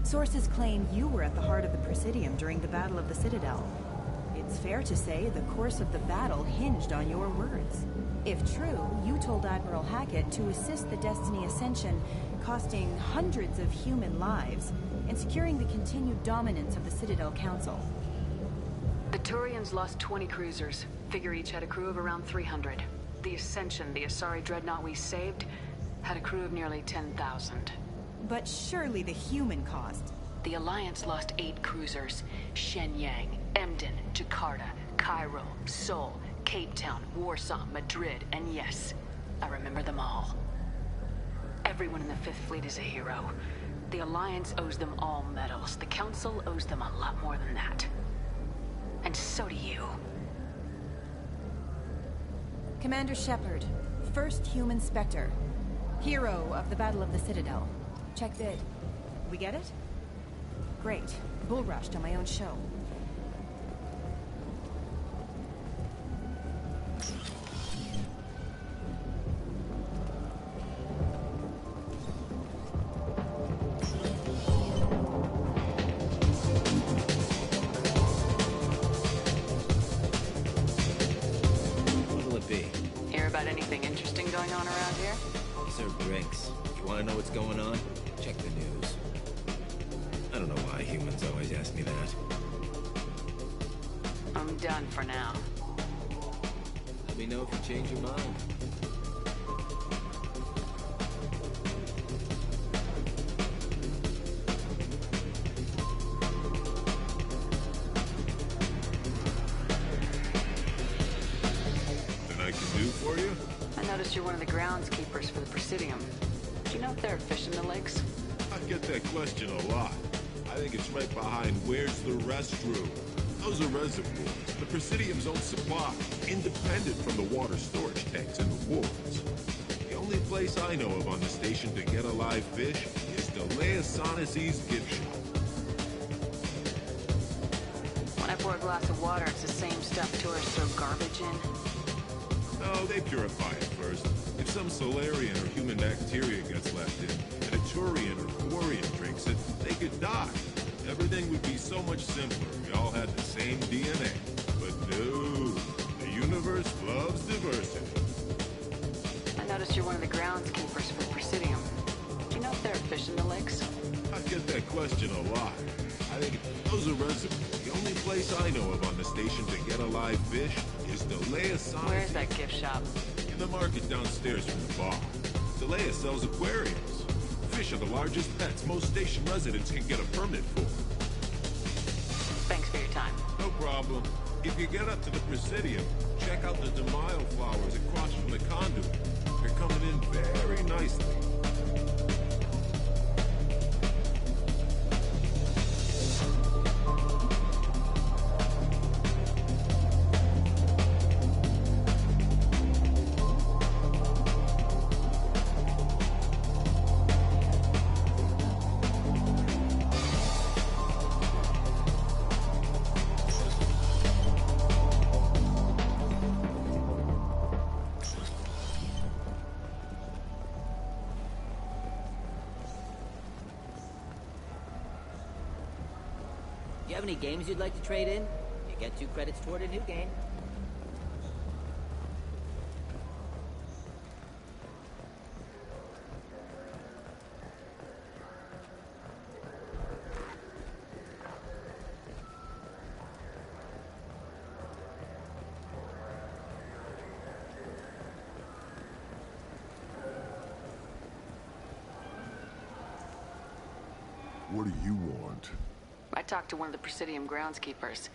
Sources claim you were at the heart of the Presidium during the Battle of the Citadel. It's fair to say the course of the battle hinged on your words. If true, you told Admiral Hackett to assist the Destiny Ascension, costing hundreds of human lives, and securing the continued dominance of the Citadel Council. The Turians lost 20 cruisers. Figure each had a crew of around 300. The Ascension, the Asari dreadnought we saved, had a crew of nearly 10,000. But surely the human cost. The Alliance lost 8 cruisers. Shenyang, Emden, Jakarta, Cairo, Seoul, Cape Town, Warsaw, Madrid, and yes, I remember them all. Everyone in the Fifth Fleet is a hero. The Alliance owes them all medals. The Council owes them a lot more than that. And so do you. Commander Shepard, first human Spectre. Hero of the Battle of the Citadel. Check bid. We get it? Great. Bull rushed on my own show. What'll it be? Hear about anything interesting going on around here? We serve drinks. If you want to know what's going on, check the news. I don't know why humans always ask me that. I'm done for now. Let me know if you change your mind. Anything I can do for you? I noticed you're one of the groundskeepers for the Presidium. Do you know if there are fish in the lakes? I get that question a lot. I think it's right behind where's the restroom. Those are reservoirs, the Presidium's own supply, independent from the water storage tanks and the wards. The only place I know of on the station to get a live fish is the Leosanis' gift shop. When I pour a glass of water, it's the same stuff tourists throw garbage in. No, they purify it first. If some Solarian or human bacteria gets left in, and a Turian or Quarian drinks it, they could die. Everything would be so much simpler if we all had the same DNA. But no, the universe loves diversity. I noticed you're one of the groundskeepers for the Presidium. Do you know if there are fish in the lakes? I get that question a lot. I think those are reservoirs, the only place place I know of on the station to get a live fish is to lay aside... Where's that gift shop? In the market downstairs from the bar. Delea sells aquariums. Fish are the largest pets most station residents can get a permit for. Thanks for your time. No problem. If you get up to the Presidium, check out the Demile flowers across from the conduit. They're coming in very nicely. You have any games you'd like to trade in? You get 2 credits toward a new game. What do you want? I talked to one of the Presidium groundskeepers.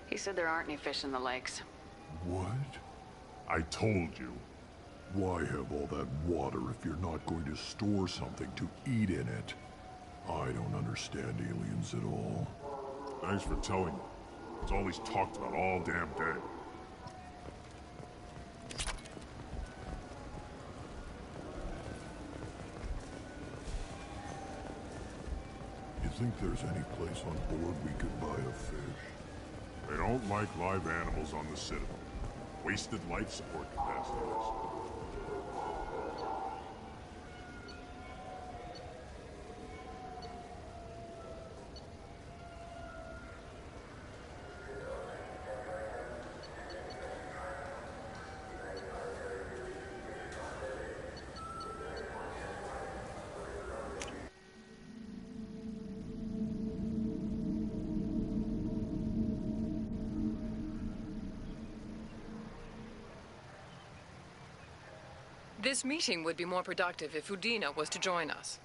He said there aren't any fish in the lakes. What? I told you. Why have all that water if you're not going to store something to eat in it? I don't understand aliens at all. Thanks for telling me. It's all he's talked about all damn day. You think there's any place on board we could buy a fish? They don't like live animals on the Citadel. Wasted life support capacity is. This meeting would be more productive if Udina was to join us.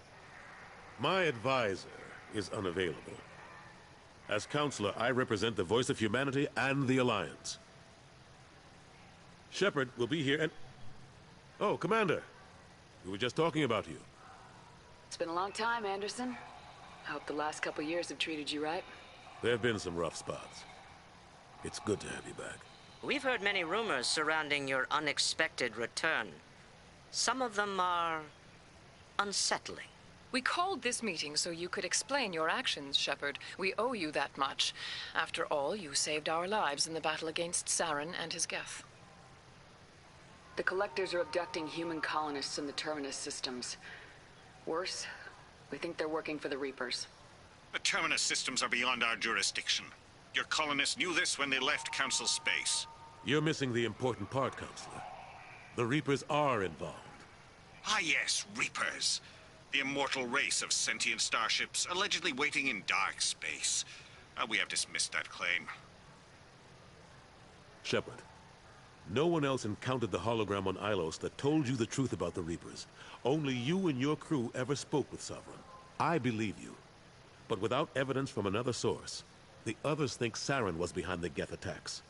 My advisor is unavailable. As counselor, I represent the voice of humanity and the Alliance. Shepard will be here and... Oh, Commander. We were just talking about you. It's been a long time, Anderson. I hope the last couple years have treated you right. There have been some rough spots. It's good to have you back. We've heard many rumors surrounding your unexpected return. Some of them are unsettling. We called this meeting so you could explain your actions, Shepard. We owe you that much. After all, you saved our lives in the battle against Saren and his Geth. The Collectors are abducting human colonists in the Terminus systems. Worse, we think they're working for the Reapers. The Terminus systems are beyond our jurisdiction. Your colonists knew this when they left Council space. You're missing the important part, Counselor. The Reapers are involved. Ah yes, Reapers. The immortal race of sentient starships allegedly waiting in dark space. We have dismissed that claim. Shepard, no one else encountered the hologram on Ilos that told you the truth about the Reapers. Only you and your crew ever spoke with Sovereign. I believe you. But without evidence from another source, the others think Saren was behind the Geth attacks.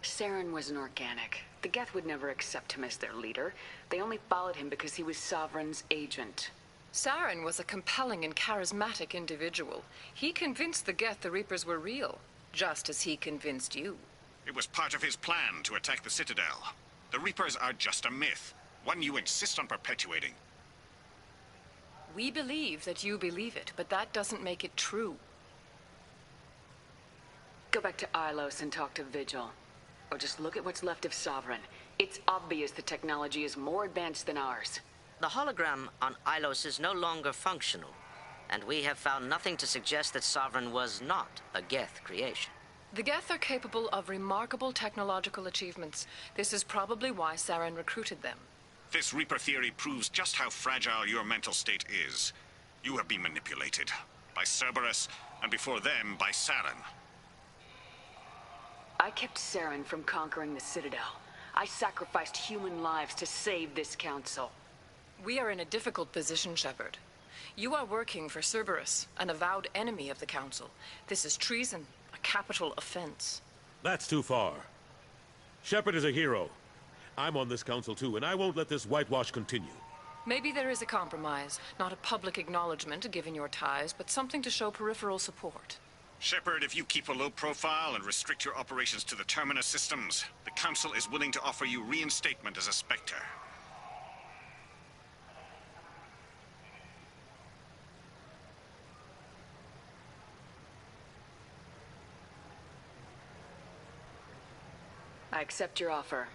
Saren was an organic. The Geth would never accept him as their leader. They only followed him because he was Sovereign's agent. Saren was a compelling and charismatic individual. He convinced the Geth the Reapers were real, just as he convinced you. It was part of his plan to attack the Citadel. The Reapers are just a myth, one you insist on perpetuating. We believe that you believe it, but that doesn't make it true. Go back to Ilos and talk to Vigil. Or just look at what's left of Sovereign. It's obvious the technology is more advanced than ours. The hologram on Ilos is no longer functional, and we have found nothing to suggest that Sovereign was not a Geth creation. The Geth are capable of remarkable technological achievements. This is probably why Saren recruited them. This Reaper theory proves just how fragile your mental state is. You have been manipulated. By Cerberus, and before them by Saren. I kept Saren from conquering the Citadel. I sacrificed human lives to save this council. We are in a difficult position, Shepard. You are working for Cerberus, an avowed enemy of the Council. This is treason, a capital offense. That's too far. Shepard is a hero. I'm on this council too, and I won't let this whitewash continue. Maybe there is a compromise. Not a public acknowledgement given your ties, but something to show peripheral support. Shepard, if you keep a low profile and restrict your operations to the Terminus systems, the Council is willing to offer you reinstatement as a Spectre. I accept your offer.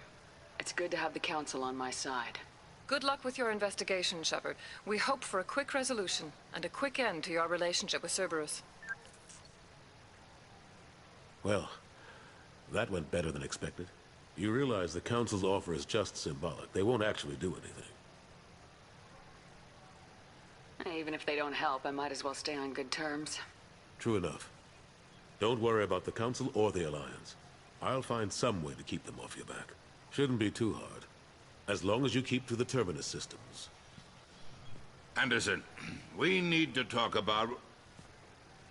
It's good to have the Council on my side. Good luck with your investigation, Shepard. We hope for a quick resolution and a quick end to your relationship with Cerberus. Well, that went better than expected. You realize the Council's offer is just symbolic. They won't actually do anything. Even if they don't help, I might as well stay on good terms. True enough. Don't worry about the Council or the Alliance. I'll find some way to keep them off your back. Shouldn't be too hard. As long as you keep to the Terminus systems. Anderson, we need to talk about...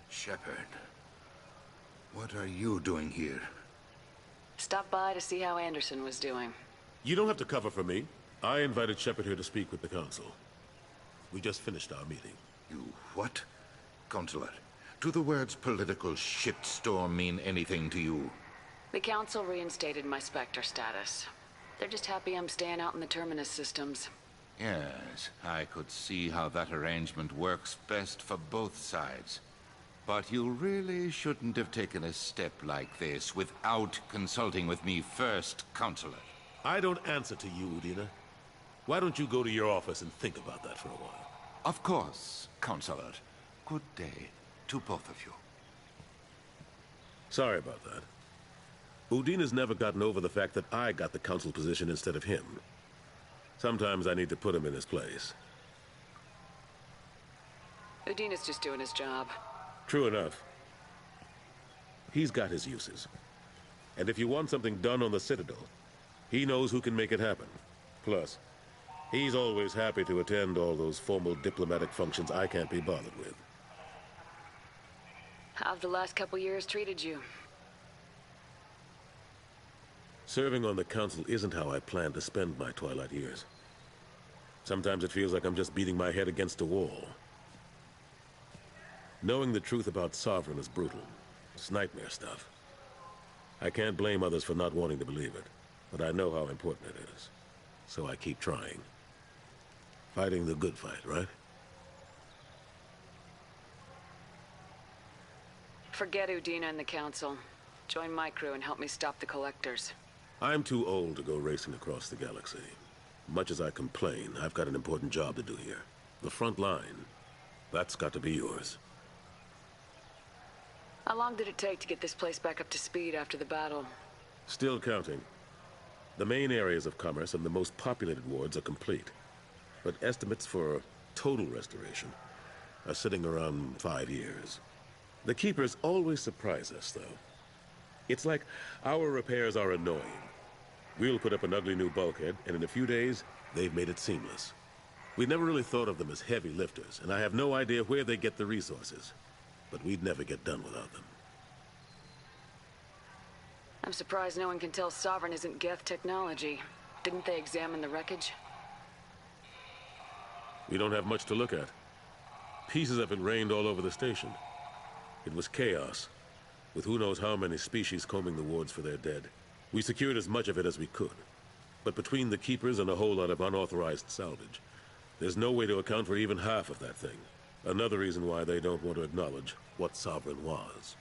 Shepard. What are you doing here? Stop by to see how Anderson was doing. You don't have to cover for me. I invited Shepard here to speak with the Council. We just finished our meeting. You what? Counselor, do the words political shitstorm mean anything to you? The Council reinstated my Spectre status. They're just happy I'm staying out in the Terminus systems. Yes, I could see how that arrangement works best for both sides. But you really shouldn't have taken a step like this without consulting with me first, Counselor. I don't answer to you, Udina. Why don't you go to your office and think about that for a while? Of course, Counselor. Good day to both of you. Sorry about that. Udina's never gotten over the fact that I got the Council position instead of him. Sometimes I need to put him in his place. Udina's just doing his job. True enough. He's got his uses. And if you want something done on the Citadel, he knows who can make it happen. Plus, he's always happy to attend all those formal diplomatic functions I can't be bothered with. How've the last couple years treated you? Serving on the Council isn't how I plan to spend my twilight years. Sometimes it feels like I'm just beating my head against a wall. Knowing the truth about Sovereign is brutal. It's nightmare stuff. I can't blame others for not wanting to believe it, but I know how important it is. So I keep trying. Fighting the good fight, right? Forget Udina and the Council. Join my crew and help me stop the Collectors. I'm too old to go racing across the galaxy. Much as I complain, I've got an important job to do here. The front line. That's got to be yours. How long did it take to get this place back up to speed after the battle? Still counting. The main areas of commerce and the most populated wards are complete. But estimates for total restoration are sitting around 5 years. The Keepers always surprise us, though. It's like our repairs are annoying. We'll put up an ugly new bulkhead, and in a few days, they've made it seamless. We never really thought of them as heavy lifters, and I have no idea where they get the resources. But we'd never get done without them. I'm surprised no one can tell Sovereign isn't Geth technology. Didn't they examine the wreckage? We don't have much to look at. Pieces of it rained all over the station. It was chaos, with who knows how many species combing the wards for their dead. We secured as much of it as we could. But between the Keepers and a whole lot of unauthorized salvage, there's no way to account for even half of that thing. Another reason why they don't want to acknowledge what Sovereign was.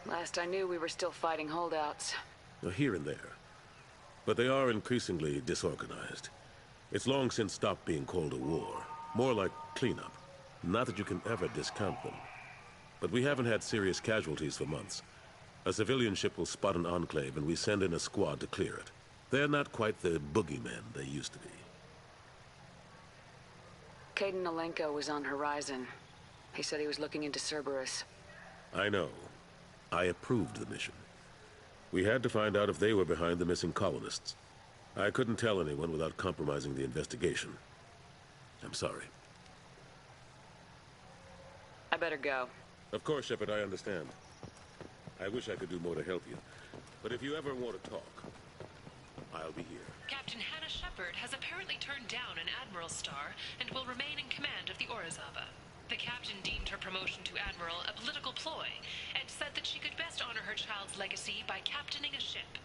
Last I knew, we were still fighting holdouts. Here and there. But they are increasingly disorganized. It's long since stopped being called a war. More like cleanup. Not that you can ever discount them. But we haven't had serious casualties for months. A civilian ship will spot an enclave and we send in a squad to clear it. They're not quite the boogeymen they used to be. Caden Alenko was on Horizon. He said he was looking into Cerberus. I know. I approved the mission. We had to find out if they were behind the missing colonists. I couldn't tell anyone without compromising the investigation. I'm sorry. I better go. Of course, Shepard, I understand. I wish I could do more to help you. But if you ever want to talk, I'll be here. Captain Hannah Shepard has apparently turned down an Admiral's star and will remain in command of the Orizaba. The captain deemed her promotion to Admiral a political ploy and said that she could best honor her child's legacy by captaining a ship.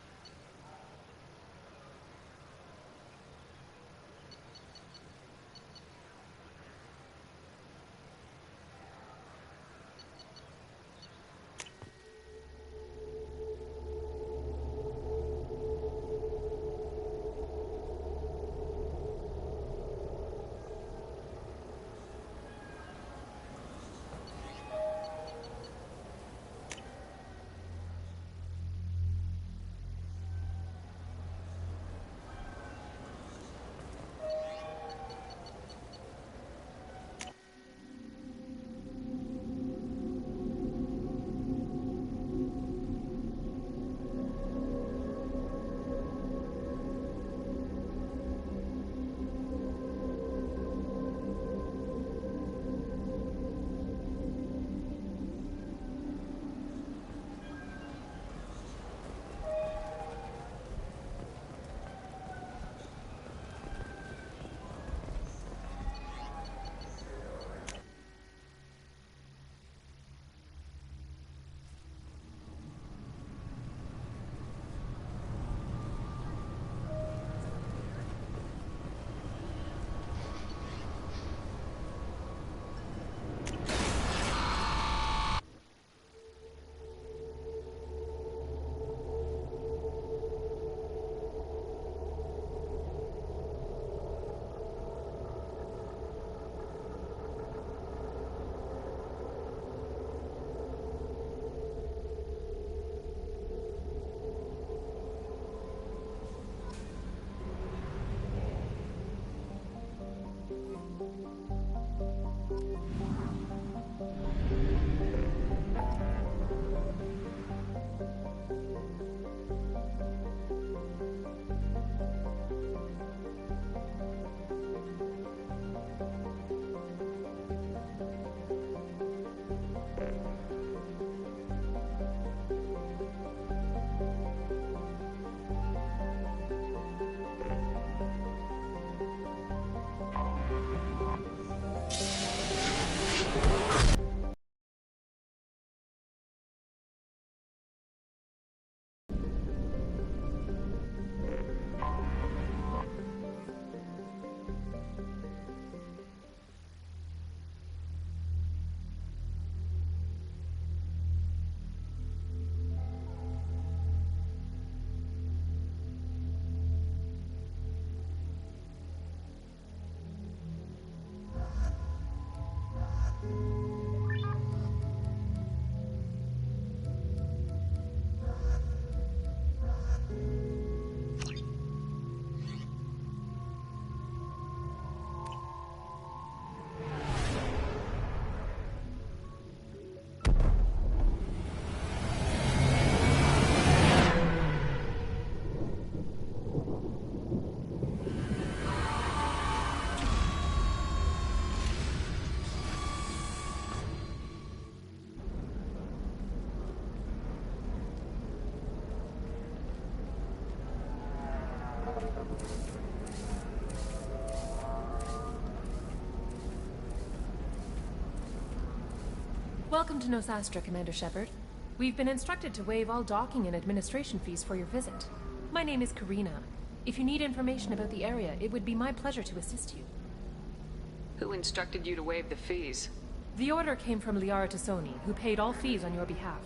Welcome to Nosastra, Commander Shepard. We've been instructed to waive all docking and administration fees for your visit. My name is Karina. If you need information about the area, it would be my pleasure to assist you. Who instructed you to waive the fees? The order came from Liara Tassoni, who paid all fees on your behalf.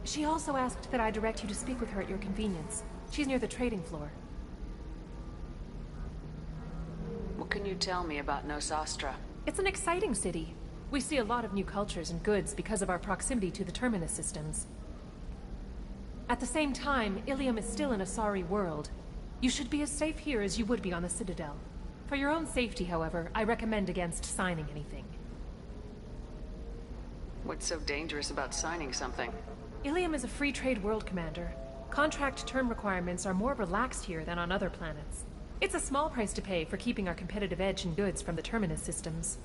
She also asked that I direct you to speak with her at your convenience. She's near the trading floor. What can you tell me about Nosastra? It's an exciting city. We see a lot of new cultures and goods because of our proximity to the Terminus systems. At the same time, Ilium is still an Asari world. You should be as safe here as you would be on the Citadel. For your own safety, however, I recommend against signing anything. What's so dangerous about signing something? Ilium is a free trade world, Commander. Contract term requirements are more relaxed here than on other planets. It's a small price to pay for keeping our competitive edge in goods from the Terminus systems.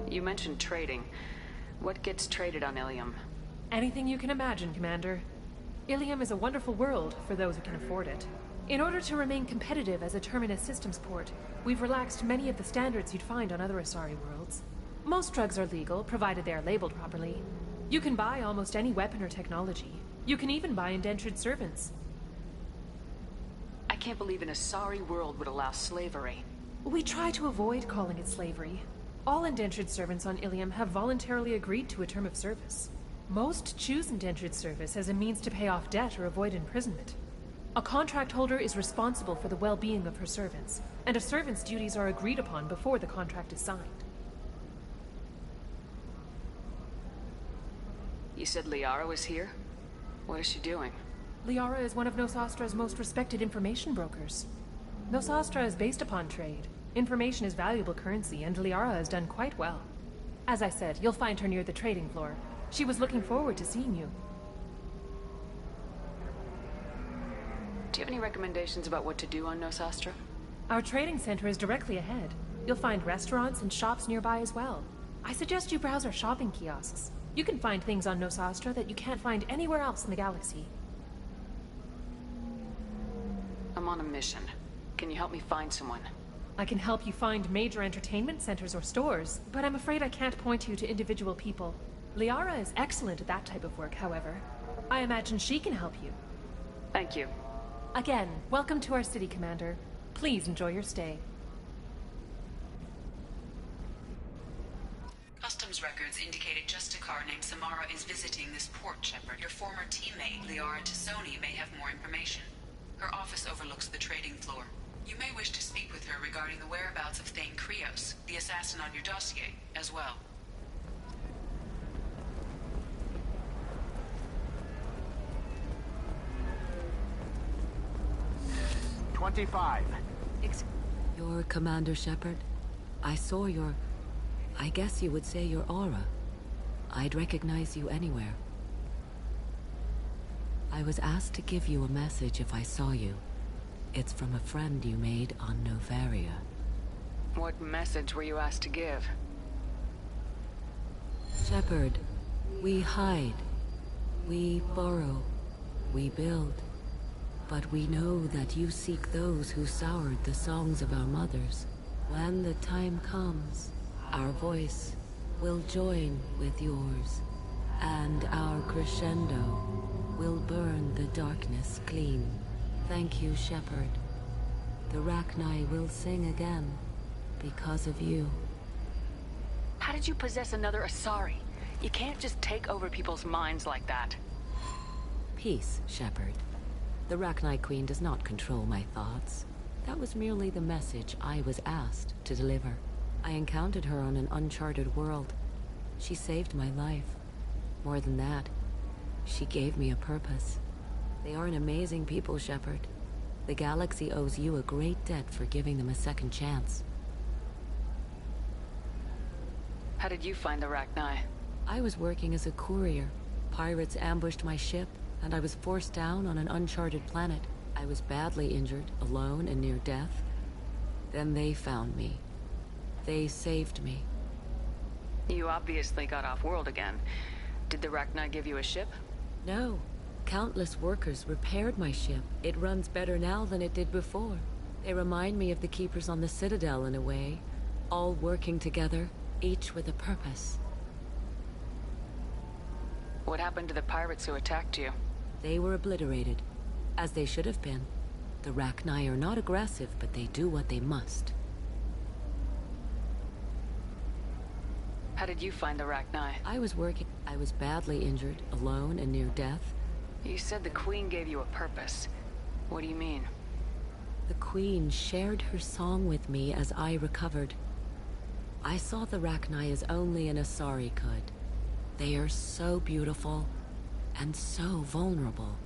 You mentioned trading. What gets traded on Ilium? Anything you can imagine, Commander. Ilium is a wonderful world for those who can afford it. In order to remain competitive as a Terminus systems port, we've relaxed many of the standards you'd find on other Asari worlds. Most drugs are legal, provided they are labeled properly. You can buy almost any weapon or technology. You can even buy indentured servants. I can't believe an Asari world would allow slavery. We try to avoid calling it slavery. All indentured servants on Ilium have voluntarily agreed to a term of service. Most choose indentured service as a means to pay off debt or avoid imprisonment. A contract holder is responsible for the well-being of her servants, and a servant's duties are agreed upon before the contract is signed. You said Liara was here? What is she doing? Liara is one of Nosastra's most respected information brokers. Nosastra is based upon trade. Information is valuable currency, and Liara has done quite well. As I said, you'll find her near the trading floor. She was looking forward to seeing you. Do you have any recommendations about what to do on Nosastra? Our trading center is directly ahead. You'll find restaurants and shops nearby as well. I suggest you browse our shopping kiosks. You can find things on Nosastra that you can't find anywhere else in the galaxy. I'm on a mission. Can you help me find someone? I can help you find major entertainment centers or stores, but I'm afraid I can't point you to individual people. Liara is excellent at that type of work, however. I imagine she can help you. Thank you. Again, welcome to our city, Commander. Please enjoy your stay. Customs records indicate a Justicar named Samara is visiting this port, Shepard. Your former teammate, Liara Tassoni, may have more information. Her office overlooks the trading floor. You may wish to speak with her regarding the whereabouts of Thane Krios, the assassin on your dossier, as well. 25. You're Commander Shepard? I saw your... I guess you would say your aura. I'd recognize you anywhere. I was asked to give you a message if I saw you. It's from a friend you made on Novaria. What message were you asked to give? Shepard, we hide. We borrow. We build. But we know that you seek those who soured the songs of our mothers. When the time comes, our voice will join with yours, and our crescendo will burn the darkness clean. Thank you, Shepard. The Rachni will sing again because of you. How did you possess another Asari? You can't just take over people's minds like that. Peace, Shepard. The Rachni Queen does not control my thoughts. That was merely the message I was asked to deliver. I encountered her on an uncharted world. She saved my life. More than that, she gave me a purpose. They are an amazing people, Shepard. The galaxy owes you a great debt for giving them a second chance. How did you find the Rachni? I was working as a courier. Pirates ambushed my ship, and I was forced down on an uncharted planet. I was badly injured, alone and near death. Then they found me. They saved me. You obviously got off-world again. Did the Rachni give you a ship? No. Countless workers repaired my ship. It runs better now than it did before. They remind me of the Keepers on the Citadel in a way. All working together, each with a purpose. What happened to the pirates who attacked you? They were obliterated, as they should have been. The Rachni are not aggressive, but they do what they must. How did you find the Rachni? I was working. I was badly injured, alone and near death. You said the Queen gave you a purpose. What do you mean? The Queen shared her song with me as I recovered. I saw the Rachni as only an Asari could. They are so beautiful and so vulnerable.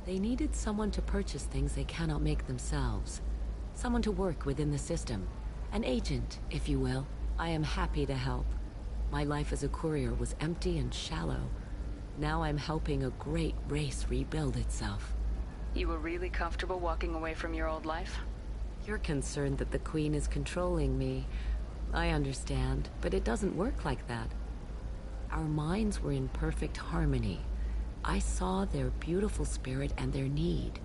They needed someone to purchase things they cannot make themselves. Someone to work within the system. An agent, if you will. I am happy to help. My life as a courier was empty and shallow. Now I'm helping a great race rebuild itself. You were really comfortable walking away from your old life? You're concerned that the Queen is controlling me. I understand, but it doesn't work like that. Our minds were in perfect harmony. I saw their beautiful spirit and their need.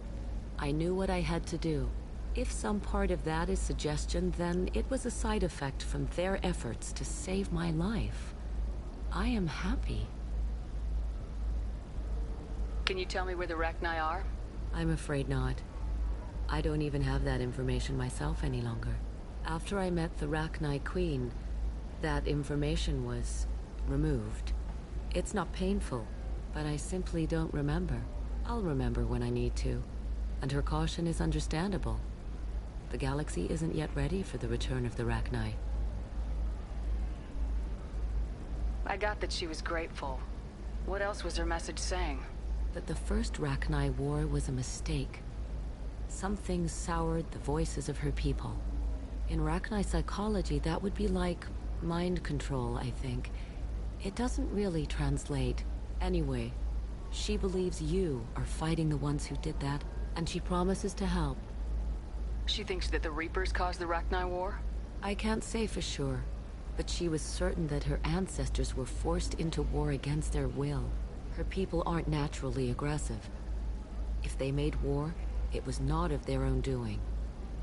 I knew what I had to do. If some part of that is suggestion, then it was a side effect from their efforts to save my life. I am happy. Can you tell me where the Rachni are? I'm afraid not. I don't even have that information myself any longer. After I met the Rachni Queen, that information was removed. It's not painful, but I simply don't remember. I'll remember when I need to, and her caution is understandable. The galaxy isn't yet ready for the return of the Rachni. I got that she was grateful. What else was her message saying? That the first Rachni war was a mistake. Something soured the voices of her people. In Rachni psychology, that would be like mind control, I think. It doesn't really translate. Anyway, she believes you are fighting the ones who did that, and she promises to help. She thinks that the Reapers caused the Rachni war? I can't say for sure, but she was certain that her ancestors were forced into war against their will. Her people aren't naturally aggressive. If they made war, it was not of their own doing.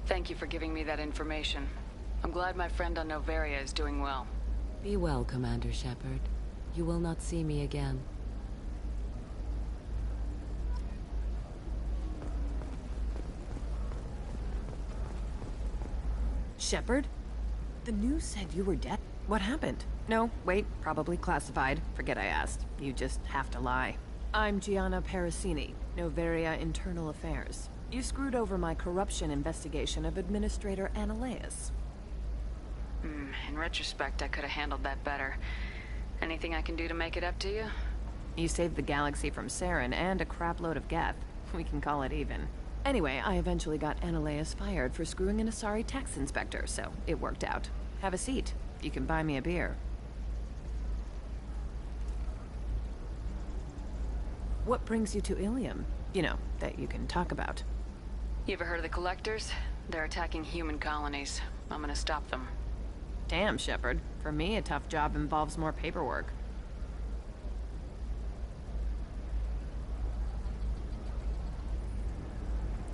Thank you for giving me that information. I'm glad my friend on Noveria is doing well. Be well, Commander Shepard. You will not see me again. Shepard? The news said you were dead. What happened? No, wait, probably classified. Forget I asked. You just have to lie. I'm Gianna Parasini, Noveria Internal Affairs. You screwed over my corruption investigation of Administrator Annaleus. In retrospect, I could have handled that better. Anything I can do to make it up to you? You saved the galaxy from Saren and a crapload of Geth. We can call it even. Anyway, I eventually got Annaleus fired for screwing an Asari tax inspector, so it worked out. Have a seat. You can buy me a beer. What brings you to Ilium? You know, that you can talk about. You ever heard of the Collectors? They're attacking human colonies. I'm gonna stop them. Damn, Shepard. For me, a tough job involves more paperwork.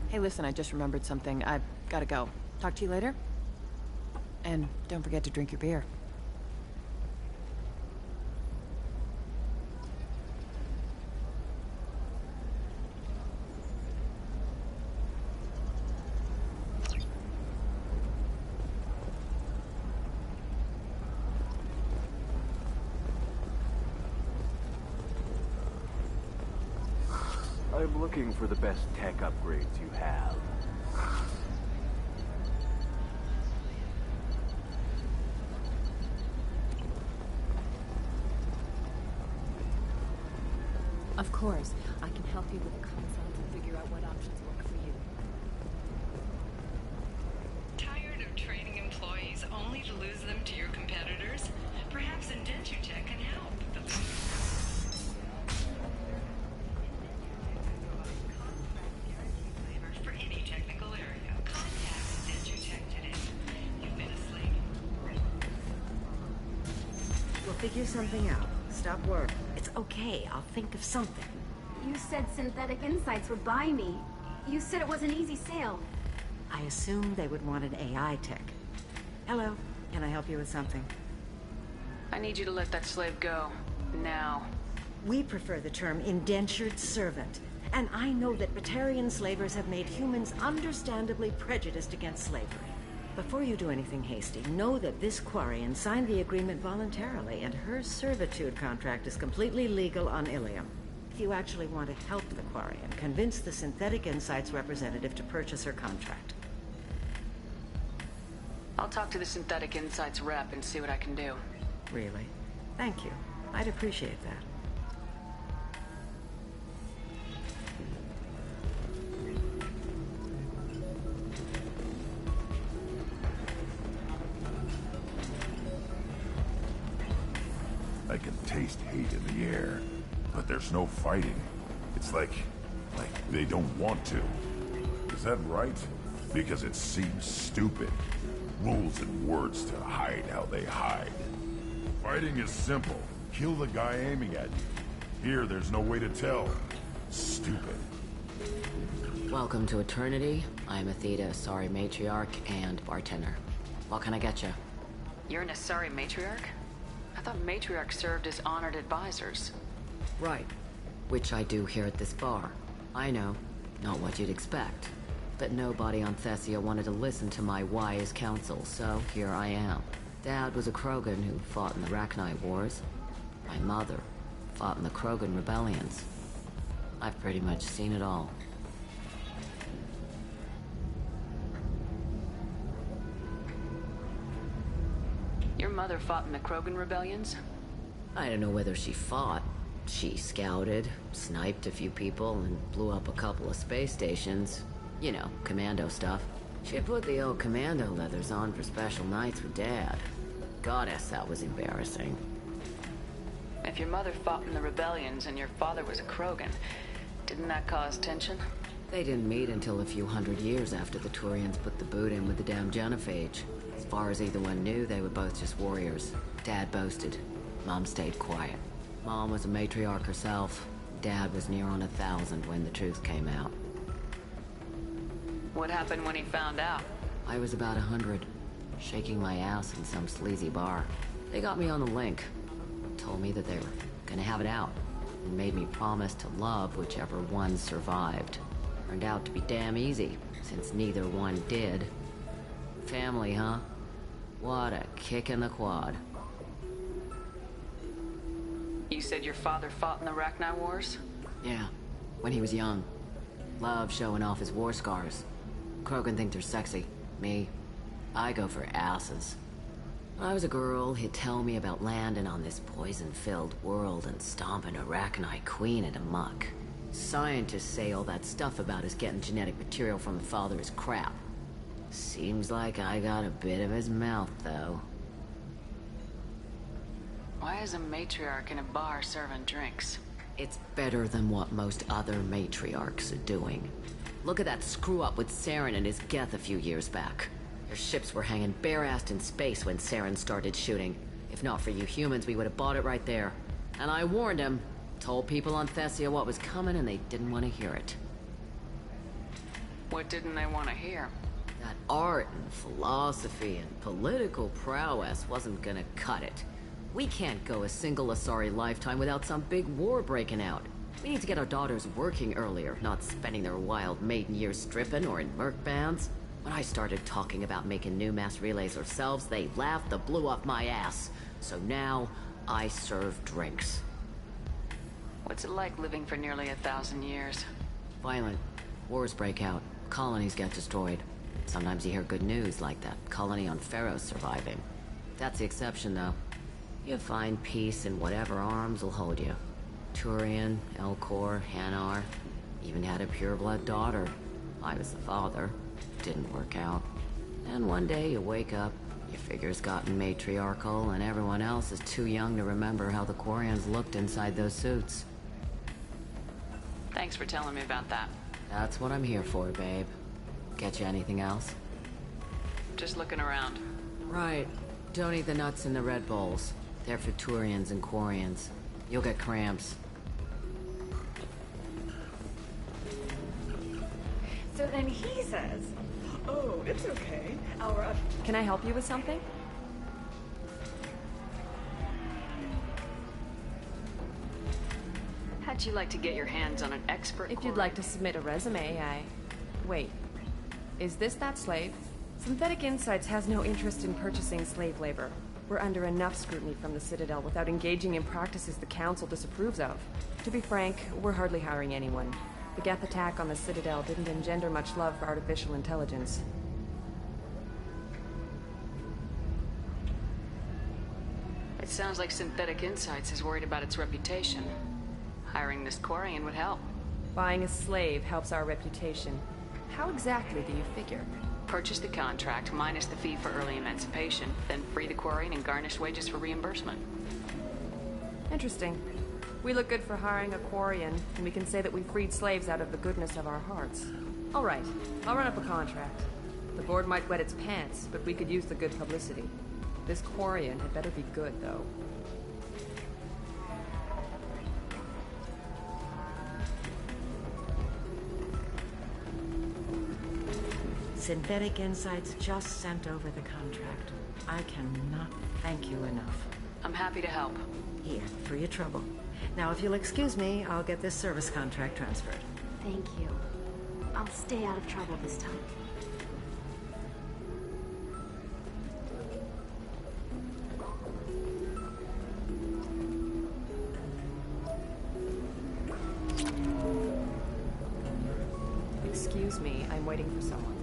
Hey, listen, I just remembered something. I've gotta go. Talk to you later? And don't forget to drink your beer. I'm looking for the best tech upgrades you have. Of course, I can help you with the consults and figure out what options work for you. Tired of training employees only to lose them to your competitors? Perhaps Indenture Tech can help. For any technical area, contact Indenture Tech today. You've been asleep. We'll figure something out. Stop work. It's okay. I'll think of something. You said Synthetic Insights would buy me. You said it was an easy sale. I assumed they would want an AI tech. Hello. Can I help you with something? I need you to let that slave go. Now. We prefer the term indentured servant. And I know that Batarian slavers have made humans understandably prejudiced against slavery. Before you do anything hasty, know that this Quarian signed the agreement voluntarily, and her servitude contract is completely legal on Ilium. If you actually want to help the Quarian, convince the Synthetic Insights representative to purchase her contract. I'll talk to the Synthetic Insights rep and see what I can do. Really? Thank you. I'd appreciate that. taste hate in the air, but there's no fighting. It's like they don't want to. Is that right? Because it seems stupid. Rules and words to hide how they hide. Fighting is simple. Kill the guy aiming at you. Here, there's no way to tell. Stupid. Welcome to Eternity. I'm Athena, Asari Matriarch and bartender. What can I get you? You're an Asari Matriarch? I thought Matriarchs served as honored advisors. Right. Which I do here at this bar. I know. Not what you'd expect. But nobody on Thessia wanted to listen to my wise counsel, so here I am. Dad was a Krogan who fought in the Rachni Wars. My mother fought in the Krogan rebellions. I've pretty much seen it all. Your mother fought in the Krogan rebellions? I don't know whether she fought. She scouted, sniped a few people, and blew up a couple of space stations. You know, commando stuff. She put the old commando leathers on for special nights with Dad. Goddess, that was embarrassing. If your mother fought in the rebellions and your father was a Krogan, didn't that cause tension? They didn't meet until a few hundred years after the Turians put the boot in with the damn genophage. As far as either one knew, they were both just warriors. Dad boasted. Mom stayed quiet. Mom was a matriarch herself. Dad was near on 1,000 when the truth came out. What happened when he found out? I was about 100, shaking my ass in some sleazy bar. They got me on the link. Told me that they were gonna have it out, and made me promise to love whichever one survived. Turned out to be damn easy, since neither one did. Family, huh? What a kick in the quad. You said your father fought in the Rachni Wars? Yeah, when he was young. Loved showing off his war scars. Krogan think they're sexy. Me, I go for asses. When I was a girl, he'd tell me about landing on this poison-filled world and stomping a Rachni queen into muck. Scientists say all that stuff about us getting genetic material from the father is crap. Seems like I got a bit of his mouth, though. Why is a matriarch in a bar serving drinks? It's better than what most other matriarchs are doing. Look at that screw-up with Saren and his Geth a few years back. Their ships were hanging bare-assed in space when Saren started shooting. If not for you humans, we would have bought it right there. And I warned him. Told people on Thessia what was coming, and they didn't want to hear it. What didn't they want to hear? That art and philosophy and political prowess wasn't gonna cut it. We can't go a single Asari lifetime without some big war breaking out. We need to get our daughters working earlier, not spending their wild maiden years stripping or in merc bands. When I started talking about making new mass relays ourselves, they laughed the blue off my ass. So now, I serve drinks. What's it like living for nearly 1,000 years? Violent. Wars break out. Colonies get destroyed. Sometimes you hear good news, like that colony on Pharaoh surviving. That's the exception, though. You find peace in whatever arms will hold you. Turian, Elcor, Hanar. Even had a pureblood daughter. I was the father. Didn't work out. And one day you wake up, your figure's gotten matriarchal, and everyone else is too young to remember how the Quarians looked inside those suits. Thanks for telling me about that. That's what I'm here for, babe. Get you anything else? Just looking around. Right. Don't eat the nuts in the Red Bowls. They're for Turians and Quarians. You'll get cramps. So then he says, "Oh, it's okay. Can I help you with something?" How'd you like to get your hands on an expert? If you'd like to submit a resume, Wait. Is this that slave? Synthetic Insights has no interest in purchasing slave labor. We're under enough scrutiny from the Citadel without engaging in practices the Council disapproves of. To be frank, we're hardly hiring anyone. The Geth attack on the Citadel didn't engender much love for artificial intelligence. It sounds like Synthetic Insights is worried about its reputation. Hiring this Quarian would help. Buying a slave helps our reputation. How exactly do you figure? Purchase the contract, minus the fee for early emancipation, then free the Quarian and garnish wages for reimbursement. Interesting. We look good for hiring a Quarian, and we can say that we freed slaves out of the goodness of our hearts. All right, I'll run up a contract. The board might wet its pants, but we could use the good publicity. This Quarian had better be good, though. Synthetic Insights just sent over the contract. I cannot thank you enough. I'm happy to help. Here, for your trouble. Now, if you'll excuse me, I'll get this service contract transferred. Thank you. I'll stay out of trouble this time. Excuse me, I'm waiting for someone.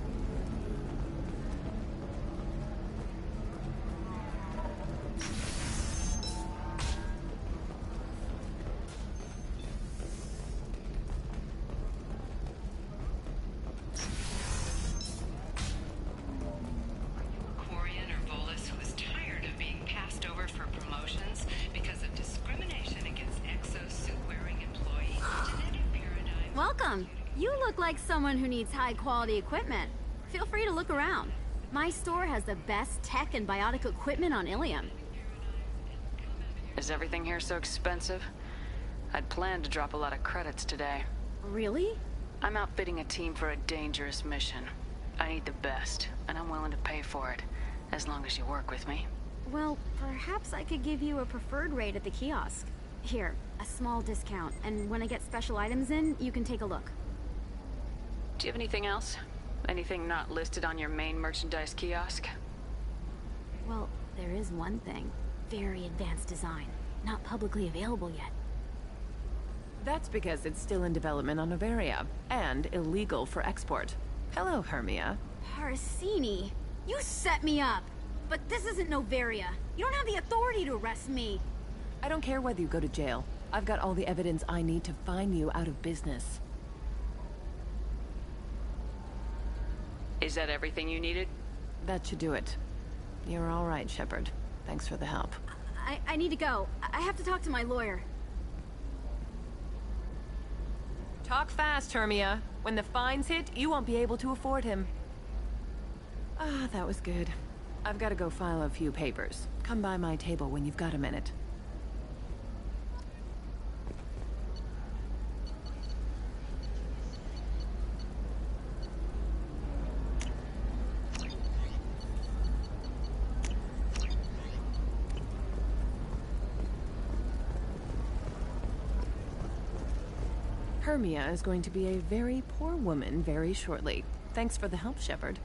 Welcome. You look like someone who needs high-quality equipment. Feel free to look around. My store has the best tech and biotic equipment on Ilium. Is everything here so expensive? I'd planned to drop a lot of credits today. Really? I'm outfitting a team for a dangerous mission. I need the best, and I'm willing to pay for it, as long as you work with me. Well, perhaps I could give you a preferred rate at the kiosk. Here, a small discount, and when I get special items in, you can take a look. Do you have anything else? Anything not listed on your main merchandise kiosk? Well, there is one thing. Very advanced design. Not publicly available yet. That's because it's still in development on Noveria, and illegal for export. Hello, Hermia. Parsini, you set me up! But this isn't Noveria. You don't have the authority to arrest me. I don't care whether you go to jail. I've got all the evidence I need to find you out of business. Is that everything you needed? That should do it. You're all right, Shepard. Thanks for the help. I need to go. I have to talk to my lawyer. Talk fast, Hermia. When the fines hit, you won't be able to afford him. Ah, that was good. I've got to go file a few papers. Come by my table when you've got a minute. Hermia is going to be a very poor woman very shortly. Thanks for the help, Shepard.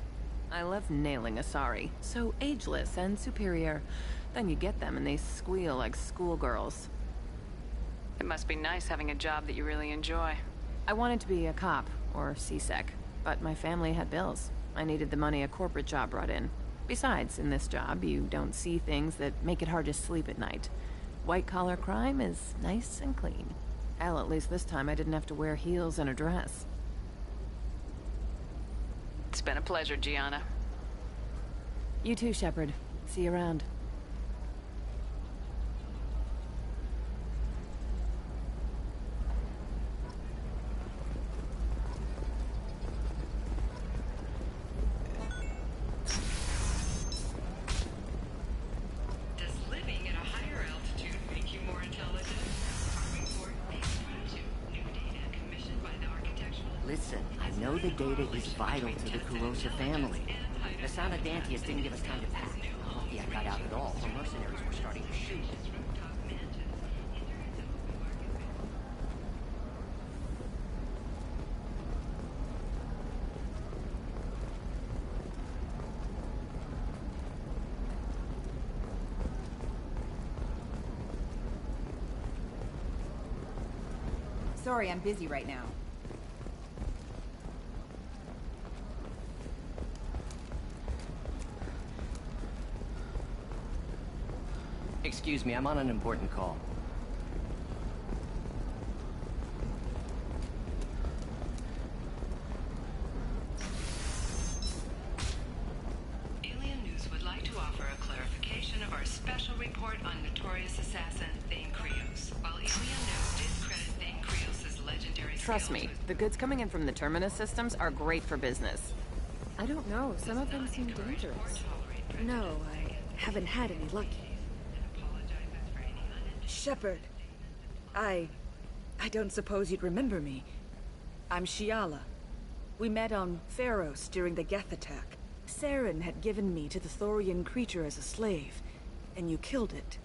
I love nailing Asari. So ageless and superior. Then you get them and they squeal like schoolgirls. It must be nice having a job that you really enjoy. I wanted to be a cop, or CSEC, but my family had bills. I needed the money a corporate job brought in. Besides, in this job, you don't see things that make it hard to sleep at night. White-collar crime is nice and clean. Hell, at least this time I didn't have to wear heels and a dress. It's been a pleasure, Gianna. You too, Shepard. See you around. Listen, I know the data is vital to the Kurosa family. The Son of Dantius didn't give us time to pack. Lucky I got out at all. The mercenaries were starting to shoot. Sorry, I'm busy right now. Excuse me, I'm on an important call. Alien News would like to offer a clarification of our special report on notorious assassin Thane Krios. Trust me, the goods coming in from the Terminus systems are great for business. I don't know, some of them seem dangerous. No, I haven't had any luck. Shepard. I don't suppose you'd remember me. I'm Shiala. We met on Pharos during the Geth attack. Saren had given me to the Thorian creature as a slave, and you killed it.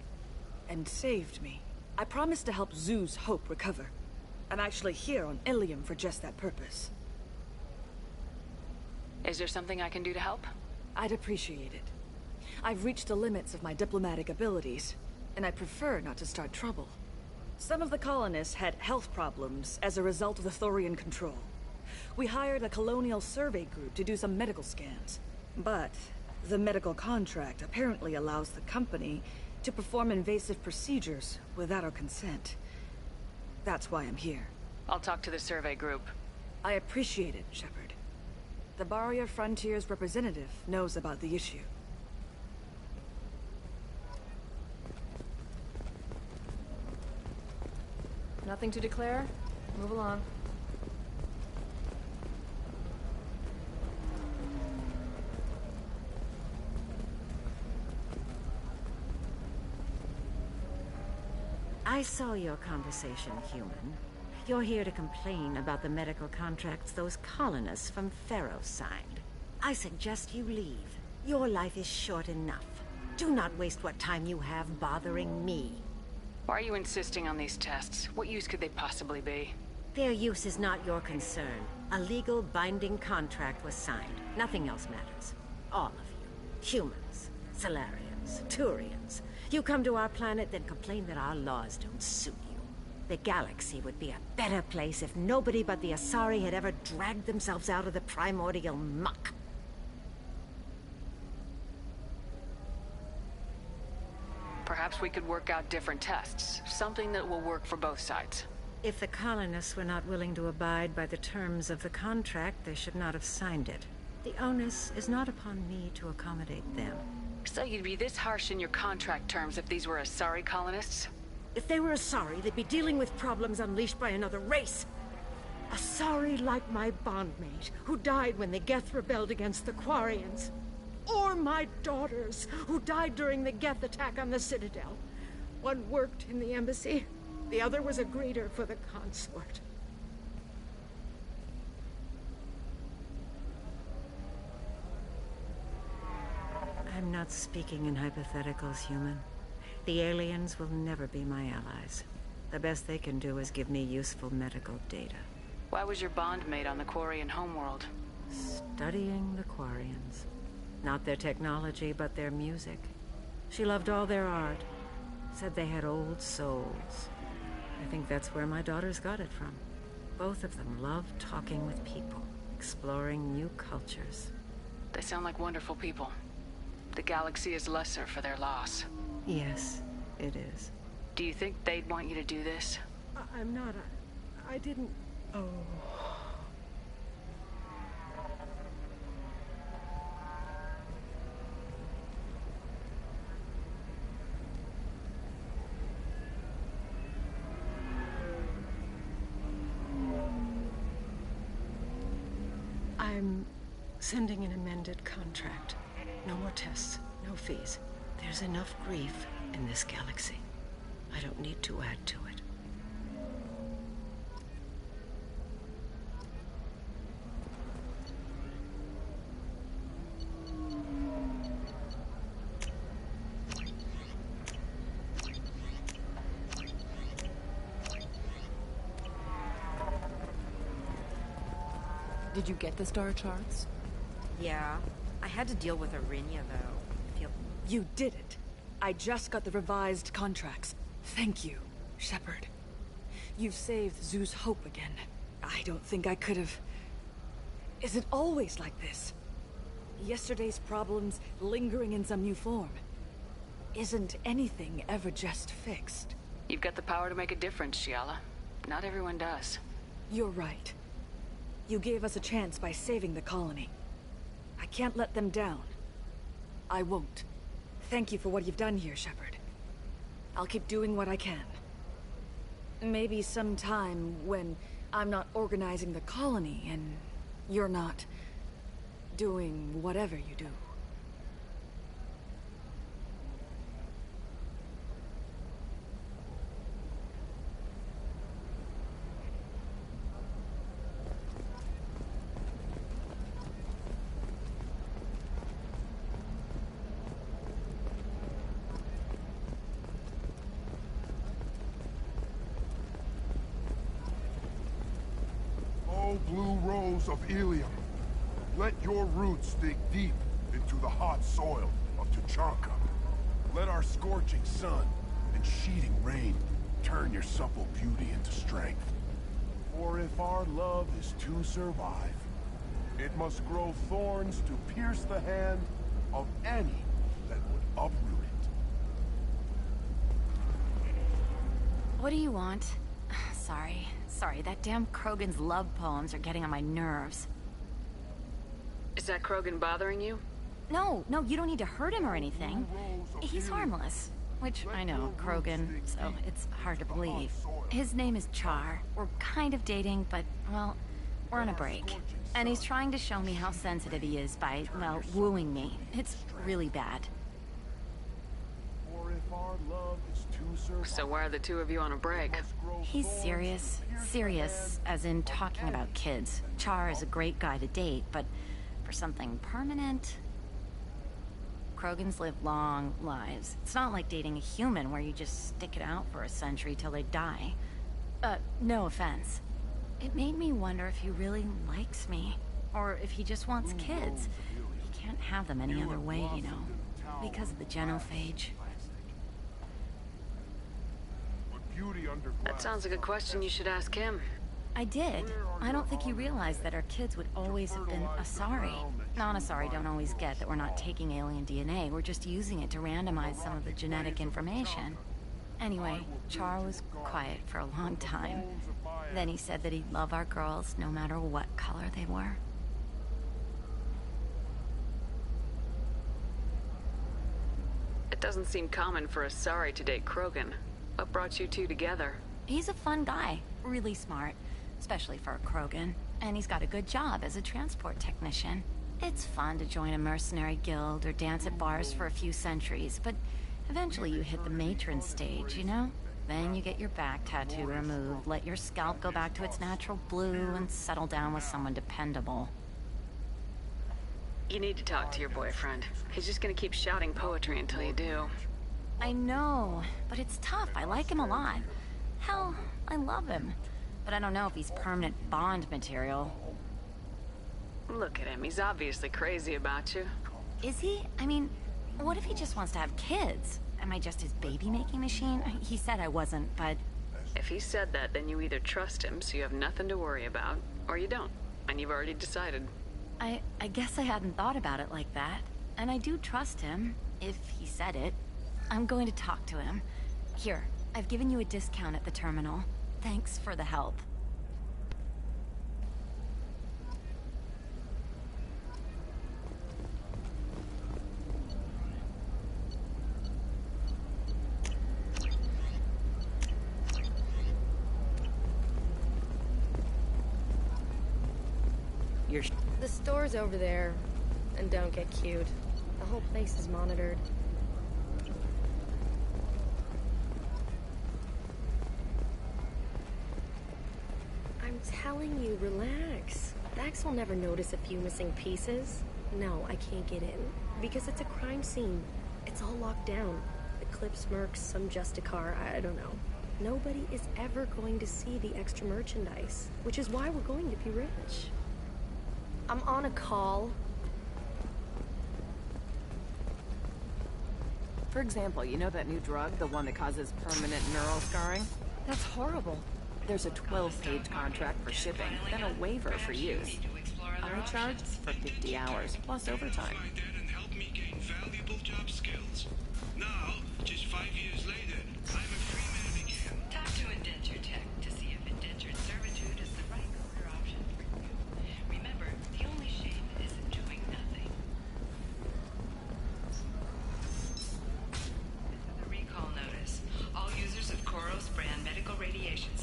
And saved me. I promised to help Zeus Hope recover. I'm actually here on Ilium for just that purpose. Is there something I can do to help? I'd appreciate it. I've reached the limits of my diplomatic abilities, and I prefer not to start trouble. Some of the colonists had health problems as a result of the Thorian control. We hired a colonial survey group to do some medical scans. But the medical contract apparently allows the company to perform invasive procedures without our consent. That's why I'm here. I'll talk to the survey group. I appreciate it, Shepard. The Barrier Frontiers representative knows about the issue. Nothing to declare? Move along. I saw your conversation, human. You're here to complain about the medical contracts those colonists from Pharos signed. I suggest you leave. Your life is short enough. Do not waste what time you have bothering me. Why are you insisting on these tests? What use could they possibly be? Their use is not your concern. A legal binding contract was signed. Nothing else matters. All of you. Humans, Solarians, Turians. You come to our planet, then complain that our laws don't suit you. The galaxy would be a better place if nobody but the Asari had ever dragged themselves out of the primordial muck. Perhaps we could work out different tests. Something that will work for both sides. If the colonists were not willing to abide by the terms of the contract, they should not have signed it. The onus is not upon me to accommodate them. So you'd be this harsh in your contract terms if these were Asari colonists? If they were Asari, they'd be dealing with problems unleashed by another race. Asari like my bondmate, who died when the Geth rebelled against the Quarians. Or my daughters, who died during the Geth attack on the Citadel. One worked in the embassy, the other was a greeter for the consort. I'm not speaking in hypotheticals, human. The aliens will never be my allies. The best they can do is give me useful medical data. Why was your bondmate on the Quarian homeworld? Studying the Quarians. Not their technology, but their music. She loved all their art. Said they had old souls. I think that's where my daughters got it from. Both of them love talking with people, exploring new cultures. They sound like wonderful people. The galaxy is lesser for their loss. Yes, it is. Do you think they'd want you to do this? I'm not. I didn't... Oh... I'm sending an amended contract. No more tests, no fees. There's enough grief in this galaxy. I don't need to add to it. Did you get the star charts? Yeah. I had to deal with Arinya, though. You did it. I just got the revised contracts. Thank you, Shepard. You've saved Zeus Hope again. I don't think I could have... Is it always like this? Yesterday's problems lingering in some new form. Isn't anything ever just fixed? You've got the power to make a difference, Shiala. Not everyone does. You're right. You gave us a chance by saving the colony. I can't let them down. I won't. Thank you for what you've done here, Shepard. I'll keep doing what I can. Maybe sometime when I'm not organizing the colony and you're not doing whatever you do. Blue rose of Ilium, let your roots dig deep into the hot soil of Tuchanka. Let our scorching sun and sheeting rain turn your supple beauty into strength. For if our love is to survive, it must grow thorns to pierce the hand of any that would uproot it. What do you want? Sorry, that damn Krogan's love poems are getting on my nerves. Is that Krogan bothering you? No, you don't need to hurt him or anything. He's harmless. Which, I know, Krogan, so it's hard to believe. His name is Char. We're kind of dating, but, well, we're on a break. And he's trying to show me how sensitive he is by, well, wooing me. It's really bad. So why are the two of you on a break? He's serious. Serious, as in talking about kids. Char is a great guy to date, but for something permanent... Krogans live long lives. It's not like dating a human where you just stick it out for a century till they die. No offense. It made me wonder if he really likes me. Or if he just wants kids. He can't have them any other way, you know. Because of the genophage. That sounds like a question you should ask him. I did. I don't think you realized that our kids would always have been Asari. Non-Asari don't always get that we're not taking alien DNA, we're just using it to randomize some of the genetic information. Anyway, Char was quiet for a long time. Then he said that he'd love our girls no matter what color they were. It doesn't seem common for Asari to date Krogan. What brought you two together? He's a fun guy, really smart, especially for a Krogan. And he's got a good job as a transport technician. It's fun to join a mercenary guild or dance at bars for a few centuries, but eventually you hit the matron stage, you know? Then you get your back tattoo removed, let your scalp go back to its natural blue, and settle down with someone dependable. You need to talk to your boyfriend. He's just gonna keep shouting poetry until you do. I know, but it's tough. I like him a lot. Hell, I love him. But I don't know if he's permanent Bond material. Look at him. He's obviously crazy about you. Is he? I mean, what if he just wants to have kids? Am I just his baby-making machine? He said I wasn't, but... If he said that, then you either trust him so you have nothing to worry about, or you don't, and you've already decided. I guess I hadn't thought about it like that. And I do trust him, if he said it. I'm going to talk to him. Here, I've given you a discount at the terminal. Thanks for the help. The store's over there. And don't get cute. The whole place is monitored. I'm telling you, relax. Dax will never notice a few missing pieces. No, I can't get in. Because it's a crime scene. It's all locked down. The Clips Mercs, some Justicar, I don't know. Nobody is ever going to see the extra merchandise. Which is why we're going to be rich. I'm on a call. For example, you know that new drug, the one that causes permanent neural scarring? That's horrible. There's a 12-page contract for shipping, then a waiver for use. I charge for 50 hours, plus overtime. And help me gain valuable job skills. Now, just 5 years later, I'm a free man again. Talk to Indentured Tech to see if indentured servitude is the right career option for you. Remember, the only shame is in doing nothing. This is a recall notice. All users of Koros brand medical radiation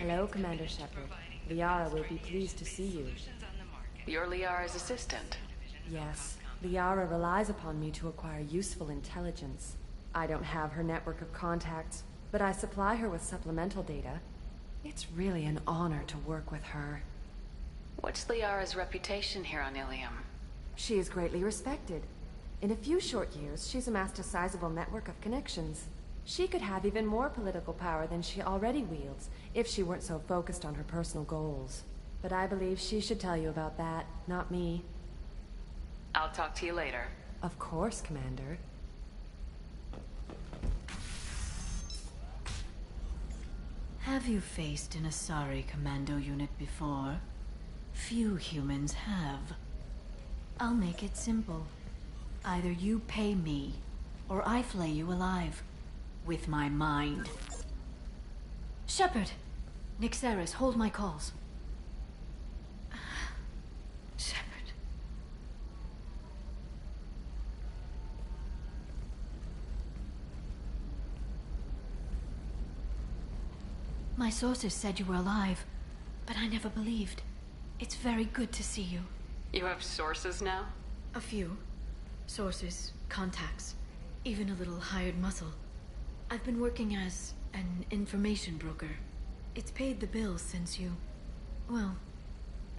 Hello, Commander Shepard. Liara will be pleased to see you. You're Liara's assistant. Yes. Liara relies upon me to acquire useful intelligence. I don't have her network of contacts, but I supply her with supplemental data. It's really an honor to work with her. What's Liara's reputation here on Ilium? She is greatly respected. In a few short years, she's amassed a sizable network of connections. She could have even more political power than she already wields, if she weren't so focused on her personal goals. But I believe she should tell you about that, not me. I'll talk to you later. Of course, Commander. Have you faced an Asari commando unit before? Few humans have. I'll make it simple. Either you pay me, or I flay you alive. With my mind. Shepard! Nixeris, hold my calls. Shepard. My sources said you were alive, but I never believed. It's very good to see you. You have sources now? A few. Sources, contacts, even a little hired muscle. I've been working as an information broker. It's paid the bills since you... well,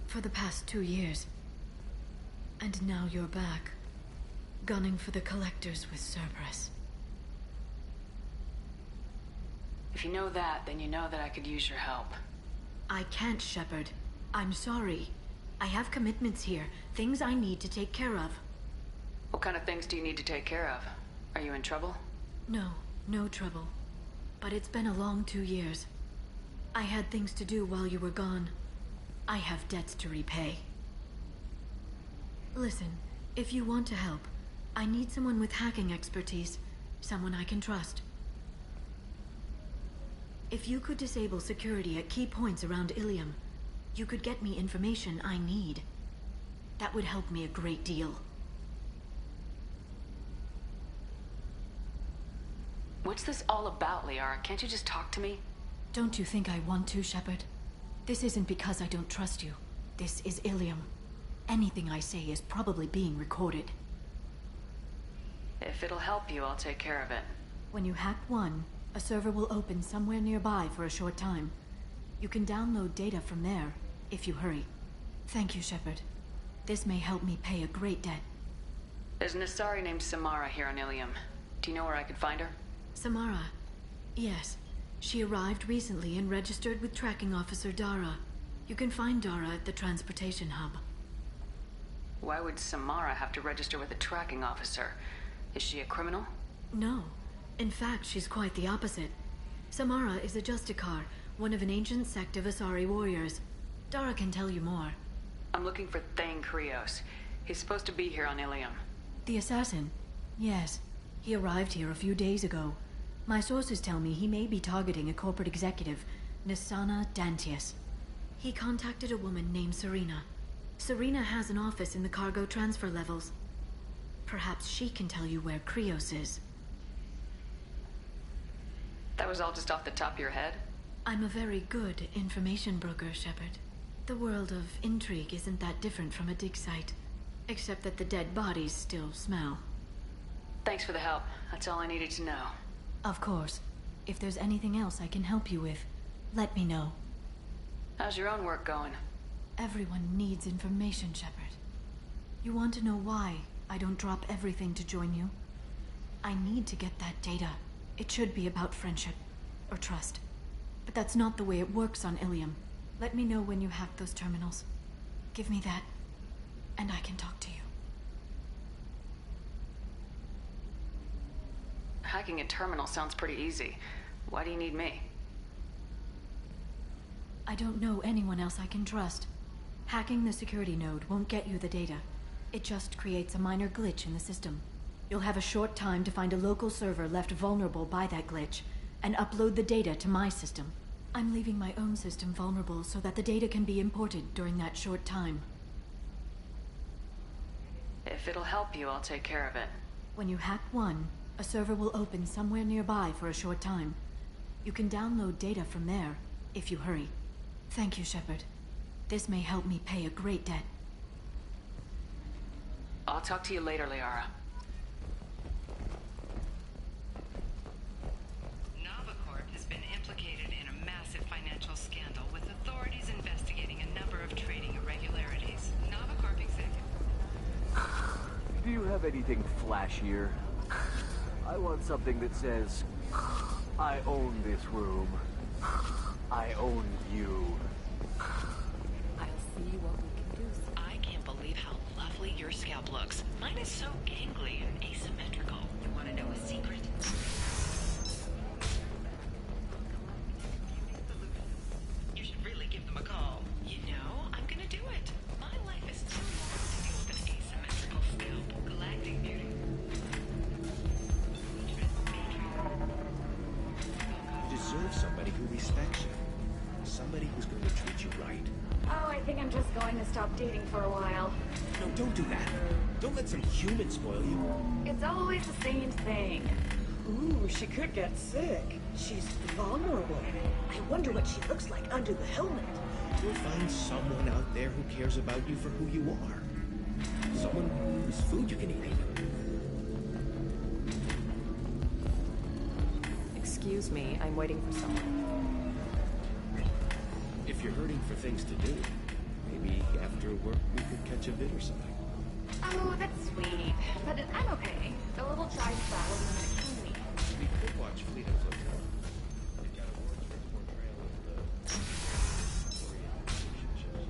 for the past 2 years. And now you're back, gunning for the collectors with Cerberus. If you know that, then you know that I could use your help. I can't, Shepard. I'm sorry. I have commitments here, things I need to take care of. What kind of things do you need to take care of? Are you in trouble? No, no trouble. But it's been a long 2 years. I had things to do while you were gone. I have debts to repay. Listen, if you want to help, I need someone with hacking expertise. Someone I can trust. If you could disable security at key points around Ilium, you could get me information I need. That would help me a great deal. What's this all about, Liara? Can't you just talk to me? Don't you think I want to, Shepard? This isn't because I don't trust you. This is Ilium. Anything I say is probably being recorded. If it'll help you, I'll take care of it. When you hack one, a server will open somewhere nearby for a short time. You can download data from there, if you hurry. Thank you, Shepard. This may help me pay a great debt. There's an Asari named Samara here on Ilium. Do you know where I could find her? Samara? Yes. She arrived recently and registered with Tracking Officer Dara. You can find Dara at the transportation hub. Why would Samara have to register with a tracking officer? Is she a criminal? No. In fact, she's quite the opposite. Samara is a Justicar, one of an ancient sect of Asari warriors. Dara can tell you more. I'm looking for Thane Krios. He's supposed to be here on Ilium. The assassin? Yes. He arrived here a few days ago. My sources tell me he may be targeting a corporate executive, Nisana Dantius. He contacted a woman named Serena. Serena has an office in the cargo transfer levels. Perhaps she can tell you where Krios is. That was all just off the top of your head? I'm a very good information broker, Shepard. The world of intrigue isn't that different from a dig site. Except that the dead bodies still smell. Thanks for the help. That's all I needed to know. Of course. If there's anything else I can help you with, let me know. How's your own work going? Everyone needs information, Shepard. You want to know why I don't drop everything to join you? I need to get that data. It should be about friendship, or trust. But that's not the way it works on Ilium. Let me know when you hack those terminals. Give me that, and I can talk to you. Hacking a terminal sounds pretty easy. Why do you need me? I don't know anyone else I can trust. Hacking the security node won't get you the data. It just creates a minor glitch in the system. You'll have a short time to find a local server left vulnerable by that glitch, and upload the data to my system. I'm leaving my own system vulnerable so that the data can be imported during that short time. If it'll help you, I'll take care of it. When you hack one, a server will open somewhere nearby for a short time. You can download data from there, if you hurry. Thank you, Shepard. This may help me pay a great debt. I'll talk to you later, Liara. Novacorp has been implicated in a massive financial scandal with authorities investigating a number of trading irregularities. Novacorp executive. Do you have anything flashier? I want something that says, I own this room. I own you. I'll see what we can do. I can't believe how lovely your scalp looks. Mine is so gangly and asymmetrical. You want to know a secret? You should really give them a call. You know, I'm gonna do it. My life is too long to deal with an asymmetrical scalp. Galactic beauty. You deserve somebody who respects you. Somebody who's going to treat you right. Oh, I think I'm just going to stop dating for a while. No, don't do that. Don't let some human spoil you. It's always the same thing. Ooh, she could get sick. She's vulnerable. I wonder what she looks like under the helmet. You'll find someone out there who cares about you for who you are. Someone whose food you can eat. Excuse me, I'm waiting for someone. If you're hurting for things to do, maybe after work we could catch a vid or something. Oh, that's sweet. But I'm okay. A little chai spell isn't gonna kill me. We could watch Fleet and Hotel. They've got awards for portrayal of the relationships.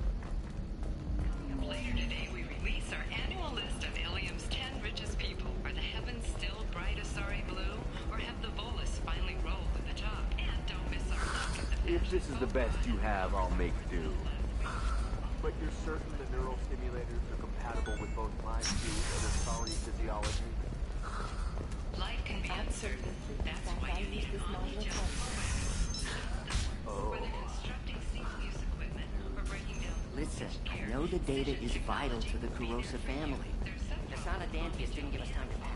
Later today, we release our annual list of Ilium's 10 richest people. Are the heavens still bright Asari blue, or have the Volus finally rolled at the top? And don't miss our look at the If this is the best you have, I'll make do. But you're certain the neural stimulators are compatible with both my suit and Asari physiology? Life can be uncertain. That's why you need an omni-gel Oh. Whether constructing single-use equipment or breaking down... Listen, I know the data is vital to the Kurosa family. The Sana Dantius didn't give us time to pack.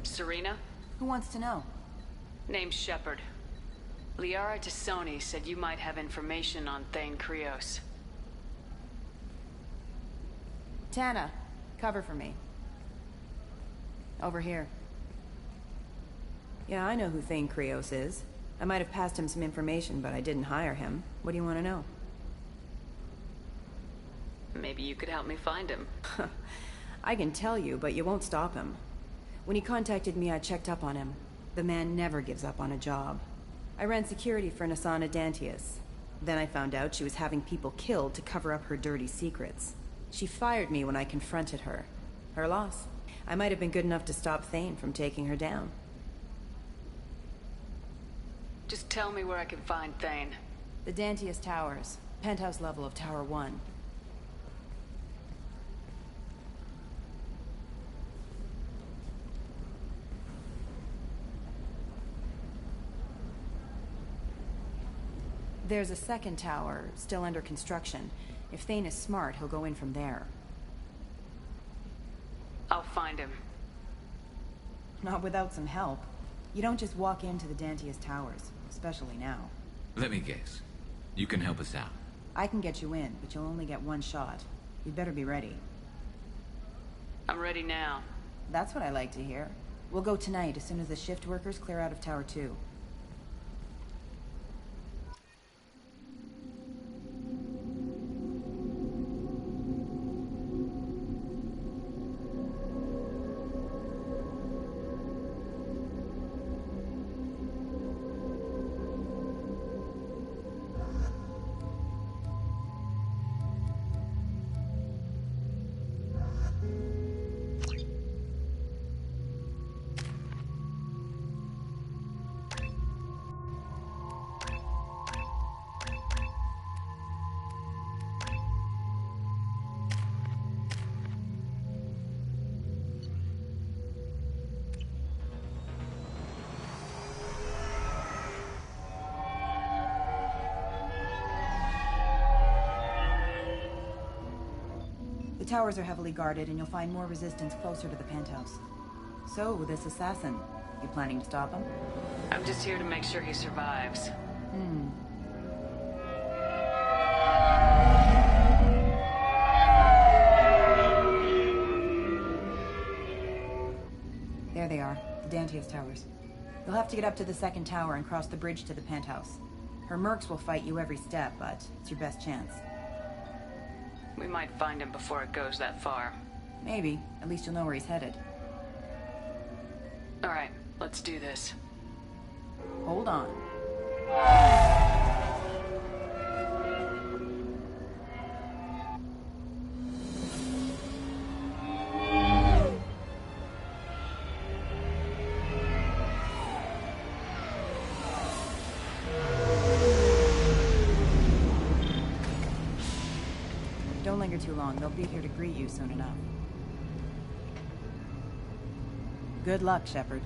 Serena? Who wants to know? Name's Shepard. Liara Tassoni said you might have information on Thane Krios. Tana, cover for me. Over here. Yeah, I know who Thane Krios is. I might have passed him some information, but I didn't hire him. What do you want to know? Maybe you could help me find him. I can tell you, but you won't stop him. When he contacted me, I checked up on him. The man never gives up on a job. I ran security for Nasana Dantius. Then I found out she was having people killed to cover up her dirty secrets. She fired me when I confronted her. Her loss. I might have been good enough to stop Thane from taking her down. Just tell me where I can find Thane. The Dantius Towers. Penthouse level of Tower 1. There's a second tower, still under construction. If Thane is smart, he'll go in from there. I'll find him. Not without some help. You don't just walk into the Dantius Towers, especially now. Let me guess. You can help us out. I can get you in, but you'll only get one shot. You'd better be ready. I'm ready now. That's what I like to hear. We'll go tonight as soon as the shift workers clear out of Tower 2. The towers are heavily guarded, and you'll find more resistance closer to the penthouse. So, this assassin, you planning to stop him? I'm just here to make sure he survives. There they are, the Dantius Towers. You'll have to get up to the second tower and cross the bridge to the penthouse. Her mercs will fight you every step, but it's your best chance. We might find him before it goes that far. Maybe. At least you'll know where he's headed. Alright, let's do this. Hold on. Don't linger too long. They'll be here to greet you soon enough. Good luck, Shepard.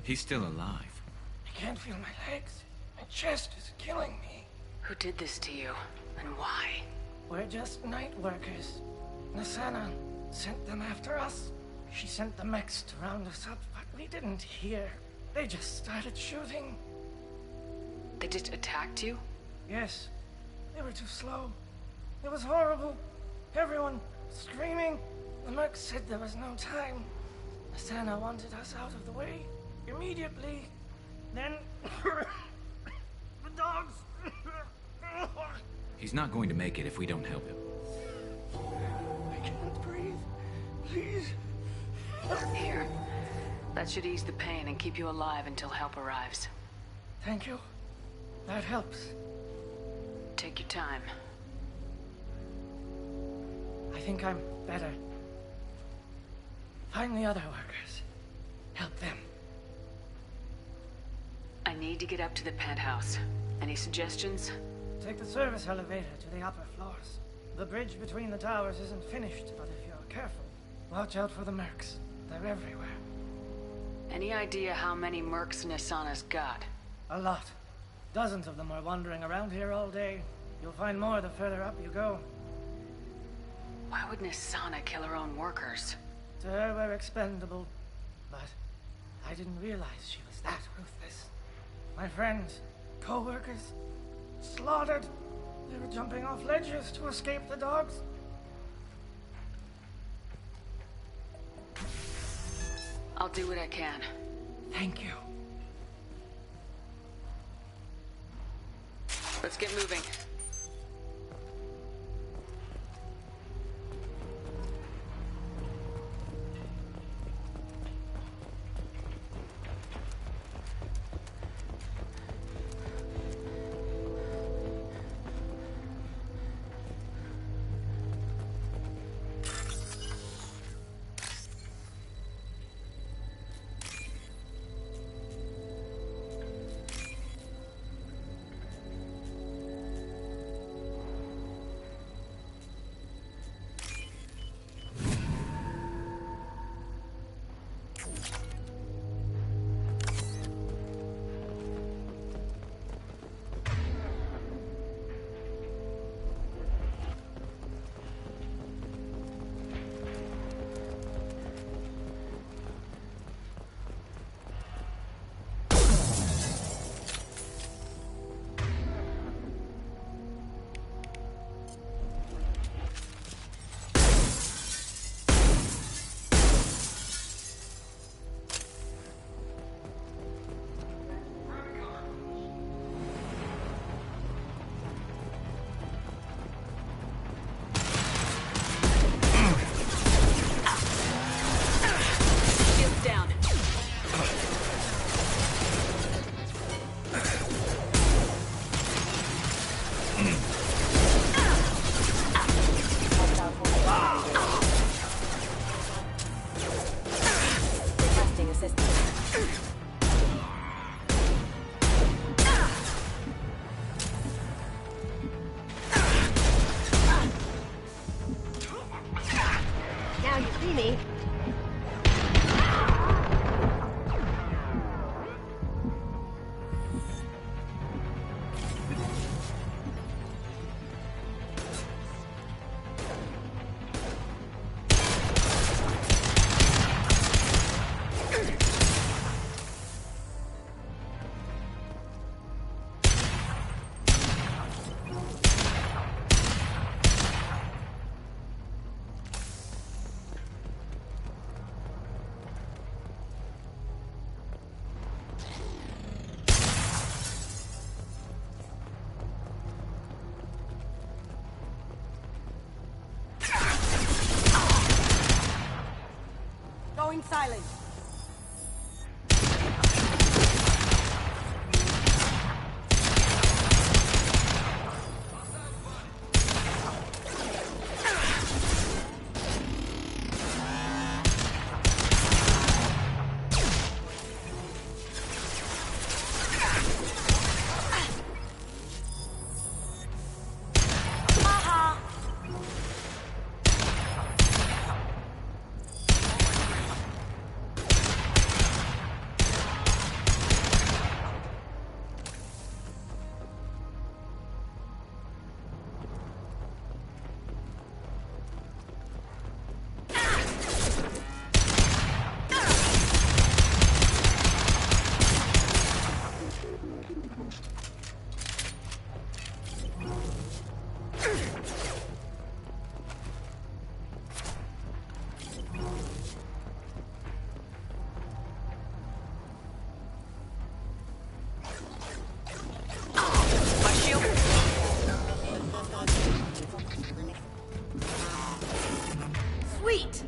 He's still alive. I can't feel my legs. My chest is killing me. Who did this to you, and why? We're just night workers. Nasana sent them after us. She sent the mechs to round us up, but we didn't hear. They just started shooting. They just attacked you? Yes. They were too slow. It was horrible. Everyone screaming. The mechs said there was no time. Nasana wanted us out of the way. Immediately. Then... the dogs... He's not going to make it if we don't help him. I can't breathe. Please. Here. That should ease the pain and keep you alive until help arrives. Thank you. That helps. Take your time. I think I'm better. Find the other workers. Help them. I need to get up to the penthouse. Any suggestions? Take the service elevator to the upper floors. The bridge between the towers isn't finished, but if you're careful, watch out for the mercs. They're everywhere. Any idea how many mercs Nasana's got? A lot. Dozens of them are wandering around here all day. You'll find more the further up you go. Why would Nasana kill her own workers? To her, we're expendable. But I didn't realize she was that ruthless. My friends, co-workers, slaughtered. They were jumping off ledges to escape the dogs. I'll do what I can. Thank you. Let's get moving. silent. Sweet!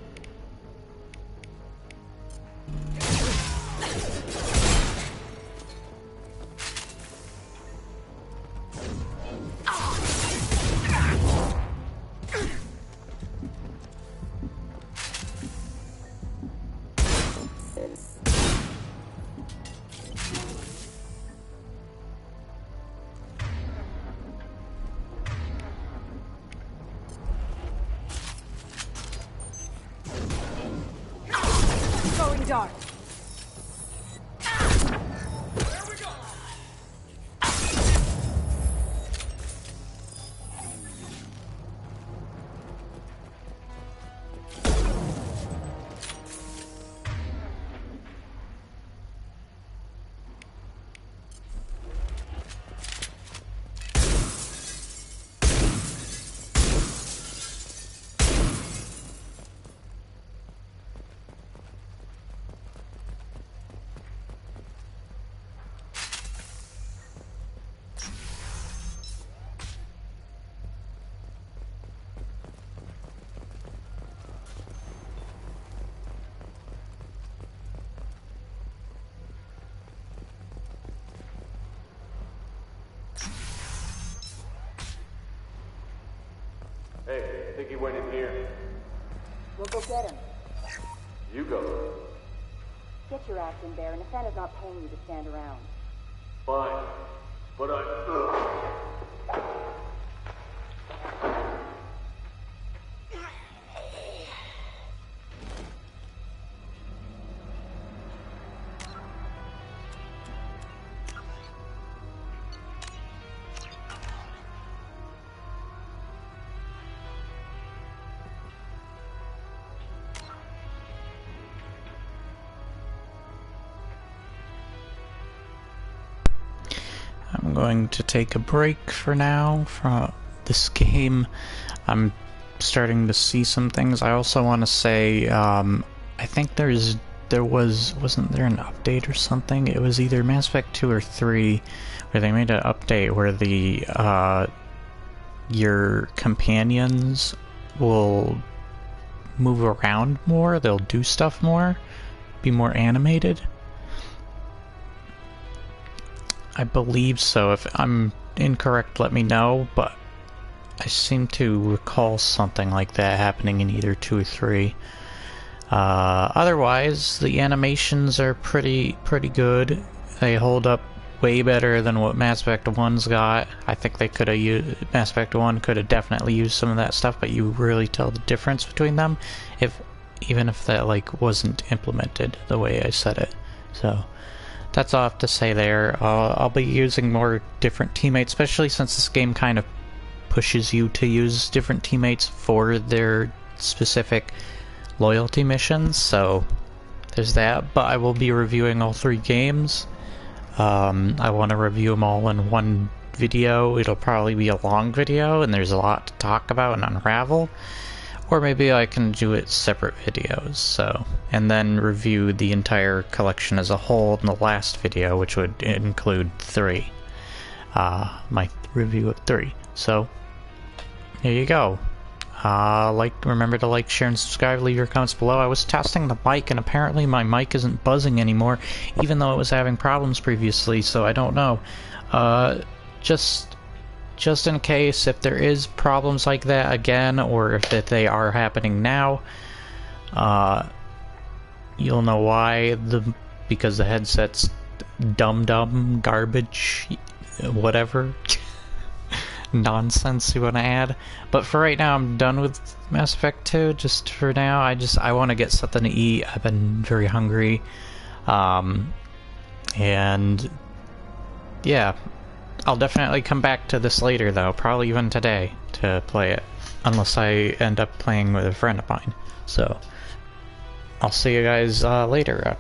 Going dark. Hey, I think he went in here. We'll go get him. You go. Get your ass in there, and Nathana's not paying you to stand around. Fine. But I'm going to take a break for now from this game. I'm starting to see some things. I also want to say, I think wasn't there an update or something? It was either Mass Effect 2 or 3 where they made an update where the your companions will move around more, they'll do stuff more, be more animated. I believe so. If I'm incorrect, let me know, but I seem to recall something like that happening in either 2 or 3. Otherwise, the animations are pretty good. They hold up way better than what Mass Effect 1's got. I think they could have used... Mass Effect 1 could have definitely used some of that stuff, but you really tell the difference between them, even if that, wasn't implemented the way I said it. So... that's all I have to say there. I'll be using more different teammates, especially since this game kind of pushes you to use different teammates for their specific loyalty missions, so there's that. But I will be reviewing all 3 games. I want to review them all in one video. It'll probably be a long video, and there's a lot to talk about and unravel. Or maybe I can do it separate videos, so... and then review the entire collection as a whole in the last video, which would include 3. My review of 3. So, there you go. Remember to like, share, and subscribe. Leave your comments below. I was testing the mic, and apparently my mic isn't buzzing anymore, even though it was having problems previously, so I don't know. Just in case, if there is problems like that again, or if they are happening now, you'll know why. Because the headset's dumb garbage, whatever nonsense you want to add. But for right now, I'm done with Mass Effect 2. Just for now, I want to get something to eat. I've been very hungry, and yeah, I'll definitely come back to this later, though, probably even today, to play it, unless I end up playing with a friend of mine. So I'll see you guys later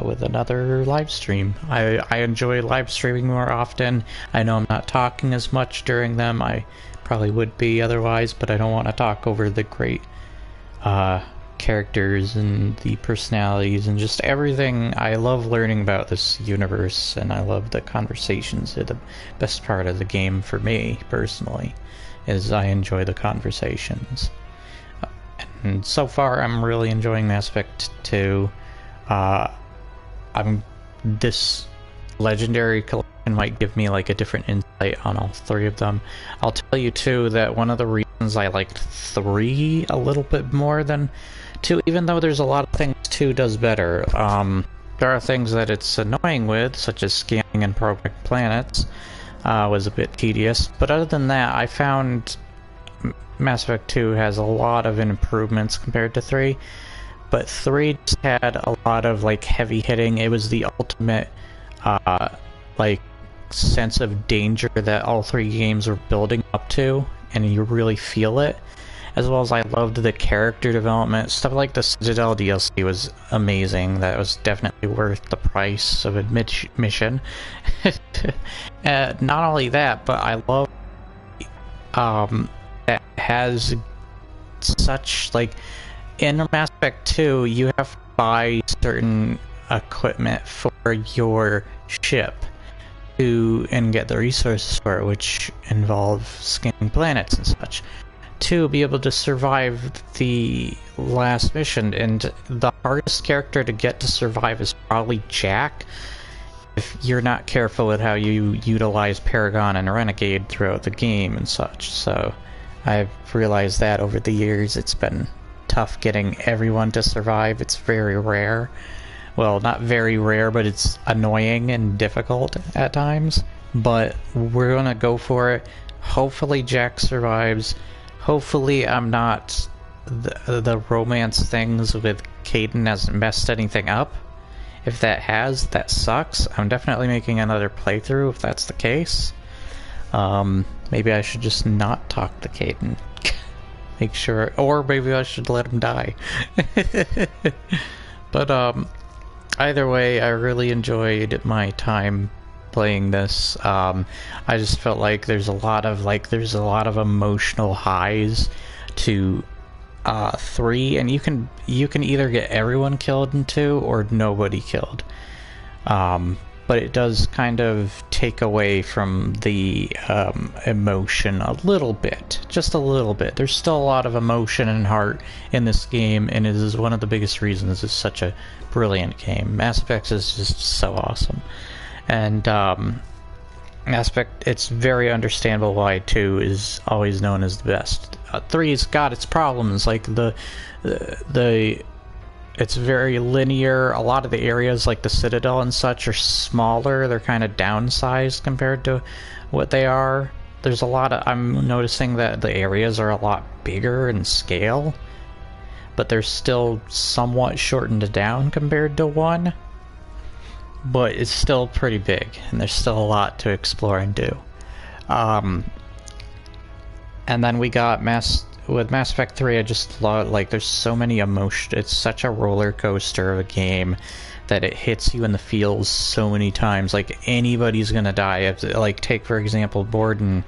with another live stream. I enjoy live streaming more often. I know I'm not talking as much during them. I probably would be otherwise, but I don't want to talk over the great characters and the personalities and just everything. I love learning about this universe, and I love the conversations. They're the best part of the game for me, personally, is I enjoy the conversations. And so far, I'm really enjoying Mass Effect 2. This Legendary Collection might give me like a different insight on all three of them. I'll tell you too that one of the reasons I liked 3 a little bit more than 2, even though there's a lot of things 2 does better. There are things that it's annoying with, such as scanning and probing planets, was a bit tedious. But other than that, I found Mass Effect 2 has a lot of improvements compared to 3. But 3 just had a lot of like heavy hitting. It was the ultimate like sense of danger that all 3 games were building up to, and you really feel it. As well as I loved the character development. Stuff like the Citadel DLC was amazing. That was definitely worth the price of admission. Not only that, but I love that has such like, in Mass Effect 2, you have to buy certain equipment for your ship and get the resources for it, which involve scanning planets and such, to be able to survive the last mission. And the hardest character to get to survive is probably Jack, if you're not careful with how you utilize Paragon and Renegade throughout the game and such. So I've realized that over the years it's been tough getting everyone to survive. It's very rare. Well, not very rare, but it's annoying and difficult at times. But we're gonna go for it. Hopefully Jack survives. Hopefully I'm not... The romance things with Kaidan hasn't messed anything up. If that has, that sucks. I'm definitely making another playthrough if that's the case. Maybe I should just not talk to Kaidan. Make sure, or maybe I should let him die. But either way, I really enjoyed my time playing this. I just felt like there's a lot of emotional highs to 3, and you can either get everyone killed in 2 or nobody killed. But it does kind of take away from the emotion a little bit. Just a little bit. There's still a lot of emotion and heart in this game, and it is one of the biggest reasons it's such a brilliant game. Mass Effect is just so awesome. And Mass Effect, it's very understandable why 2 is always known as the best. 3's got its problems, like it's very linear. A lot of the areas, like the Citadel and such, are smaller. They're kind of downsized compared to what they are. There's a lot of... I'm noticing that the areas are a lot bigger in scale, but they're still somewhat shortened down compared to 1. But it's still pretty big, and there's still a lot to explore and do. And then we got with Mass Effect 3, I just love, like, there's so many emotions. It's such a roller coaster of a game that it hits you in the feels so many times. Like, anybody's gonna die. Like, take, for example, Borden,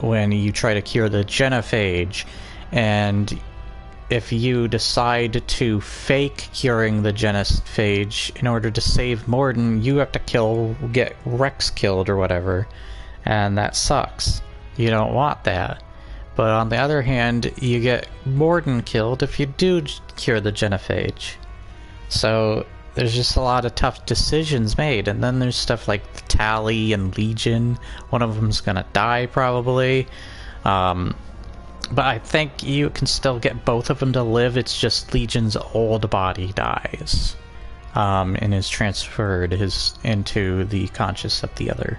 when you try to cure the genophage, and if you decide to fake curing the genophage in order to save Morden, you have to get Rex killed or whatever, and that sucks. You don't want that. But on the other hand, you get more than killed if you do cure the genophage. So there's just a lot of tough decisions made, and then there's stuff like the Tally and Legion. One of them's gonna die probably. But I think you can still get both of them to live. It's just Legion's old body dies, and is transferred into the conscious of the other.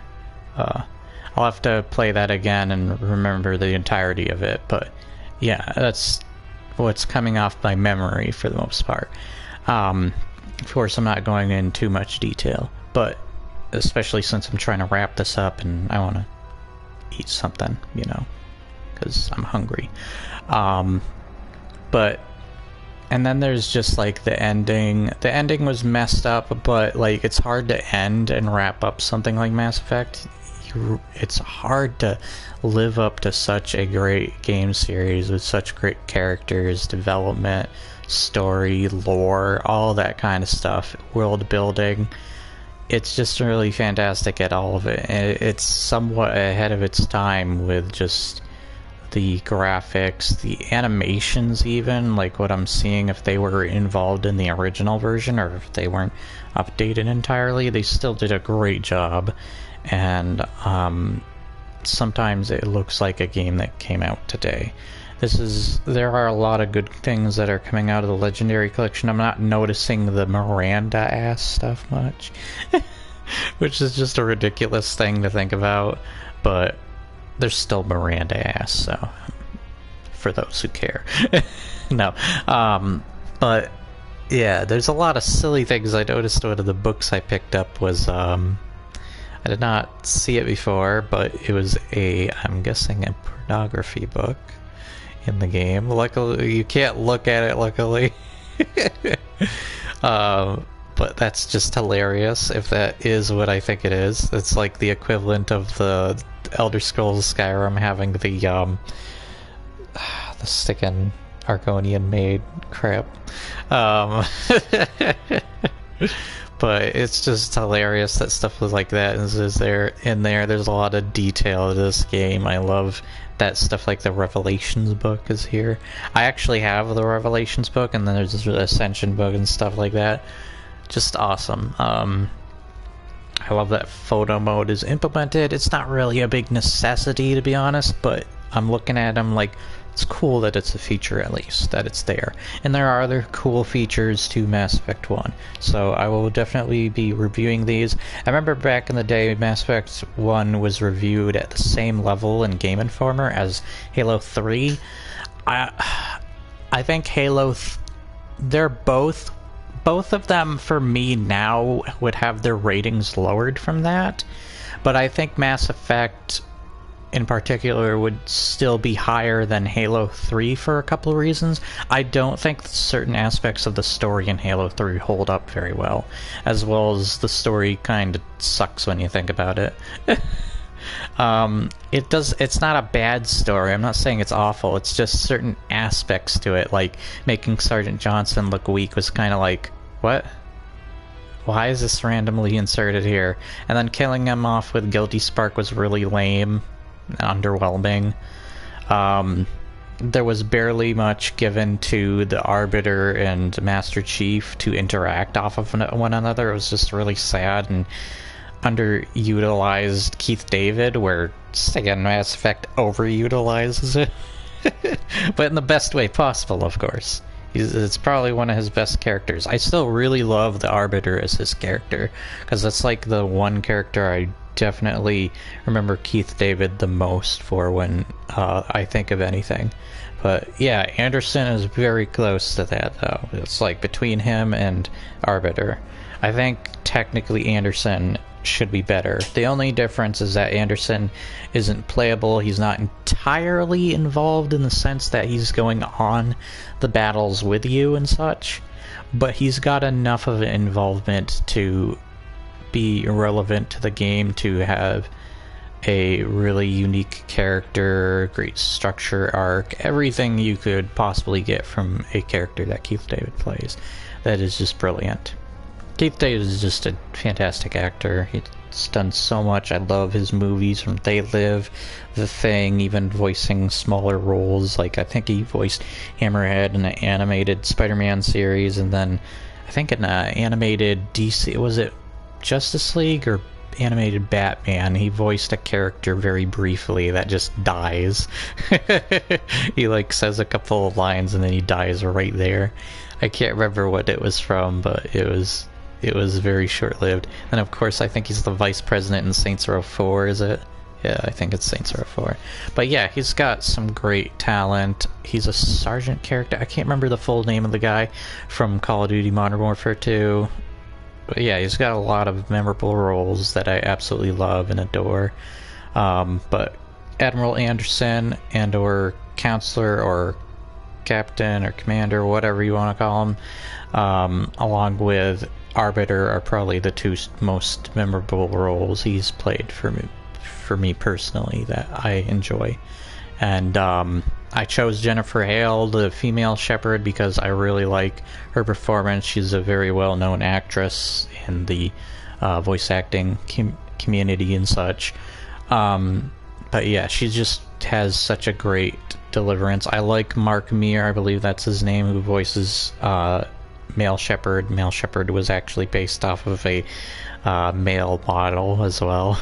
I'll have to play that again and remember the entirety of it, but yeah, that's what's coming off my memory for the most part. Of course, I'm not going in too much detail, but especially since I'm trying to wrap this up and I want to eat something, you know, because I'm hungry. But, and then there's just like the ending. The ending was messed up, but like it's hard to end and wrap up something like Mass Effect. It's hard to live up to such a great game series with such great characters, development, story, lore, all that kind of stuff, world building. It's just really fantastic at all of it. It's somewhat ahead of its time with just the graphics, the animations even, like what I'm seeing, if they were involved in the original version or if they weren't updated entirely, they still did a great job. And sometimes it looks like a game that came out today. There are a lot of good things that are coming out of the Legendary Collection. I'm not noticing the Miranda-ass stuff much, which is just a ridiculous thing to think about, but there's still Miranda-ass, so for those who care. No. But yeah, there's a lot of silly things I noticed. One of the books I picked up was I did not see it before, but it was I'm guessing a pornography book in the game. Luckily, you can't look at it, luckily. But that's just hilarious, if that is what I think it is. It's like the equivalent of the Elder Scrolls Skyrim having the stickin' Argonian maid crap. But it's just hilarious that stuff was like that is there in there. There's a lot of detail to this game. I love that stuff, like the Revelations book is here. I actually have the Revelations book, and then there's the Ascension book and stuff like that. Just awesome. I love that photo mode is implemented. It's not really a big necessity, to be honest, but I'm looking at them like, it's cool that it's a feature, at least, that it's there. And there are other cool features to Mass Effect 1, so I will definitely be reviewing these. I remember back in the day, Mass Effect 1 was reviewed at the same level in Game Informer as Halo 3. I think Halo... they're both of them, for me now, would have their ratings lowered from that, but I think Mass Effect in particular would still be higher than Halo 3 for a couple of reasons. I don't think certain aspects of the story in Halo 3 hold up very well as the story kind of sucks when you think about it. It's not a bad story. I'm not saying it's awful. It's just certain aspects to it, like making Sergeant Johnson look weak was kind of like, what? Why is this randomly inserted here? And then killing him off with Guilty Spark was really lame. Underwhelming. There was barely much given to the Arbiter and Master Chief to interact off of one another. It was just really sad and underutilized Keith David, where, again, Mass Effect overutilizes it. But in the best way possible, of course. It's probably one of his best characters. I still really love the Arbiter as his character, because that's like the one character I definitely remember Keith David the most for when I think of anything. But yeah, Anderson is very close to that, though. It's like between him and Arbiter. I think technically Anderson should be better. The only difference is that Anderson isn't playable. He's not entirely involved in the sense that he's going on the battles with you and such, but he's got enough of an involvement to be relevant to the game, to have a really unique character, great structure, arc, everything you could possibly get from a character that Keith David plays. That is just brilliant. Keith David is just a fantastic actor. He's done so much. I love his movies from They Live, The Thing, even voicing smaller roles. Like, I think he voiced Hammerhead in the animated Spider-Man series, and then I think in the animated DC, was it Justice League or animated Batman, he voiced a character very briefly that just dies. He like says a couple of lines and then he dies right there. I can't remember what it was from, but it was very short-lived. And of course I think he's the vice president in Saints Row 4, is it? Yeah, I think it's Saints Row 4. But yeah, he's got some great talent. He's a sergeant character. I can't remember the full name of the guy from Call of Duty Modern Warfare 2. But yeah, he's got a lot of memorable roles that I absolutely love and adore. But Admiral Anderson and or Counselor or Captain or Commander, whatever you want to call him, along with Arbiter are probably the two most memorable roles he's played for me personally that I enjoy. And I chose Jennifer Hale, the female Shepard, because I really like her performance. She's a very well-known actress in the voice acting community and such. But yeah, she just has such a great deliverance. I like Mark Meer, I believe that's his name, who voices male Shepard. Male Shepard was actually based off of a male model as well.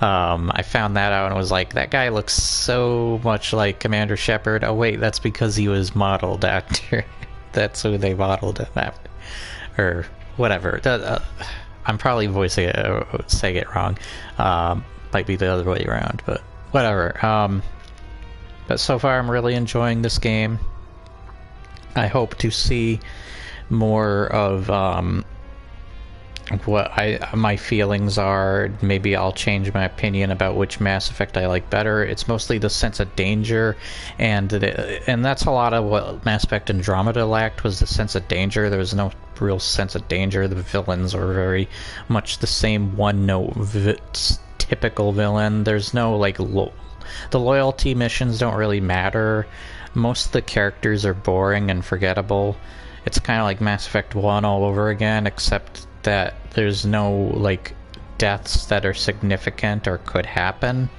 I found that out and was like, that guy looks so much like Commander Shepard. Oh wait, that's because he was modeled after. That's who they modeled him after. Or whatever. I'm probably saying it wrong. Might be the other way around, but whatever. But so far I'm really enjoying this game. I hope to see more of what my feelings are. Maybe I'll change my opinion about which Mass Effect I like better. It's mostly the sense of danger, and that's a lot of what Mass Effect Andromeda lacked, was the sense of danger. There was no real sense of danger. The villains are very much the same one-note typical villain. There's no like the loyalty missions don't really matter. Most of the characters are boring and forgettable. It's kind of like Mass Effect 1 all over again, except that there's no like deaths that are significant or could happen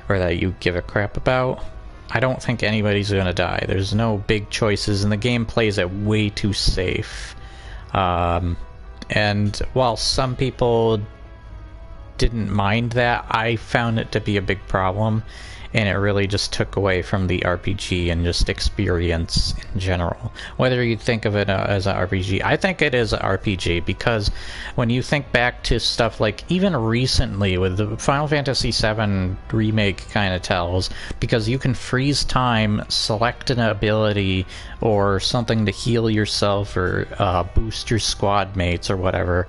or that you give a crap about. I don't think anybody's gonna die. There's no big choices, and the game plays it way too safe. And while some people didn't mind that, I found it to be a big problem, and it really just took away from the RPG and just experience in general. Whether you think of it as an RPG, I think it is an RPG, because when you think back to stuff like even recently with the Final Fantasy VII Remake kind of tells, because you can freeze time, select an ability or something to heal yourself or boost your squad mates or whatever.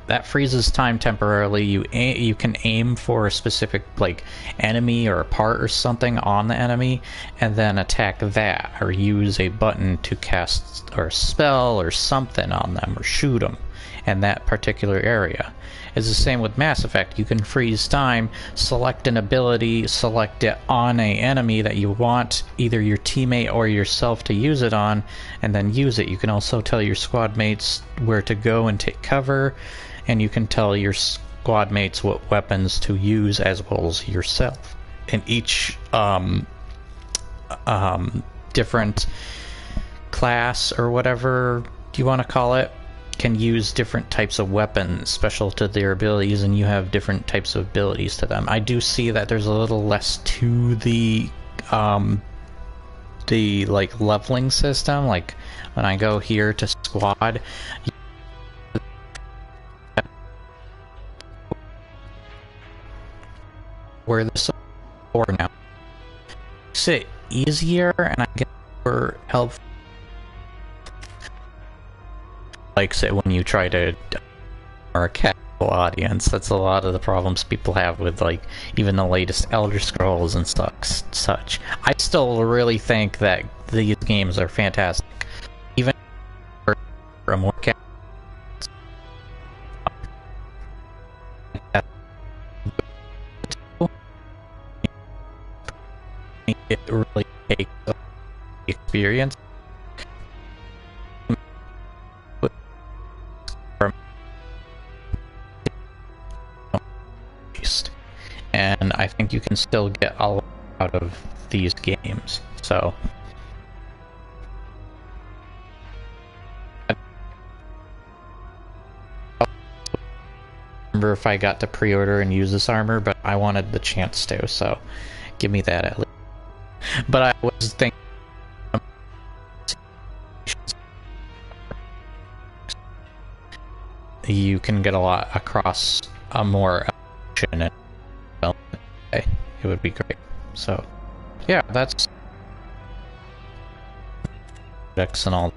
That freezes time temporarily. You can aim for a specific like enemy or a part or something on the enemy, and then attack that, or use a button to cast or spell or something on them, or shoot them in that particular area. It's the same with Mass Effect. You can freeze time, select an ability, select it on an enemy that you want either your teammate or yourself to use it on, and then use it. You can also tell your squad mates where to go and take cover, and you can tell your squad mates what weapons to use as well as yourself. And each different class or whatever you want to call it can use different types of weapons special to their abilities, and you have different types of abilities to them. I do see that there's a little less to the like leveling system. Like when I go here to squad, where this or now makes it easier, and I get more helpful. Likes it when you try to or a casual audience. That's a lot of the problems people have with like even the latest Elder Scrolls and such. I still really think that these games are fantastic, even for a more casual. It really takes the experience. think you can still get a lot out of these games. So I don't remember if I got to pre-order and use this armor, but I wanted the chance to, so give me that at least. But I was thinking you can get a lot across a more action and it would be great. So yeah, that's and all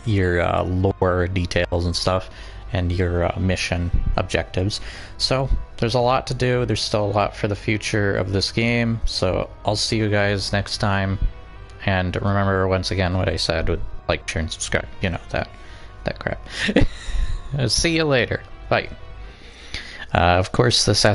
your lore details and stuff, and your mission objectives. So there's a lot to do. There's still a lot for the future of this game. So I'll see you guys next time. And remember once again what I said with like, share, and subscribe. You know, that crap. See you later. Bye. Of course, this